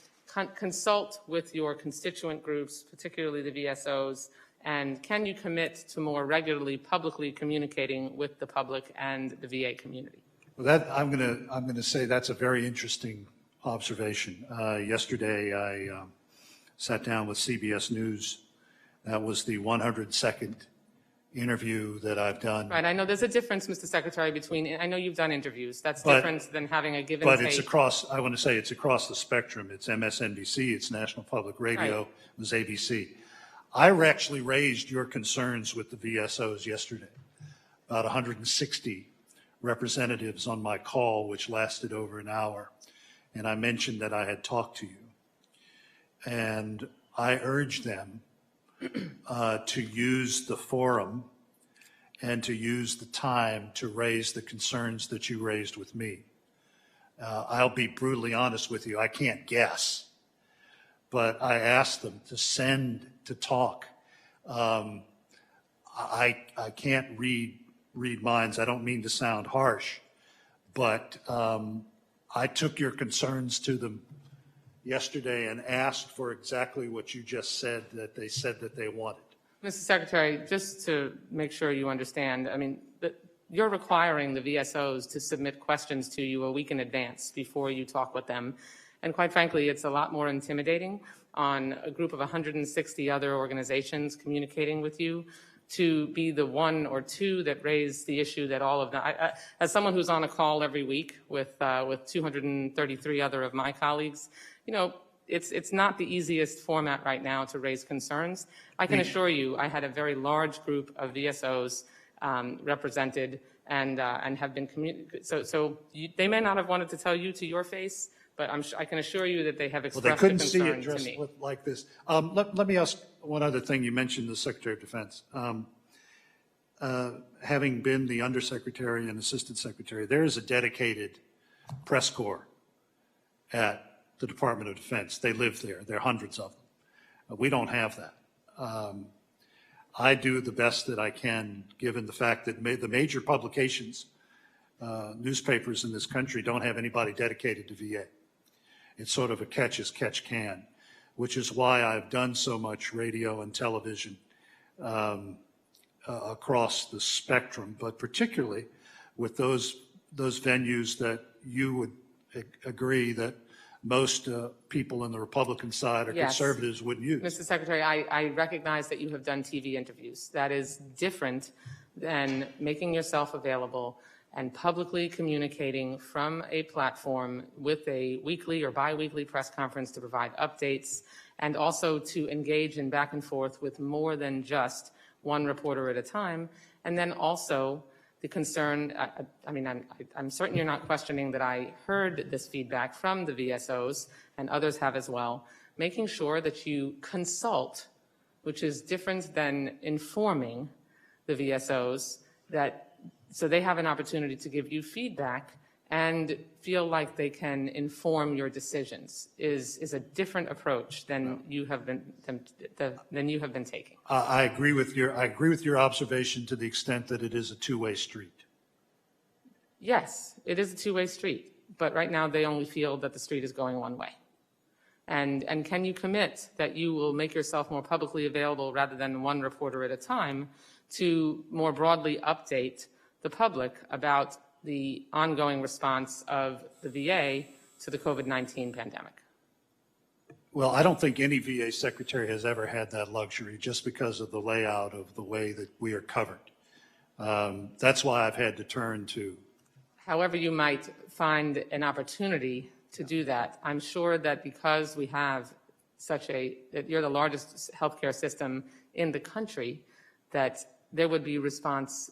[SPEAKER 1] consult with your constituent groups, particularly the VSOs, and can you commit to more regularly publicly communicating with the public and the VA community?
[SPEAKER 3] Well, that I'm going to say that's a very interesting observation. Yesterday, I sat down with CBS News. That was the 102nd interview that I've done.
[SPEAKER 1] Right. I know there's a difference, Mr. Secretary, between, I know you've done interviews. That's different than having a give and take.
[SPEAKER 3] But it's across, I want to say it's across the spectrum. It's MSNBC, it's National Public Radio,
[SPEAKER 1] Right.
[SPEAKER 3] it was ABC. I actually raised your concerns with the VSOs yesterday. About 160 representatives on my call, which lasted over an hour. And I mentioned that I had talked to you. And I urged them to use the forum and to use the time to raise the concerns that you raised with me. I'll be brutally honest with you, I can't guess, but I asked them to send to talk. I can't read minds. I don't mean to sound harsh, but I took your concerns to them yesterday and asked for exactly what you just said that they wanted.
[SPEAKER 1] Mr. Secretary, just to make sure you understand, I mean, you're requiring the VSOs to submit questions to you a week in advance before you talk with them. And quite frankly, it's a lot more intimidating on a group of 160 other organizations communicating with you to be the one or two that raise the issue that all of them, as someone who's on a call every week with 233 other of my colleagues, it's not the easiest format right now to raise concerns. I can assure you, I had a very large group of VSOs represented and have been they may not have wanted to tell you to your face, but I can assure you that they have expressed a concern to me.
[SPEAKER 3] Well, they couldn't see it just like this. Let me ask one other thing. You mentioned the Secretary of Defense. Having been the Undersecretary and Assistant Secretary, there is a dedicated press corps at the Department of Defense. They live there. There are hundreds of them. We don't have that. I do the best that I can, given the fact that the major publications, newspapers in this country don't have anybody dedicated to VA. It's sort of a catch as catch can, which is why I've done so much radio and television across the spectrum, but particularly with those venues that you would agree that most people on the Republican side or conservatives wouldn't use.
[SPEAKER 1] Mr. Secretary, I recognize that you have done TV interviews. That is different than making yourself available and publicly communicating from a platform with a weekly or biweekly press conference to provide updates and also to engage in back and forth with more than just one reporter at a time. And then also the concern, I'm certain you're not questioning that I heard this feedback from the VSOs and others have as well, making sure that you consult, which is different than informing the VSOs, so they have an opportunity to give you feedback and feel like they can inform your decisions is a different approach than you have been taking.
[SPEAKER 3] I agree with your observation to the extent that it is a two-way street.
[SPEAKER 1] Yes, it is a two-way street, but right now they only feel that the street is going one way. And can you commit that you will make yourself more publicly available rather than one reporter at a time to more broadly update the public about the ongoing response of the VA to the COVID-19 pandemic?
[SPEAKER 3] Well, I don't think any VA secretary has ever had that luxury just because of the layout of the way that we are covered. That's why I've had to turn to.
[SPEAKER 1] However you might find an opportunity to do that, I'm sure that because we have that you're the largest healthcare system in the country, that there would be response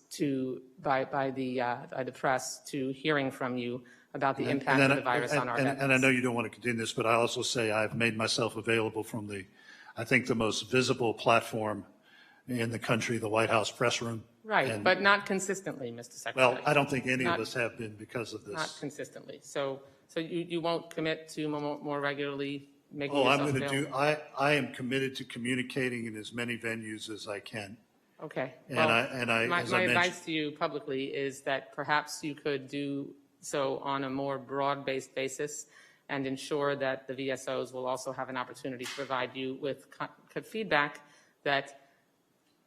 [SPEAKER 1] by the press to hearing from you about the impact of the virus on our veterans.
[SPEAKER 3] And I know you don't want to continue this, but I also say I've made myself available from I think the most visible platform in the country, the White House press room.
[SPEAKER 1] Right, but not consistently, Mr. Secretary.
[SPEAKER 3] Well, I don't think any of us have been because of this.
[SPEAKER 1] Not consistently. So you won't commit to more regularly making
[SPEAKER 3] Oh,
[SPEAKER 1] yourself
[SPEAKER 3] I'm going to
[SPEAKER 1] available?
[SPEAKER 3] I am committed to communicating in as many venues as I can.
[SPEAKER 1] Okay.
[SPEAKER 3] And
[SPEAKER 1] Well, my
[SPEAKER 3] as I mentioned,
[SPEAKER 1] advice to you publicly is that perhaps you could do so on a more broad-based basis and ensure that the VSOs will also have an opportunity to provide you with feedback that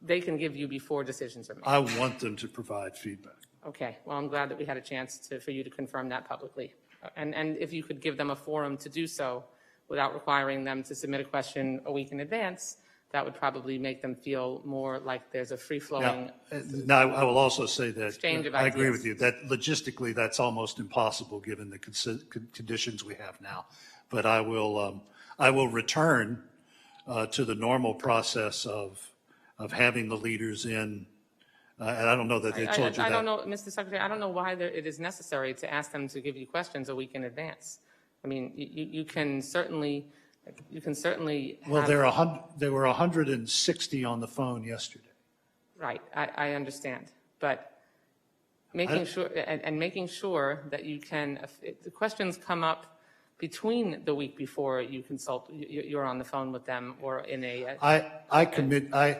[SPEAKER 1] they can give you before decisions are made.
[SPEAKER 3] I want them to provide feedback.
[SPEAKER 1] Okay. Well, I'm glad that we had a chance for you to confirm that publicly. And if you could give them a forum to do so without requiring them to submit a question a week in advance, that would probably make them feel more like there's a free-flowing
[SPEAKER 3] Now, I will also say that
[SPEAKER 1] exchange of
[SPEAKER 3] I agree
[SPEAKER 1] ideas.
[SPEAKER 3] with you that logistically that's almost impossible given the conditions we have now. But I will return to the normal process of having the leaders in. And I don't know that they told you that.
[SPEAKER 1] I don't know, Mr. Secretary, I don't know why it is necessary to ask them to give you questions a week in advance. I mean, you can certainly.
[SPEAKER 3] Well, there were 160 on the phone yesterday.
[SPEAKER 1] Right, I understand, but making sure that you can, if the questions come up between the week before you consult, you're on the phone with them or in a.
[SPEAKER 3] I commit. I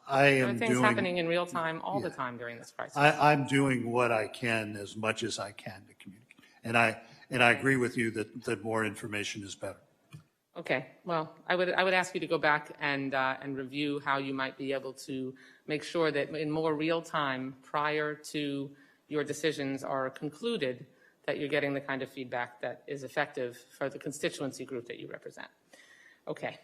[SPEAKER 1] there are
[SPEAKER 3] am
[SPEAKER 1] things
[SPEAKER 3] doing.
[SPEAKER 1] happening in real time all the time during this crisis.
[SPEAKER 3] I'm doing what I can as much as I can to communicate, and I agree with you that more information is better.
[SPEAKER 1] Okay, well, I would ask you to go back and review how you might be able to make sure that in more real time prior to your decisions are concluded, that you're getting the kind of feedback that is effective for the constituency group that you represent. Okay,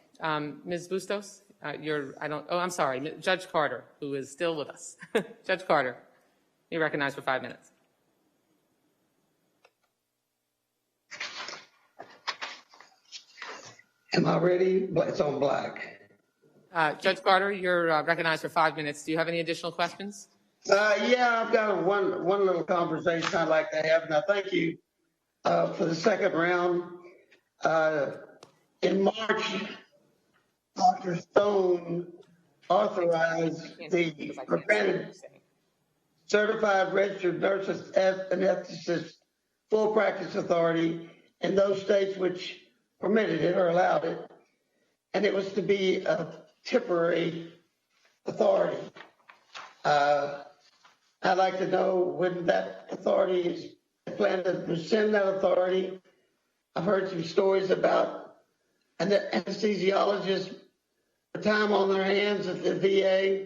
[SPEAKER 1] Ms. Bustos, I'm sorry, Judge Carter, who is still with us. Judge Carter, you're recognized for 5 minutes.
[SPEAKER 5] Am I ready? It's on black.
[SPEAKER 1] Judge Carter, you're recognized for 5 minutes. Do you have any additional questions?
[SPEAKER 5] Yeah, I've got one little conversation I'd like to have, and I thank you for the second round. In March, Dr. Stone authorized the preventive certified registered nurses anesthetist full practice authority in those states which permitted it or allowed it, and it was to be a temporary authority. I'd like to know when that authority is planned to rescind that authority. I've heard some stories about an anesthesiologist with time on their hands at the VA,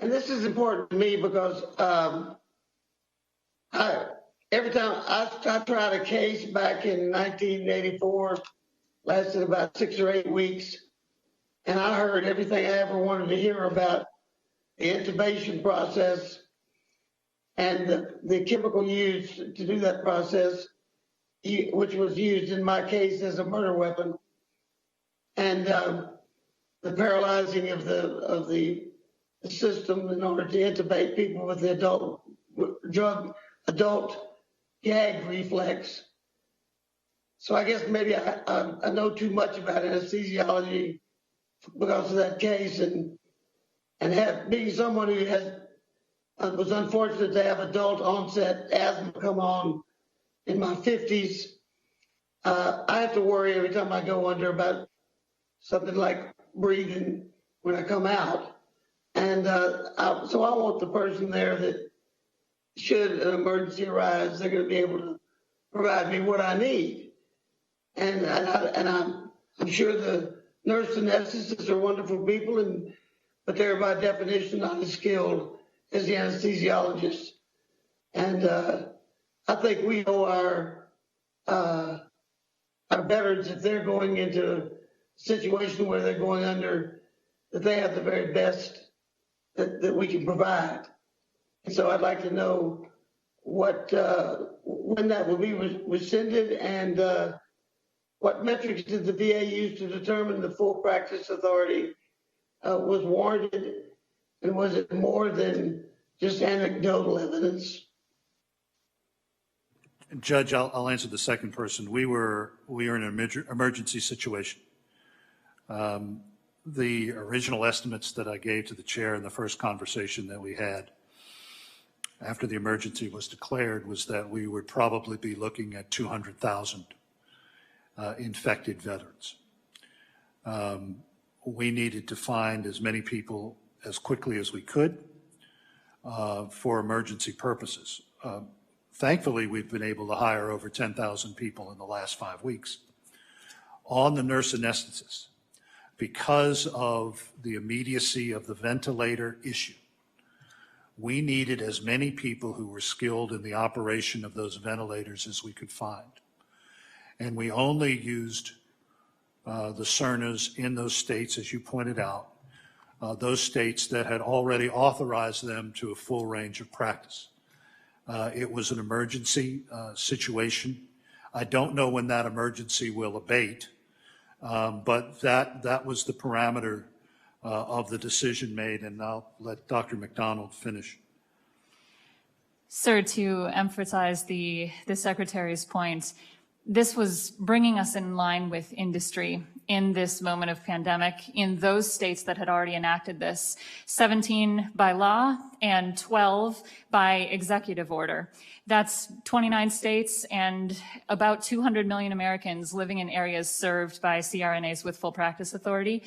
[SPEAKER 5] and this is important to me because every time I tried a case back in 1984, lasted about 6 or 8 weeks, and I heard everything I ever wanted to hear about the intubation process and the chemical used to do that process, which was used in my case as a murder weapon, and the paralyzing of the system in order to intubate people with the adult gag reflex. So I guess maybe I know too much about anesthesiology because of that case, and being someone who was unfortunate to have adult onset asthma come on in my 50s. I have to worry every time I go under about something like breathing when I come out, and so I want the person there that should an emergency arise, they're going to be able to provide me what I need. And I'm sure the nurse anesthetists are wonderful people, but they're by definition not as skilled as the anesthesiologist. And I think we owe our veterans, if they're going into a situation where they're going under, that they have the very best that we can provide. And so I'd like to know what when that will be rescinded, and what metrics did the VA use to determine the full practice authority was warranted, and was it more than just anecdotal evidence?
[SPEAKER 3] Judge, I'll answer the second person. We were in an emergency situation. The original estimates that I gave to the chair in the first conversation that we had after the emergency was declared was that we would probably be looking at 200,000 infected veterans. We needed to find as many people as quickly as we could for emergency purposes. Thankfully, we've been able to hire over 10,000 people in the last 5 weeks. On the nurse anesthetists, because of the immediacy of the ventilator issue, we needed as many people who were skilled in the operation of those ventilators as we could find. And we only used the CERNAs in those states, as you pointed out, those states that had already authorized them to a full range of practice. It was an emergency situation. I don't know when that emergency will abate, but that was the parameter of the decision made, and I'll let Dr. McDonald finish.
[SPEAKER 4] Sir, to emphasize the Secretary's point, this was bringing us in line with industry in this moment of pandemic in those states that had already enacted this, 17 by law and 12 by executive order. That's 29 states and about 200 million Americans living in areas served by CRNAs with full practice authority.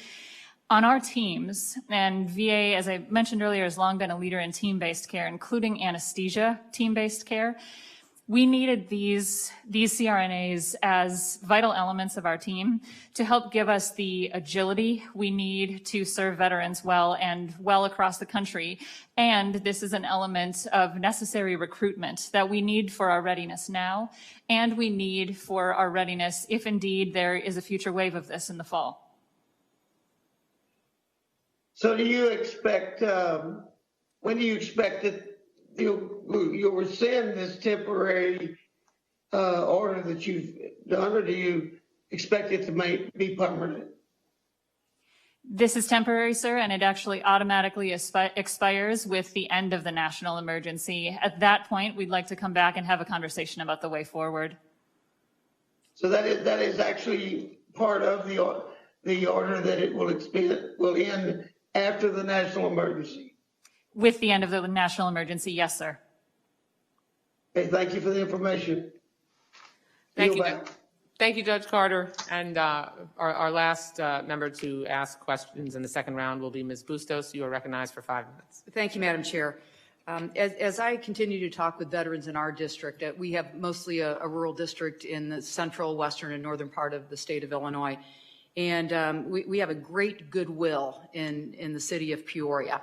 [SPEAKER 4] On our teams, and VA, as I mentioned earlier, has long been a leader in team-based care, including anesthesia team-based care. We needed these CRNAs as vital elements of our team to help give us the agility we need to serve veterans well and well across the country. And this is an element of necessary recruitment that we need for our readiness now, and we need for our readiness if indeed there is a future wave of this in the fall.
[SPEAKER 5] So do you expect, when do you expect that you'll rescind this temporary order that you've done, or do you expect it to be permanent?
[SPEAKER 4] This is temporary, sir, and it actually automatically expires with the end of the national emergency. At that point, we'd like to come back and have a conversation about the way forward.
[SPEAKER 5] So that is actually part of the order, that it will end after the national emergency.
[SPEAKER 4] With the end of the national emergency, yes, sir.
[SPEAKER 5] Okay, thank you for the information.
[SPEAKER 1] Thank you. Thank you, Judge Carter. And our last member to ask questions in the second round will be Ms. Bustos. You are recognized for 5 minutes.
[SPEAKER 15] Thank you, Madam Chair. As I continue to talk with veterans in our district, we have mostly a rural district in the central, western, and northern part of the state of Illinois. And we have a great goodwill in the city of Peoria.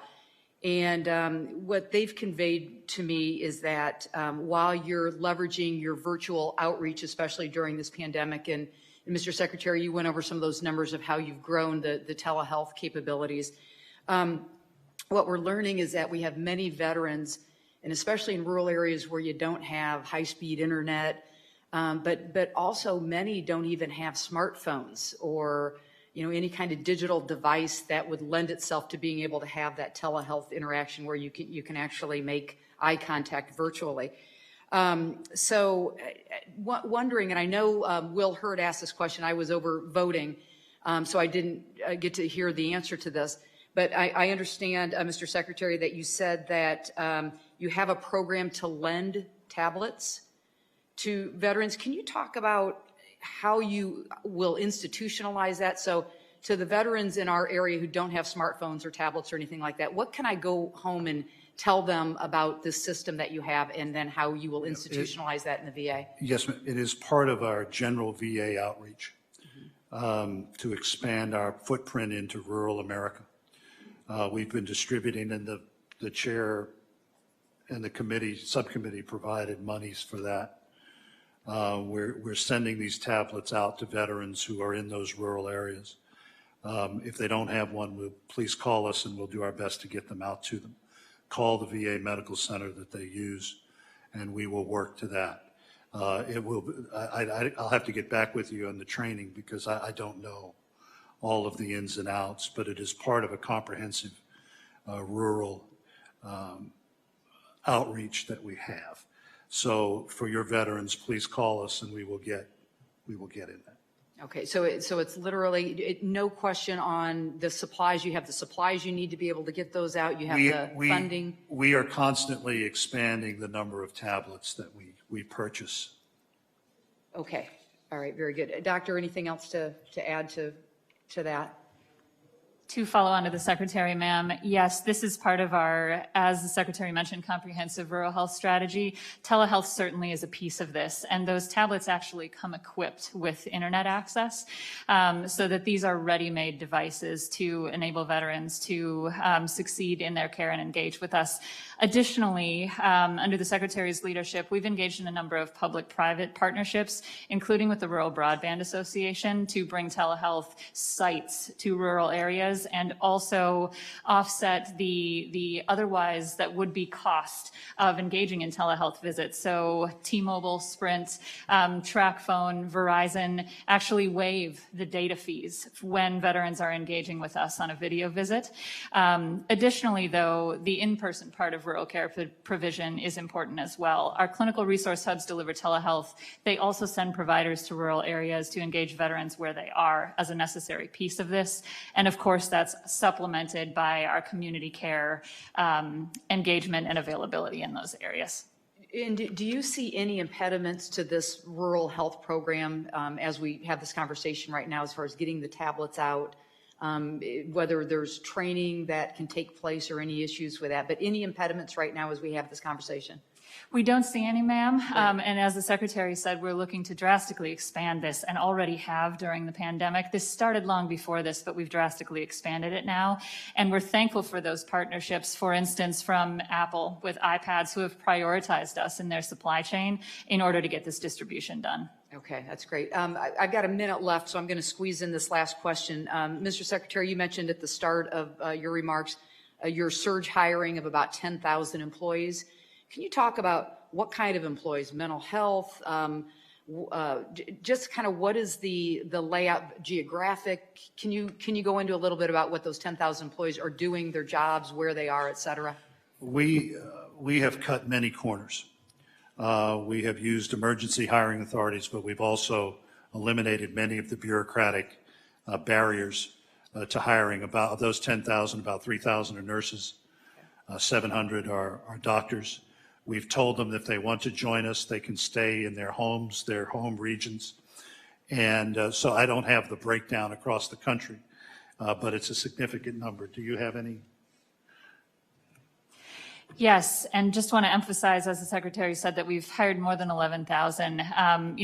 [SPEAKER 15] And what they've conveyed to me is that while you're leveraging your virtual outreach, especially during this pandemic, and Mr. Secretary, you went over some of those numbers of how you've grown the telehealth capabilities. What we're learning is that we have many veterans, and especially in rural areas where you don't have high-speed internet, but also many don't even have smartphones or any kind of digital device that would lend itself to being able to have that telehealth interaction where you can actually make eye contact virtually. So wondering, and I know Will Hurd asked this question, I was over voting, so I didn't get to hear the answer to this, but I understand, Mr. Secretary, that you said that you have a program to lend tablets to veterans. Can you talk about how you will institutionalize that? So to the veterans in our area who don't have smartphones or tablets or anything like that, what can I go home and tell them about this system that you have, and then how you will institutionalize that in the VA? Yes,
[SPEAKER 3] it is part of our general VA outreach to expand our footprint into rural America. We've been distributing, and the chair the subcommittee provided monies for that. We're sending these tablets out to veterans who are in those rural areas. If they don't have one, please call us and we'll do our best to get them out to them. Call the VA medical center that they use, and we will work to that. I'll have to get back with you on the training because I don't know all of the ins and outs, but it is part of a comprehensive rural outreach that we have. So for your veterans, please call us and we will get in that.
[SPEAKER 15] Okay, so it's literally no question on the supplies. You have the supplies you need to be able to get those out. You have the funding.
[SPEAKER 3] We are constantly expanding the number of tablets that we purchase.
[SPEAKER 15] Okay, all right, very good. Doctor, anything else to add to that?
[SPEAKER 4] To follow on to the Secretary, ma'am, yes, this is part of our, as the Secretary mentioned, comprehensive rural health strategy. Telehealth certainly is a piece of this, and those tablets actually come equipped with internet access so that these are ready-made devices to enable veterans to succeed in their care and engage with us. Additionally, under the Secretary's leadership, we've engaged in a number of public-private partnerships, including with the Rural Broadband Association, to bring telehealth sites to rural areas and also offset the otherwise that would be cost of engaging in telehealth visits. So T-Mobile, Sprint, TracFone, Verizon actually waive the data fees when veterans are engaging with us on a video visit. Additionally, though, the in-person part of rural care provision is important as well. Our clinical resource hubs deliver telehealth. They also send providers to rural areas to engage veterans where they are as a necessary piece of this. And of course, that's supplemented by our community care engagement and availability in those areas.
[SPEAKER 15] And do you see any impediments to this rural health program as we have this conversation right now as far as getting the tablets out? Whether there's training that can take place or any issues with that, but any impediments right now as we have this conversation?
[SPEAKER 4] We don't see any, ma'am. And as the Secretary said, we're looking to drastically expand this and already have during the pandemic. This started long before this, but we've drastically expanded it now. And we're thankful for those partnerships, for instance, from Apple with iPads, who have prioritized us in their supply chain in order to get this distribution done.
[SPEAKER 15] Okay, that's great. I've got a minute left, so I'm going to squeeze in this last question. Mr. Secretary, you mentioned at the start of your remarks your surge hiring of about 10,000 employees. Can you talk about what kind of employees, mental health, just kind of what is the layout, geographic? Can you go into a little bit about what those 10,000 employees are doing, their jobs, where they are, et cetera?
[SPEAKER 3] We have cut many corners. We have used emergency hiring authorities, but we've also eliminated many of the bureaucratic barriers to hiring. About of those 10,000, about 3,000 are nurses, 700 are doctors. We've told them that if they want to join us, they can stay in their homes, their home regions. And so I don't have the breakdown across the country, but it's a significant number. Do you have any?
[SPEAKER 4] Yes, and just want to emphasize, as the Secretary said, that we've hired more than 11,000.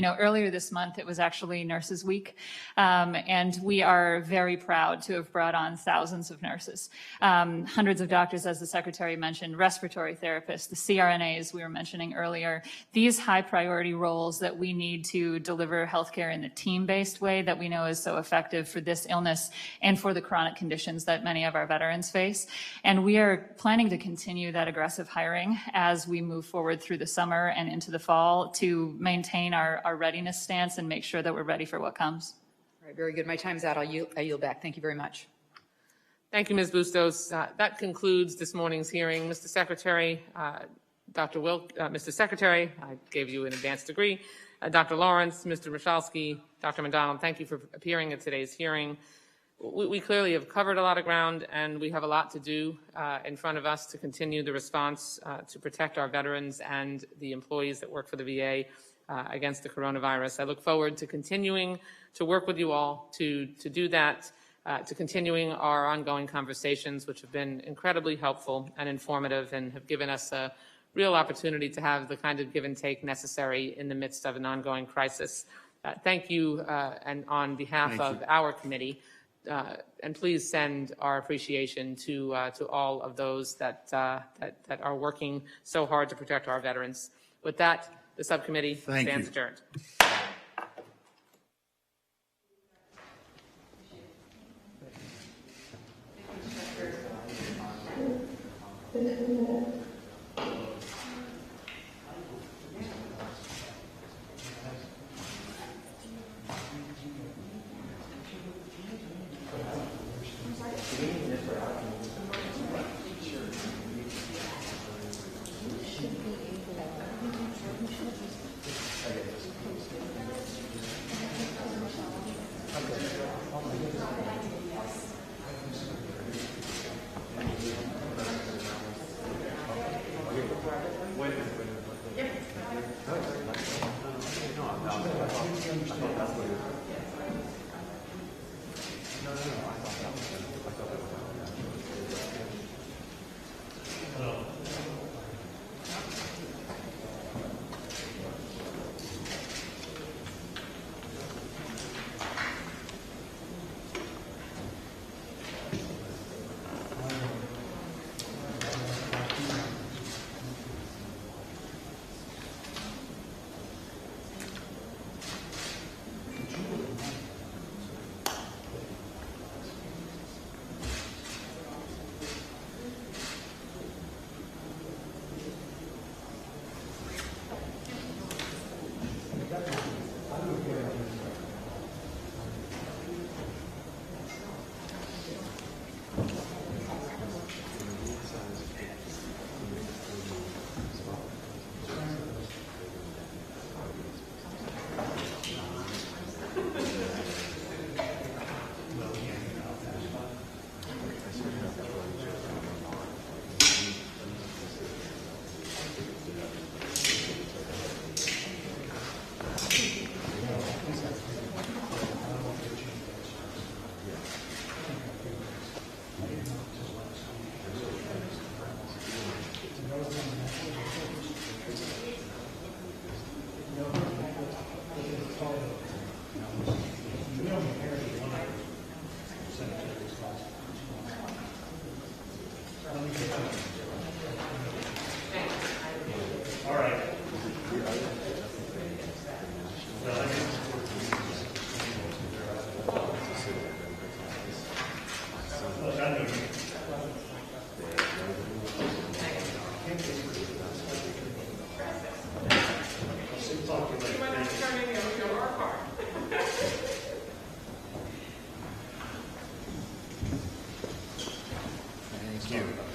[SPEAKER 4] Earlier this month, it was actually Nurses Week, and we are very proud to have brought on thousands of nurses, hundreds of doctors, as the Secretary mentioned, respiratory therapists, the CRNAs we were mentioning earlier. These high priority roles that we need to deliver healthcare in the team-based way that we know is so effective for this illness and for the chronic conditions that many of our veterans face. And we are planning to continue that aggressive hiring as we move forward through the summer and into the fall to maintain our readiness stance and make sure that we're ready for what comes.
[SPEAKER 15] All right, very good. My time's out. I yield back. Thank you very much.
[SPEAKER 1] Thank you, Ms. Bustos. That concludes this morning's hearing. Mr. Secretary, Mr. Secretary, I gave you an advanced degree. Dr. Lawrence, Mr. Michalski, Dr. McDonald, thank you for appearing at today's hearing. We clearly have covered a lot of ground, and we have a lot to do in front of us to continue the response to protect our veterans and the employees that work for the VA against the coronavirus. I look forward to continuing to work with you all to do that, to continuing our ongoing conversations, which have been incredibly helpful and informative and have given us a real opportunity to have the kind of give and take necessary in the midst of an ongoing crisis. Thank you, and on behalf of our committee, and please send our appreciation to all of those that are working so hard to protect our veterans. With that, the subcommittee stands adjourned.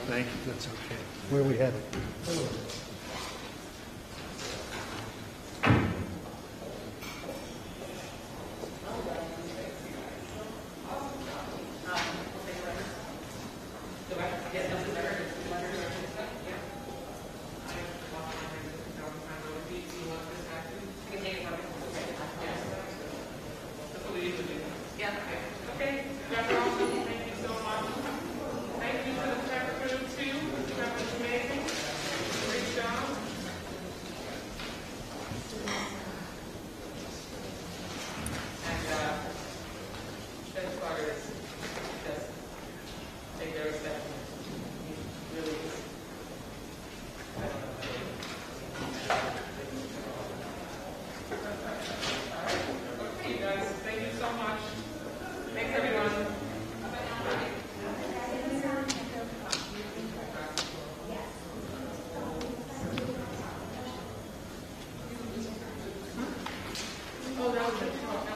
[SPEAKER 3] Thank you. That's okay.
[SPEAKER 9] Where are we headed?
[SPEAKER 1] Oh, that was